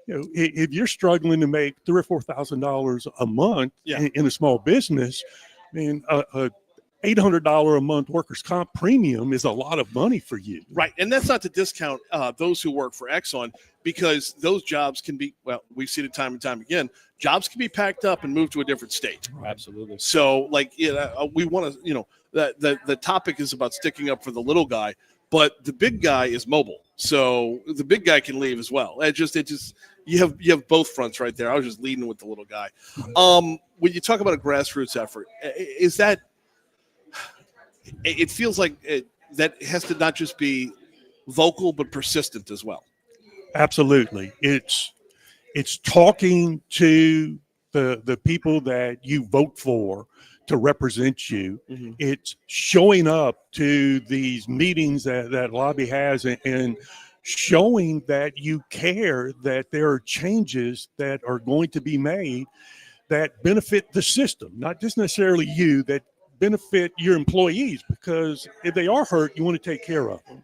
[SPEAKER 15] you know, if you're struggling to make $3,000 or $4,000 a month in a small business, I mean, $800 a month workers' comp premium is a lot of money for you.
[SPEAKER 1] Right. And that's not to discount those who work for Exxon, because those jobs can be, well, we've seen it time and time again, jobs can be packed up and moved to a different state.
[SPEAKER 16] Absolutely.
[SPEAKER 1] So, like, we want to, you know, the topic is about sticking up for the little guy, but the big guy is mobile. So the big guy can leave as well. It just you have both fronts right there. I was just leading with the little guy. When you talk about a grassroots effort, is that, it feels like that has to not just be vocal, but persistent as well.
[SPEAKER 15] Absolutely. It's talking to the people that you vote for to represent you.
[SPEAKER 1] Mm-hmm.
[SPEAKER 15] It's showing up to these meetings that LABI has and showing that you care, that there are changes that are going to be made that benefit the system, not just necessarily you, that benefit your employees, because if they are hurt, you want to take care of them.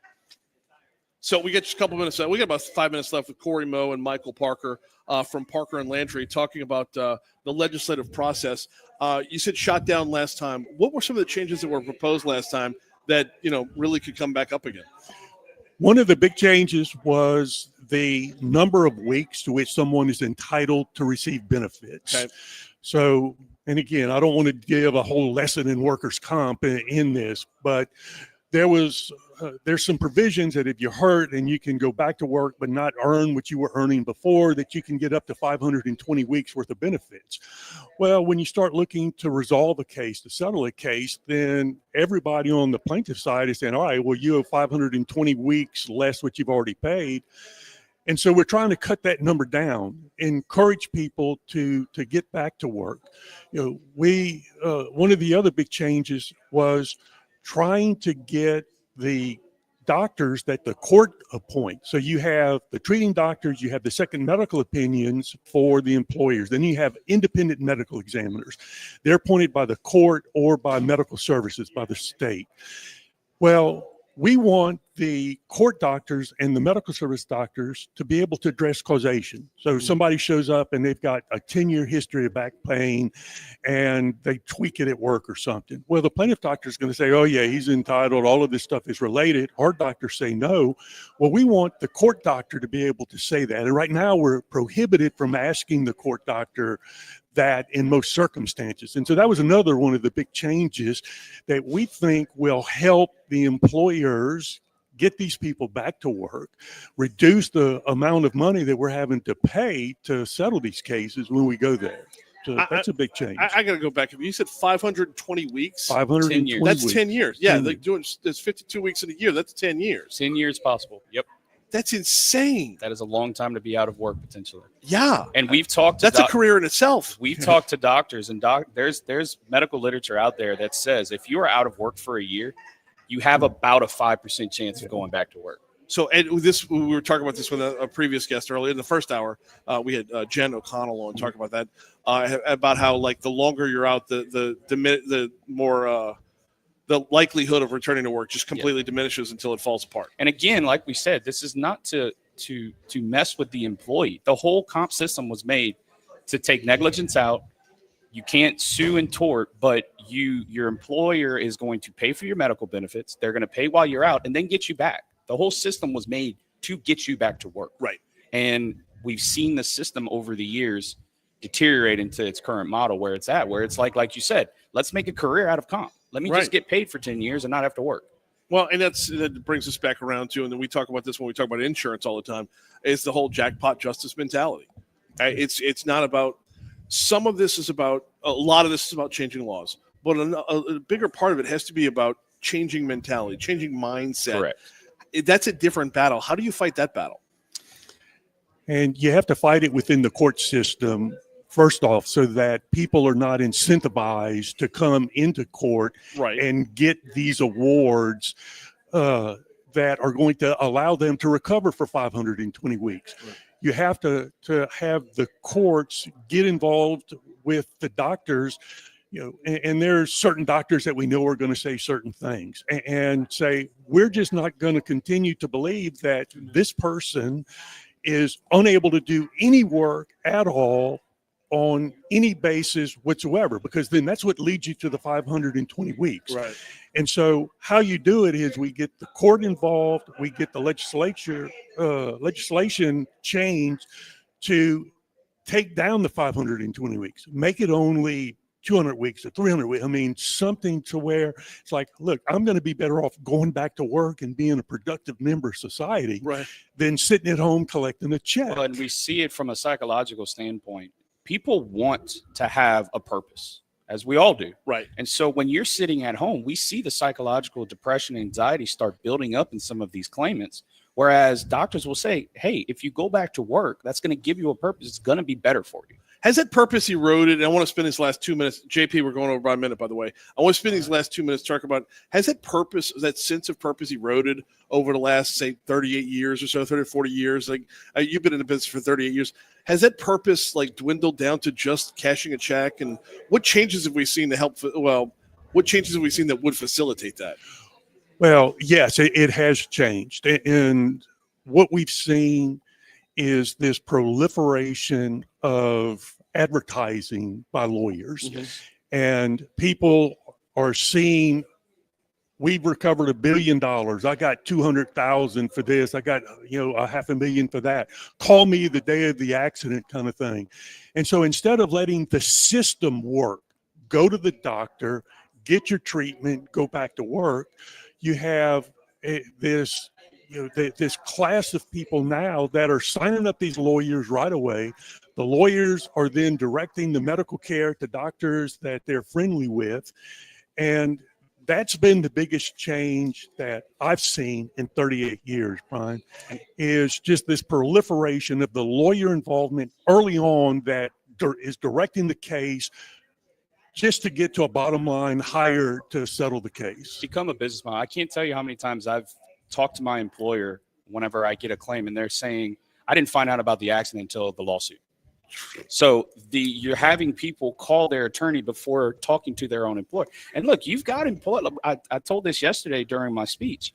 [SPEAKER 1] So we get just a couple minutes. We got about 5 minutes left with Corey Moe and Michael Parker from Parker and Landry talking about the legislative process. You said shot down last time. What were some of the changes that were proposed last time that, you know, really could come back up again?
[SPEAKER 15] One of the big changes was the number of weeks to which someone is entitled to receive benefits.
[SPEAKER 1] Okay.
[SPEAKER 15] So, and again, I don't want to give a whole lesson in workers' comp in this, but there's some provisions that if you're hurt and you can go back to work but not earn what you were earning before, that you can get up to 520 weeks worth of benefits. Well, when you start looking to resolve a case, to settle a case, then everybody on the plaintiff side is saying, all right, well, you have 520 weeks less what you've already paid. And so we're trying to cut that number down, encourage people to get back to work. You know, one of the other big changes was trying to get the doctors that the court appoints. So you have the treating doctors, you have the second medical opinions for the employers, then you have independent medical examiners. They're appointed by the court or by medical services, by the state. Well, we want the court doctors and the medical service doctors to be able to address causation. So somebody shows up and they've got a 10-year history of back pain and they tweak it at work or something. Well, the plaintiff doctor is going to say, oh yeah, he's entitled, all of this stuff is related. Our doctors say no. Well, we want the court doctor to be able to say that. And right now we're prohibited from asking the court doctor that in most circumstances. And so that was another one of the big changes that we think will help the employers get these people back to work, reduce the amount of money that we're having to pay to settle these cases when we go there. So that's a big change.
[SPEAKER 1] I got to go back. You said 520 weeks?
[SPEAKER 15] 520 weeks.
[SPEAKER 1] That's 10 years. Yeah, they're doing, there's 52 weeks in a year. That's 10 years.
[SPEAKER 16] 10 years possible. Yep.
[SPEAKER 1] That's insane.
[SPEAKER 16] That is a long time to be out of work potentially.
[SPEAKER 1] Yeah.
[SPEAKER 16] And we've talked to
[SPEAKER 1] that's a career in itself.
[SPEAKER 16] We've talked to doctors, and there's medical literature out there that says if you are out of work for a year, you have about a 5% chance of going back to work.
[SPEAKER 1] So, and this, we were talking about this with a previous guest earlier in the first hour. We had Jen O'Connell on talking about that, about how like the longer you're out, the more the likelihood of returning to work just completely diminishes until it falls apart.
[SPEAKER 16] And again, like we said, this is not to mess with the employee. The whole comp system was made to take negligence out. You can't sue and tort, but your employer is going to pay for your medical benefits. They're going to pay while you're out and then get you back. The whole system was made to get you back to work.
[SPEAKER 1] Right.
[SPEAKER 16] And we've seen the system over the years deteriorate into its current model where it's at, where it's like you said, let's make a career out of comp. Let me just get paid for 10 years and not have to work.
[SPEAKER 1] Well, and that brings us back around to, and then we talk about this when we talk about insurance all the time, is the whole jackpot justice mentality. It's not about, some of this is about, a lot of this is about changing laws, but a bigger part of it has to be about changing mentality, changing mindset.
[SPEAKER 16] Correct.
[SPEAKER 1] That's a different battle. How do you fight that battle?
[SPEAKER 15] And you have to fight it within the court system, first off, so that people are not incentivized to come into court and get these awards that are going to allow them to recover for 520 weeks. Right. You have to have the courts get involved with the doctors, and there's certain doctors that we know are going to say certain things and say, we're just not going to continue to believe that this person is unable to do any work at all on any basis whatsoever, because then that's what leads you to the 520 weeks.
[SPEAKER 1] Right.
[SPEAKER 15] And so how you do it is we get the court involved, we get the legislation changed to take down the 520 weeks, make it only 200 weeks or 300 weeks. I mean, something to where it's like, look, I'm going to be better off going back to work and being a productive member of society than sitting at home collecting a check.
[SPEAKER 16] Well, and we see it from a psychological standpoint. People want to have a purpose, as we all do.
[SPEAKER 1] Right.
[SPEAKER 16] And so when you're sitting at home, we see the psychological depression and anxiety start building up in some of these claimants. Whereas doctors will say, hey, if you go back to work, that's going to give you a purpose. It's going to be better for you.
[SPEAKER 1] Has that purpose eroded? And I want to spend these last 2 minutes. JP, we're going over by a minute, by the way. I want to spend these last 2 minutes talking about, has that purpose, that sense of purpose eroded over the last, say, 38 years or so, 30 or 40 years? Like, you've been in the business for 38 years. Has that purpose, like, dwindled down to just cashing a check? And what changes have we seen to help, what changes have we seen that would facilitate that?
[SPEAKER 15] Well, yes, it has changed. And what we've seen is this proliferation of advertising by lawyers.
[SPEAKER 1] Mm-hmm.
[SPEAKER 15] And people are seeing, we've recovered $1 billion. I got 200,000 for this. I got, $500,000 for that. Call me the day of the accident kind of thing. And so instead of letting the system work, go to the doctor, get your treatment, go back to work, you have this class of people now that are signing up these lawyers right away. The lawyers are then directing the medical care to doctors that they're friendly with. And that's been the biggest change that I've seen in 38 years, Brian, is just this proliferation of the lawyer involvement early on that is directing the case just to get to a bottom line higher to settle the case.
[SPEAKER 16] Become a businessman. I can't tell you how many times I've talked to my employer whenever I get a claim and they're saying, I didn't find out about the accident until the lawsuit. So you're having people call their attorney before talking to their own employer. And look, you've got I told this yesterday during my speech.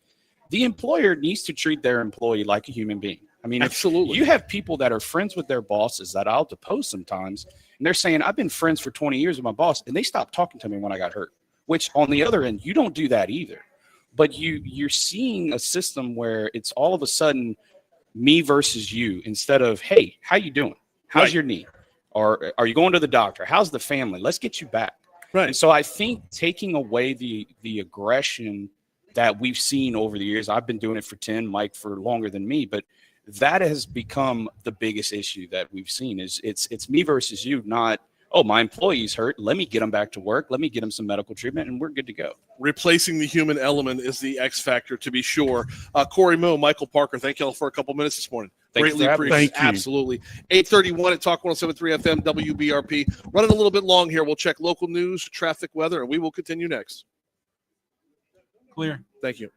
[SPEAKER 16] The employer needs to treat their employee like a human being. I mean, absolutely. You have people that are friends with their bosses that I'll depose sometimes, and they're saying, I've been friends for 20 years with my boss, and they stopped talking to me when I got hurt, which on the other end, you don't do that either. But you're seeing a system where it's all of a sudden me versus you instead of, hey, how you doing? How's your knee? Or are you going to the doctor? How's the family? Let's get you back.
[SPEAKER 1] Right.
[SPEAKER 16] And so I think taking away the aggression that we've seen over the years, I've been doing it for 10, Mike for longer than me, but that has become the biggest issue that we've seen is it's me versus you, not, oh, my employee's hurt. Let me get him back to work. Let me get him some medical treatment, and we're good to go.
[SPEAKER 1] Replacing the human element is the X factor, to be sure. Corey Moe, Michael Parker, thank you all for a couple minutes this morning. Greatly appreciate it. Absolutely. 8:31 at Talk 107.3 FM, WBRP. Running a little bit long here. We'll check local news, traffic, weather, and we will continue next.
[SPEAKER 2] Clear.
[SPEAKER 1] Thank you.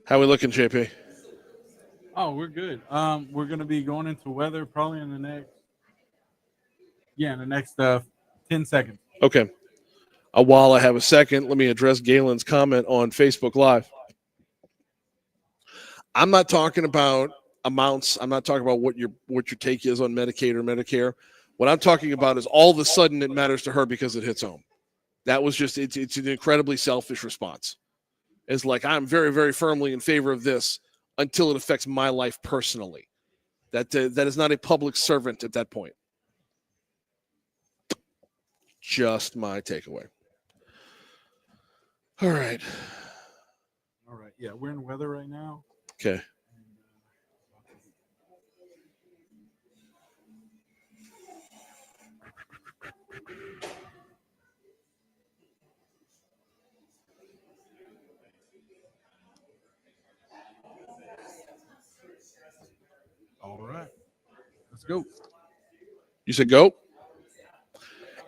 [SPEAKER 1] How we looking, JP?
[SPEAKER 2] Oh, we're good. We're gonna be going into weather probably in the next 10 seconds.
[SPEAKER 1] Okay. While I have a second, let me address Galen's comment on Facebook Live. I'm not talking about amounts. I'm not talking about what your take is on Medicaid or Medicare. What I'm talking about is all of a sudden it matters to her because it hits home. That was just it's an incredibly selfish response. It's like I'm very, very firmly in favor of this until it affects my life personally. That is not a public servant at that point. Just my takeaway. All right.
[SPEAKER 2] Yeah, we're in weather right now.
[SPEAKER 1] Okay.
[SPEAKER 2] All right. Let's go.
[SPEAKER 1] You said go?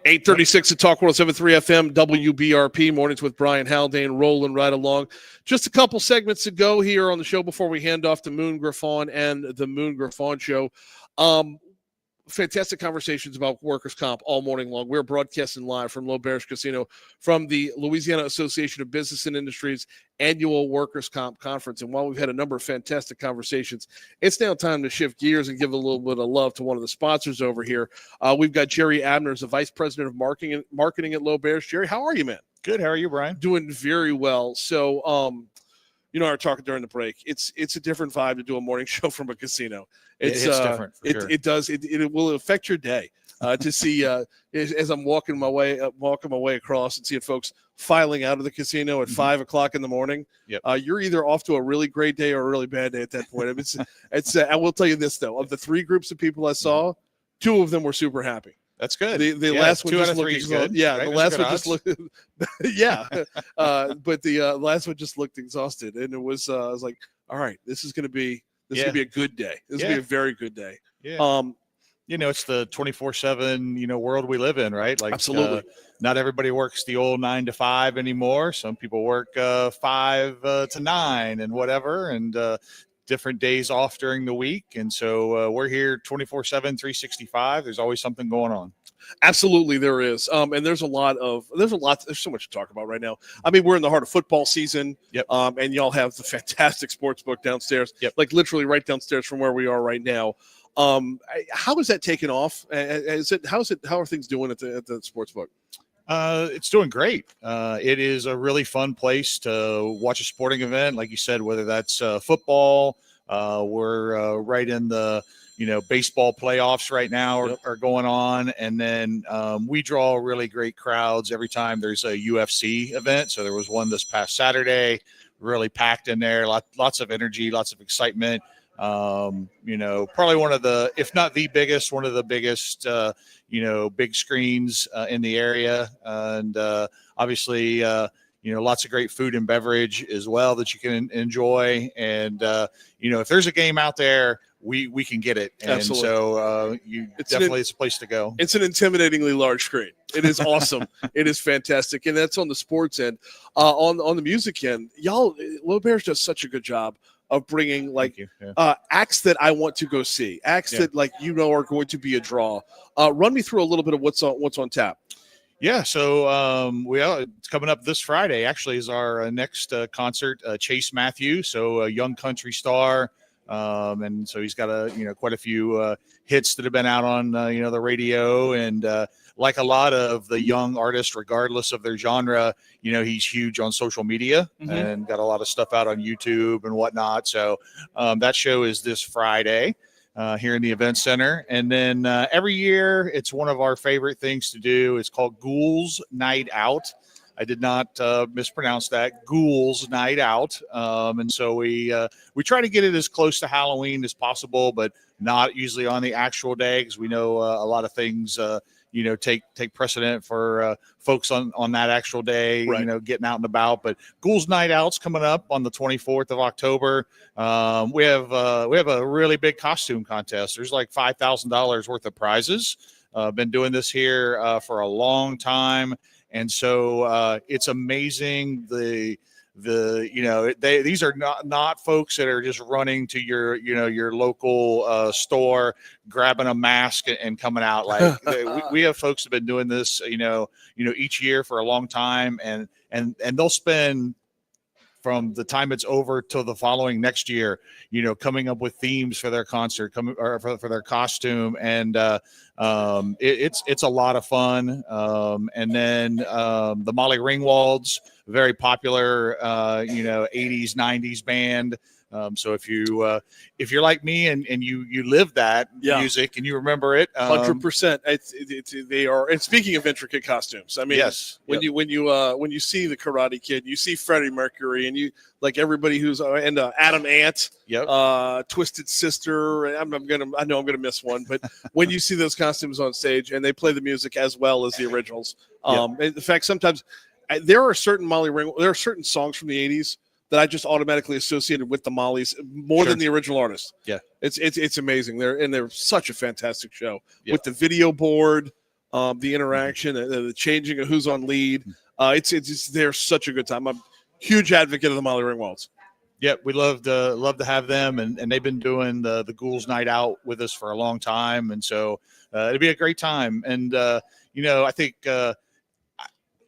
[SPEAKER 1] 836 at Talk 107.3 FM, WBRP, Mornings with Brian Haldane, rolling right along. Just a couple segments to go here on the show before we hand off to Moon Griffon and the Moon Griffon Show. Fantastic conversations about workers' comp all morning long. We're broadcasting live from L'Auberge Casino from the Louisiana Association of Business and Industries annual workers' comp conference. And while we've had a number of fantastic conversations, it's now time to shift gears and give a little bit of love to one of the sponsors over here. We've got Jerry Abner, the Vice President of Marketing at L'Auberge. Jerry, how are you, man?
[SPEAKER 17] Good. How are you, Brian?
[SPEAKER 1] Doing very well. So, you know, I were talking during the break. It's a different vibe to do a morning show from a casino. It's
[SPEAKER 17] different.
[SPEAKER 1] It does. It will affect your day to see as I'm walking my way across and seeing folks filing out of the casino at 5 o'clock in the morning.
[SPEAKER 17] Yep.
[SPEAKER 1] You're either off to a really great day or a really bad day at that point. I mean, it's. I will tell you this though: of the three groups of people I saw, two of them were super happy.
[SPEAKER 17] That's good.
[SPEAKER 1] The last one just looked
[SPEAKER 17] good.
[SPEAKER 1] Yeah,
[SPEAKER 17] right?
[SPEAKER 1] the
[SPEAKER 17] Those
[SPEAKER 1] last
[SPEAKER 17] good
[SPEAKER 1] one
[SPEAKER 17] odds.
[SPEAKER 1] just looked. Yeah, but the last one just looked exhausted, and it was. I was like, all right, this is going to be a good day. This is going to be a very good day.
[SPEAKER 17] Yeah. You know, it's the 24/7 world we live in, right? Like,
[SPEAKER 1] absolutely.
[SPEAKER 17] Not everybody works the old 9 to 5 anymore. Some people work 5 to 9 and whatever, and different days off during the week. And so we're here 24/7, 365. There's always something going on.
[SPEAKER 1] Absolutely, there is. And there's so much to talk about right now. I mean, we're in the heart of football season.
[SPEAKER 17] Yep.
[SPEAKER 1] And y'all have the fantastic sports book downstairs.
[SPEAKER 17] Yep.
[SPEAKER 1] Like literally right downstairs from where we are right now. How is that taken off? How are things doing at the sports book?
[SPEAKER 17] It's doing great. It is a really fun place to watch a sporting event. Like you said, whether that's football, we're right in the, baseball playoffs right now are going on. And then we draw really great crowds every time there's a UFC event. So there was one this past Saturday, really packed in there, lots of energy, lots of excitement. Probably one of the, if not the biggest, one of the biggest, big screens in the area. And obviously, lots of great food and beverage as well that you can enjoy. And, if there's a game out there, we can get it. And
[SPEAKER 1] absolutely.
[SPEAKER 17] So it's a place to go.
[SPEAKER 1] It's an intimidatingly large screen. It is awesome. It is fantastic. And that's on the sports end. On the music end, y'all, L'Auberge does such a good job of bringing acts that I want to go see, acts that are going to be a draw. Run me through a little bit of what's on tap.
[SPEAKER 17] Yeah, so it's coming up this Friday. Actually, is our next concert. Chase Matthews, so a young country star, and so he's got quite a few hits that have been out on the radio, and like a lot of the young artists, regardless of their genre, he's huge on social media and got a lot of stuff out on YouTube and whatnot. So that show is this Friday here in the event center. And then every year it's one of our favorite things to do. It's called Ghouls Night Out. I did not mispronounce that. Ghouls Night Out. And so we try to get it as close to Halloween as possible, but not usually on the actual day, because we know a lot of things take precedent for folks on that actual day,
[SPEAKER 1] right.
[SPEAKER 17] Getting out and about. But Ghouls Night Out's coming up on the 24th of October. We have a really big costume contest. There's like $5,000 worth of prizes. Been doing this here for a long time. And so it's amazing these are not folks that are just running to your local store, grabbing a mask and coming out. Like we have folks that have been doing this, each year for a long time, and they'll spend from the time it's over till the following next year, coming up with themes for their concert, or for their costume, and it's a lot of fun. And then the Molly Ringwalds, very popular, 80s, 90s band. So if you're like me and you live that music and you remember it,
[SPEAKER 1] 100%. They are. And speaking of intricate costumes, I mean,
[SPEAKER 17] yes,
[SPEAKER 1] when you see the Karate Kid, you see Freddie Mercury, and you like everybody who's and Adam Ant, Twisted Sister. I know I'm gonna miss one, but when you see those costumes on stage and they play the music as well as the originals, in fact, sometimes there are certain there are certain songs from the 80s that I just automatically associated with the Mollies more than the original artist.
[SPEAKER 17] Yeah.
[SPEAKER 1] It's amazing. They're such a fantastic show with the video board, the interaction, the changing of who's on lead. They're such a good time. I'm a huge advocate of the Molly Ringwalds.
[SPEAKER 17] Yeah, we love to have them, and they've been doing the Ghouls Night Out with us for a long time, and so it'll be a great time. And I think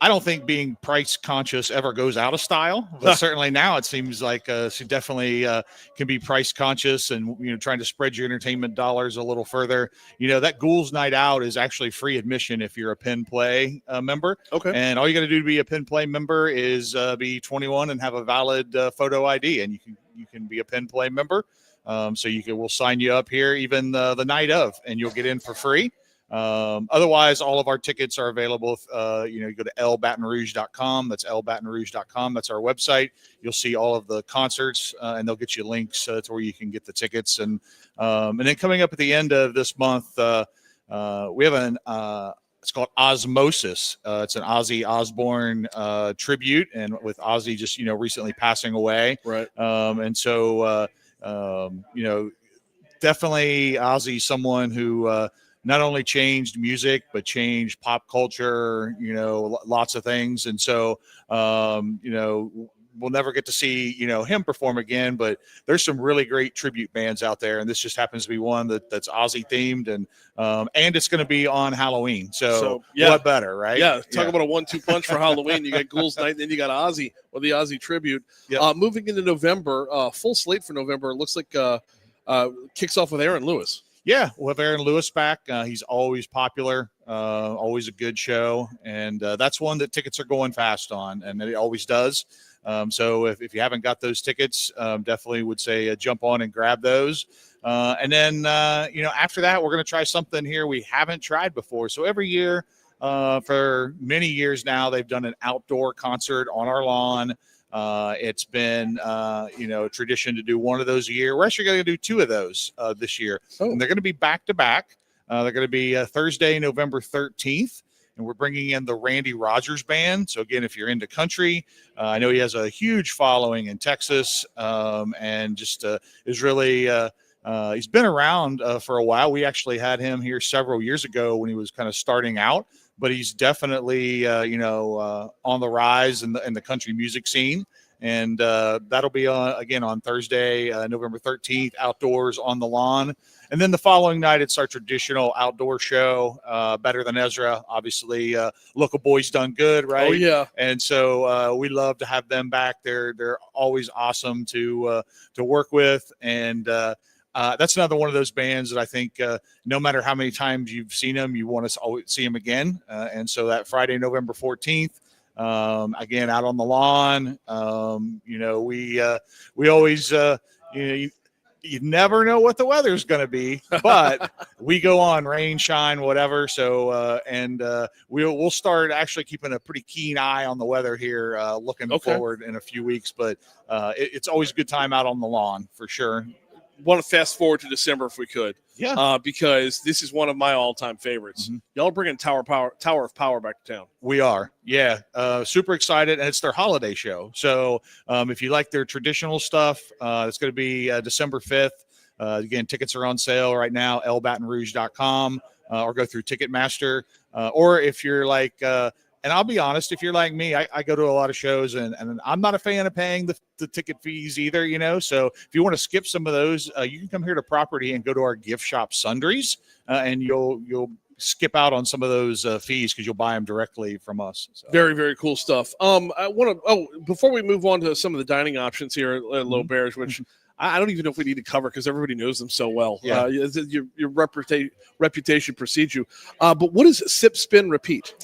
[SPEAKER 17] I don't think being price conscious ever goes out of style, but certainly now it seems like she definitely can be price conscious and trying to spread your entertainment dollars a little further. That Ghouls Night Out is actually free admission if you're a Penn Play member.
[SPEAKER 1] Okay,
[SPEAKER 17] and all you got to do to be a Penn Play member is be 21 and have a valid photo ID, and you can be a Penn Play member. So we'll sign you up here even the night of, and you'll get in for free. Otherwise, all of our tickets are available. You go to lbatonrouge.com. That's lbatonrouge.com. That's our website. You'll see all of the concerts, and they'll get you links to where you can get the tickets. And then coming up at the end of this month, we have it's called Osmosis. It's an Ozzy Osbourne tribute, and with Ozzy just recently passing away.
[SPEAKER 1] Right.
[SPEAKER 17] And so definitely Ozzy, someone who not only changed music, but changed pop culture, lots of things. And so, we'll never get to see, him perform again, but there's some really great tribute bands out there. And this just happens to be one that's Ozzy themed, and it's going to be on Halloween. So what better, right?
[SPEAKER 1] Yeah. Talk about a 1-2 punch for Halloween. You got Ghouls Night, and then you got Ozzy, or the Ozzy tribute. Moving into November, full slate for November. It looks like kicks off with Aaron Lewis.
[SPEAKER 17] Yeah, we'll have Aaron Lewis back. He's always popular, always a good show. And that's one that tickets are going fast on, and it always does. So if you haven't got those tickets, definitely would say jump on and grab those. And then, after that, we're going to try something here we haven't tried before. So every year, for many years now, they've done an outdoor concert on our lawn. It's been, a tradition to do one of those a year. We're actually going to do two of those this year. And they're going to be back to back. They're going to be Thursday, November 13th. And we're bringing in the Randy Rogers Band. So again, if you're into country, I know he has a huge following in Texas, and just is really, he's been around for a while. We actually had him here several years ago when he was kind of starting out. But he's definitely, on the rise in the country music scene. And that'll be on Thursday, November 13th, outdoors on the lawn. And then the following night, it's our traditional outdoor show, Better Than Ezra. Obviously, Local Boys Done Good, right?
[SPEAKER 1] Oh, yeah.
[SPEAKER 17] And so we love to have them back. They're always awesome to work with. And that's another one of those bands that I think no matter how many times you've seen them, you want to always see them again. And so that Friday, November 14th, again, out on the lawn, we always, you never know what the weather's going to be, but we go on rain, shine, whatever. So, we'll start actually keeping a pretty keen eye on the weather here, looking forward in a few weeks, but it's always a good time out on the lawn for sure.
[SPEAKER 1] Want to fast forward to December if we could.
[SPEAKER 17] Yeah.
[SPEAKER 1] Because this is one of my all-time favorites.
[SPEAKER 17] Mm-hmm.
[SPEAKER 1] Y'all are bringing Tower of Power back to town.
[SPEAKER 17] We are. Yeah. Super excited. And it's their holiday show. So if you like their traditional stuff, it's going to be December 5th. Again, tickets are on sale right now, lbatonrouge.com, or go through Ticketmaster. Or if you're like And I'll be honest, if you're like me, I go to a lot of shows and I'm not a fan of paying the ticket fees either, you know. So if you want to skip some of those, you can come here to property and go to our gift shop sundries, and you'll skip out on some of those fees because you'll buy them directly from us. So.
[SPEAKER 1] Very, very cool stuff. I want to, before we move on to some of the dining options here at Low Bears, which I don't even know if we need to cover because everybody knows them so well.
[SPEAKER 17] Yeah.
[SPEAKER 1] Your reputation precedes you. But what is Sip, Spin, Repeat?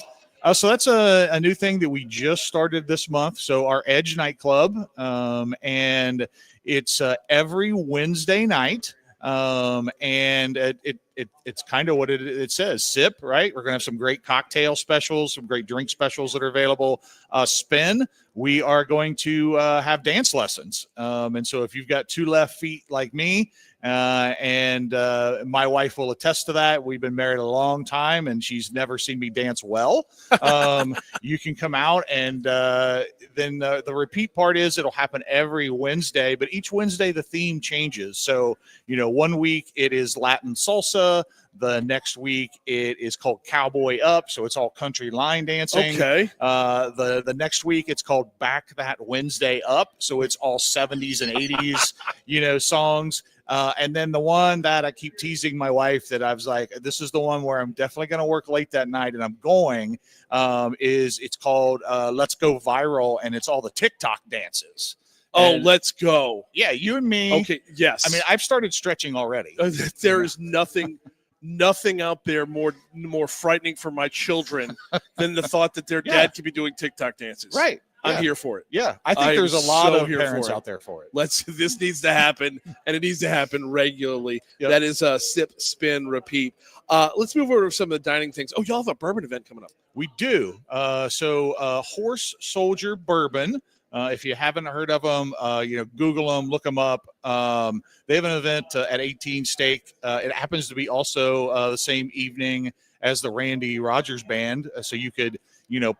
[SPEAKER 17] So that's a new thing that we just started this month. So our Edge nightclub, and it's every Wednesday night. And it's kind of what it says, sip, right? We're going to have some great cocktail specials, some great drink specials that are available. Spin, we are going to have dance lessons. And so if you've got two left feet like me, and my wife will attest to that. We've been married a long time and she's never seen me dance well. You can come out, and then the repeat part is it'll happen every Wednesday, but each Wednesday the theme changes. So, you know, one week it is Latin salsa. The next week it is called Cowboy Up, so it's all country line dancing.
[SPEAKER 1] Okay.
[SPEAKER 17] The next week it's called Back That Wednesday Up, so it's all 70s and 80s, you know, songs. And then the one that I keep teasing my wife that I was like, this is the one where I'm definitely going to work late that night, and I'm going, it's called Let's Go Viral, and it's all the TikTok dances.
[SPEAKER 1] Oh,
[SPEAKER 17] And,
[SPEAKER 1] let's go.
[SPEAKER 17] yeah, you and me.
[SPEAKER 1] Okay, yes.
[SPEAKER 17] I mean, I've started stretching already.
[SPEAKER 1] There is nothing out there more frightening for my children than the thought that their dad could be doing TikTok dances.
[SPEAKER 17] Right.
[SPEAKER 1] I'm
[SPEAKER 17] Yeah.
[SPEAKER 1] here for it.
[SPEAKER 17] Yeah, I think there's a lot of
[SPEAKER 1] here
[SPEAKER 17] parents
[SPEAKER 1] for it.
[SPEAKER 17] out there for it.
[SPEAKER 1] This needs to happen, and it needs to happen regularly.
[SPEAKER 17] Yep.
[SPEAKER 1] That is Sip, Spin, Repeat. Let's move over to some of the dining things. Oh, y'all have a bourbon event coming up.
[SPEAKER 17] We do. So Horse Soldier Bourbon. If you haven't heard of them, Google them, look them up. They have an event at 18 Steak. It happens to be also the same evening as the Randy Rogers Band, so you could,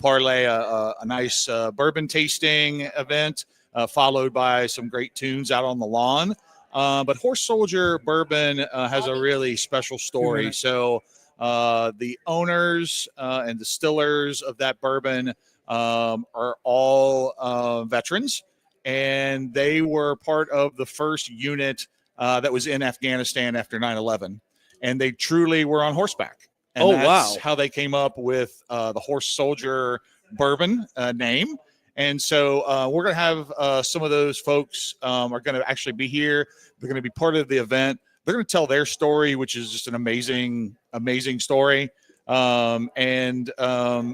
[SPEAKER 17] parlay a nice bourbon tasting event followed by some great tunes out on the lawn. But Horse Soldier Bourbon has a really special story. So the owners and distillers of that bourbon are all veterans, and they were part of the first unit that was in Afghanistan after 9/11, and they truly were on horseback. And that's how they came up with the Horse Soldier Bourbon name. And so we're going to have some of those folks are going to actually be here. They're going to be part of the event. They're going to tell their story, which is just an amazing, amazing story. Again,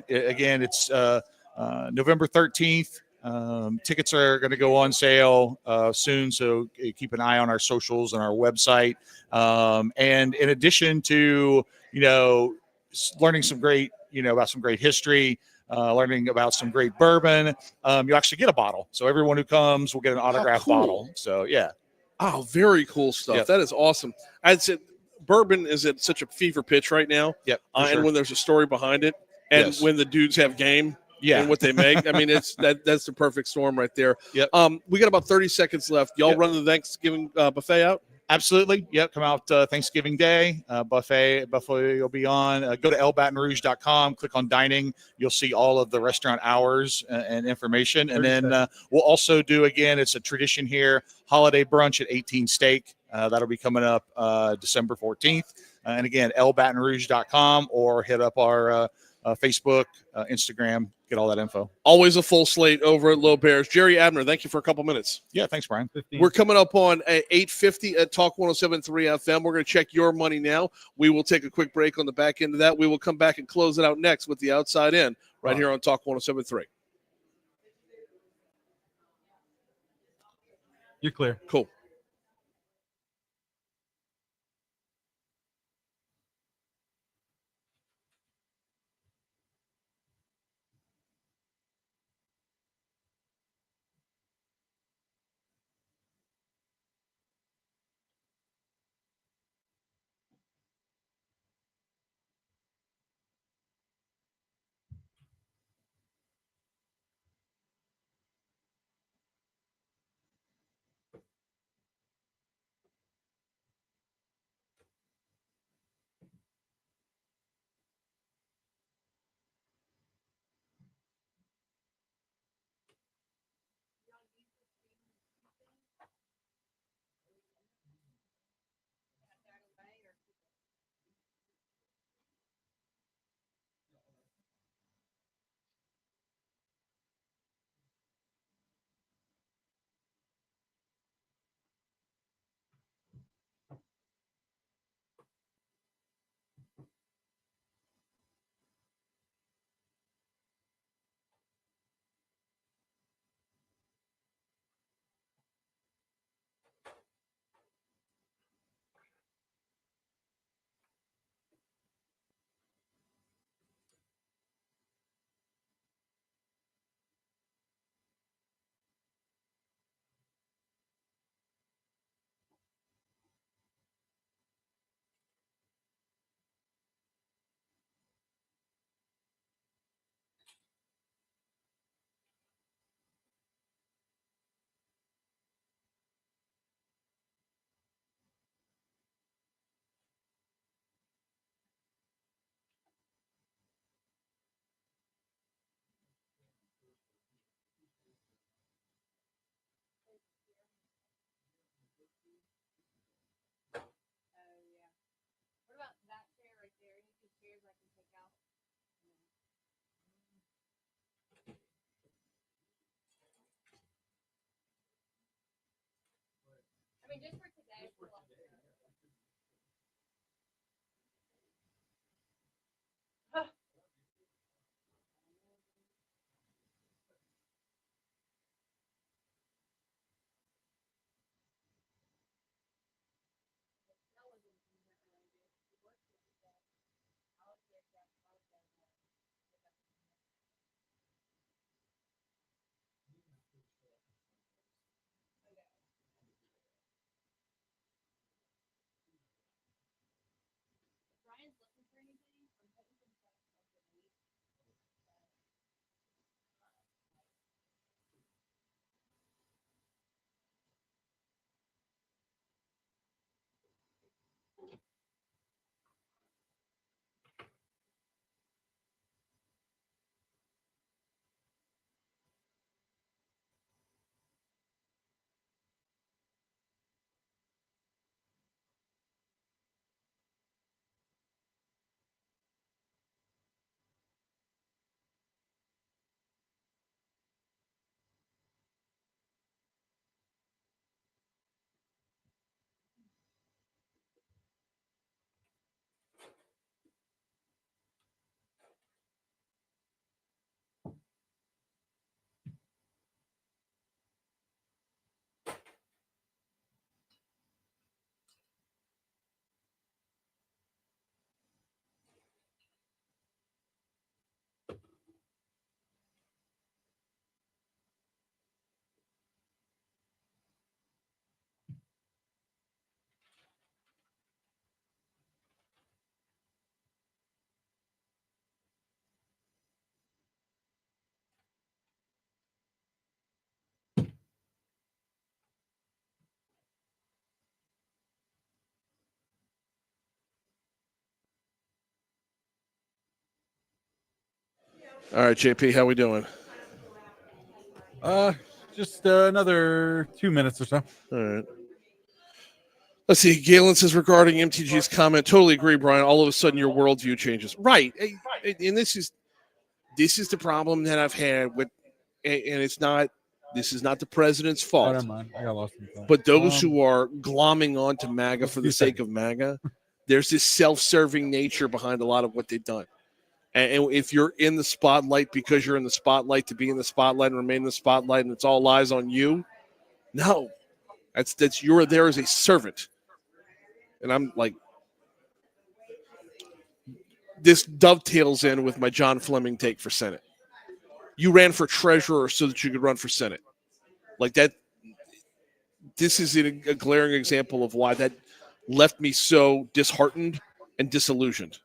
[SPEAKER 17] it's November 13th. Tickets are going to go on sale soon, so keep an eye on our socials and our website. And in addition to, learning some great, about some great history, learning about some great bourbon, you actually get a bottle. So everyone who comes will get an autographed bottle. So, yeah.
[SPEAKER 1] Oh, very cool stuff.
[SPEAKER 17] Yep.
[SPEAKER 1] That is awesome. I'd say bourbon is at such a fever pitch right now.
[SPEAKER 17] Yep.
[SPEAKER 1] And when there's a story behind it, and when the dudes have game, and what they make, I mean, that's the perfect storm right there.
[SPEAKER 17] Yep.
[SPEAKER 1] We got about 30 seconds left. Y'all run the Thanksgiving buffet out?
[SPEAKER 17] Absolutely. Yep. Come out Thanksgiving Day. Buffet will be on. Go to lbatonrouge.com, click on dining. You'll see all of the restaurant hours and information. And then we'll also do, again, it's a tradition here, holiday brunch at 18 Steak. That'll be coming up December 14th. And again, lbatonrouge.com, or hit up our Facebook, Instagram, get all that info.
[SPEAKER 1] Always a full slate over at Low Bears. Jerry Abner, thank you for a couple minutes.
[SPEAKER 17] Yeah, thanks, Brian.
[SPEAKER 1] We're coming up on 8:50 at Talk 107.3 FM. We're going to check your money now. We will take a quick break on the back end of that. We will come back and close it out next with the Outside In right here on Talk 107.3.
[SPEAKER 2] You're clear.
[SPEAKER 1] Cool. All right, JP, how we doing?
[SPEAKER 2] Just another 2 minutes or so.
[SPEAKER 1] All right. Let's see. Galen says regarding MTG's comment, totally agree, Brian. All of a sudden, your worldview changes. Right, and this is the problem that I've had with, and it's not. This is not the president's fault.
[SPEAKER 2] Never mind. I got lost in thought.
[SPEAKER 1] But those who are glomming onto MAGA for the sake of MAGA, there's this self-serving nature behind a lot of what they've done. And if you're in the spotlight because you're in the spotlight to be in the spotlight and remain in the spotlight, and it's all lies on you, no, that's you're there as a servant. And I'm like, this dovetails in with my John Fleming take for Senate. You ran for treasurer so that you could run for Senate. Like that. This is a glaring example of why that left me so disheartened and disillusioned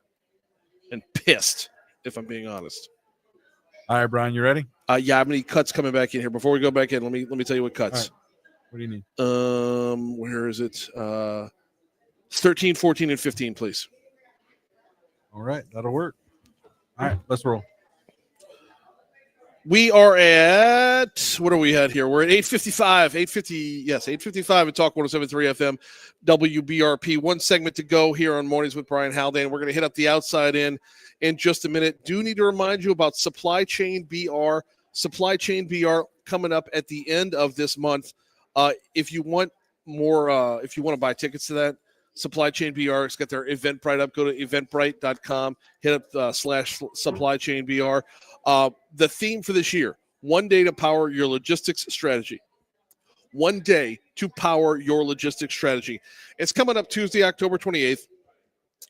[SPEAKER 1] and pissed, if I'm being honest.
[SPEAKER 2] All right, Brian, you ready?
[SPEAKER 1] Yeah, how many cuts coming back in here? Before we go back in, let me tell you what cuts.
[SPEAKER 2] Right. What do you need?
[SPEAKER 1] Where is it? 13, 14, and 15, please.
[SPEAKER 2] All right, that'll work. All right, let's roll.
[SPEAKER 1] We are at, what are we at here? We're at 8:55. 8:55 at Talk 107.3 FM, WBRP. One segment to go here on Mornings with Brian Haldane. We're going to hit up the outside in just a minute. Do need to remind you about Supply Chain BR. Supply Chain BR coming up at the end of this month. If you want more, if you want to buy tickets to that, Supply Chain BR has got their Eventbrite up. Go to eventbrite.com, hit up / Supply Chain BR. The theme for this year, one day to power your logistics strategy. One day to power your logistics strategy. It's coming up Tuesday, October 28th,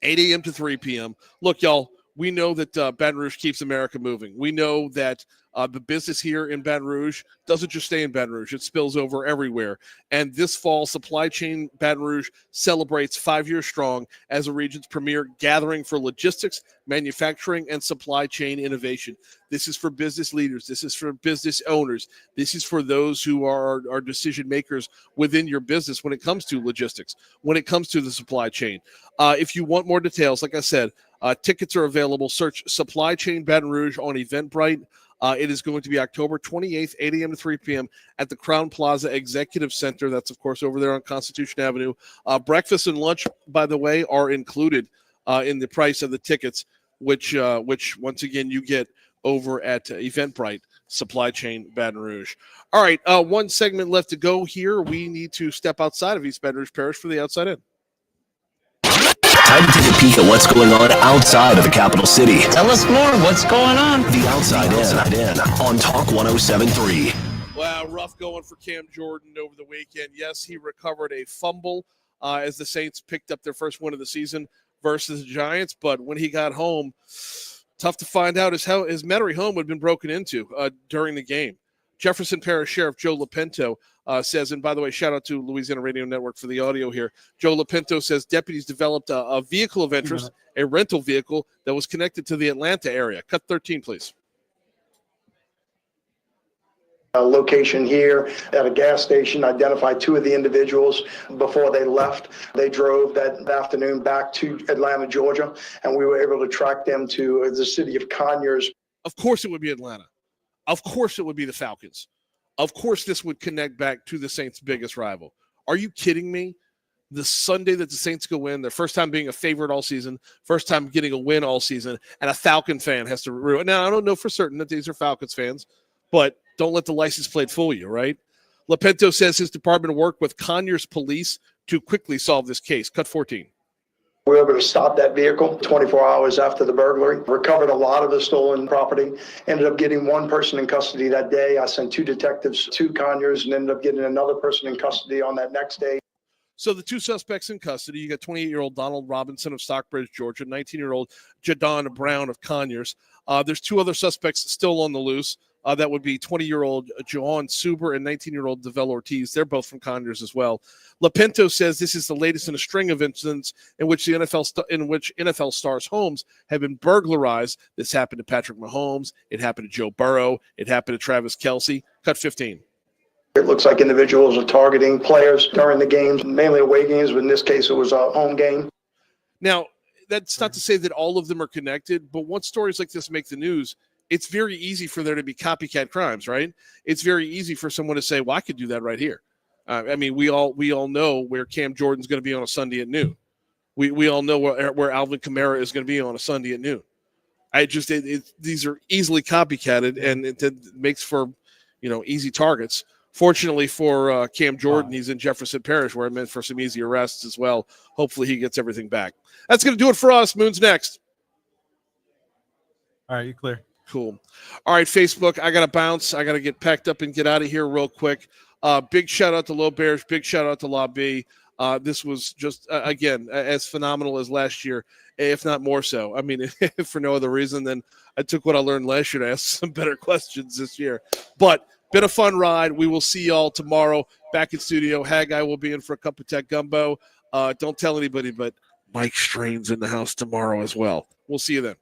[SPEAKER 1] 8 a.m. to 3 p.m. Look, y'all, we know that Baton Rouge keeps America moving. We know that the business here in Baton Rouge doesn't just stay in Baton Rouge. It spills over everywhere. And this fall, Supply Chain Baton Rouge celebrates 5 years strong as the region's premier gathering for logistics, manufacturing, and supply chain innovation. This is for business leaders. This is for business owners. This is for those who are decision makers within your business when it comes to logistics, when it comes to the supply chain. If you want more details, like I said, tickets are available. Search Supply Chain Baton Rouge on Eventbrite. It is going to be October 28th, 8 a.m. to 3 p.m. at the Crown Plaza Executive Center. That's, of course, over there on Constitution Avenue. Breakfast and lunch, by the way, are included in the price of the tickets, which once again, you get over at Eventbrite. Supply Chain Baton Rouge. All right, one segment left to go here. We need to step outside of East Baton Rouge Parish for the Outside In.
[SPEAKER 3] Time to take a peek at what's going on outside of the capital city.
[SPEAKER 18] Tell us more. What's going on?
[SPEAKER 3] The Outside In on Talk 107.3.
[SPEAKER 1] Wow, rough going for Cam Jordan over the weekend. Yes, he recovered a fumble as the Saints picked up their first win of the season versus the Giants. But when he got home, tough to find out is how his Metairie home had been broken into during the game. Jefferson Parish Sheriff Joe Lapinto says, and by the way, shout out to Louisiana Radio Network for the audio here. Joe Lapinto says deputies developed a vehicle of interest, a rental vehicle that was connected to the Atlanta area. Cut 13, please.
[SPEAKER 19] Location here at a gas station, identified two of the individuals before they left. They drove that afternoon back to Atlanta, Georgia, and we were able to track them to the city of Conyers.
[SPEAKER 1] Of course it would be Atlanta. Of course it would be the Falcons. Of course this would connect back to the Saints' biggest rival. Are you kidding me? The Sunday that the Saints go in, their first time being a favorite all season, first time getting a win all season, and a Falcon fan has to ruin. Now, I don't know for certain that these are Falcons fans, but don't let the license plate fool you, right? Lapinto says his department worked with Conyers police to quickly solve this case. Cut 14.
[SPEAKER 19] We were able to stop that vehicle 24 hours after the burglary, recovered a lot of the stolen property, ended up getting one person in custody that day. I sent two detectives to Conyers and ended up getting another person in custody on that next day.
[SPEAKER 1] So the two suspects in custody, you got 28-year-old Donald Robinson of Stockbridge, Georgia, 19-year-old Jadon Brown of Conyers. There's two other suspects still on the loose. That would be 20-year-old Joan Suber and 19-year-old Devel Ortiz. They're both from Conyers as well. Lapinto says this is the latest in a string of incidents in which NFL stars' homes have been burglarized. This happened to Patrick Mahomes. It happened to Joe Burrow. It happened to Travis Kelce. Cut 15.
[SPEAKER 19] It looks like individuals are targeting players during the games, mainly away games, but in this case, it was a home game.
[SPEAKER 1] Now, that's not to say that all of them are connected, but once stories like this make the news, it's very easy for there to be copycat crimes, right? It's very easy for someone to say, well, I could do that right here. I mean, we all know where Cam Jordan's going to be on a Sunday at noon. We all know where Alvin Kamara is going to be on a Sunday at noon. These are easily copycatted, and it makes for, easy targets. Fortunately for Cam Jordan, he's in Jefferson Parish, where it meant for some easy arrests as well. Hopefully he gets everything back. That's going to do it for us. Moon's next.
[SPEAKER 2] All right, you clear.
[SPEAKER 1] Cool. All right, Facebook, I got to bounce. I got to get packed up and get out of here real quick. Big shout out to Low Bears. Big shout out to LABI. This was just, again, as phenomenal as last year, if not more so. I mean, if for no other reason than I took what I learned last year to ask some better questions this year. But been a fun ride. We will see y'all tomorrow back in studio. Haggai will be in for a cup of tech gumbo. Don't tell anybody, but Mike Strain's in the house tomorrow as well. We'll see you then.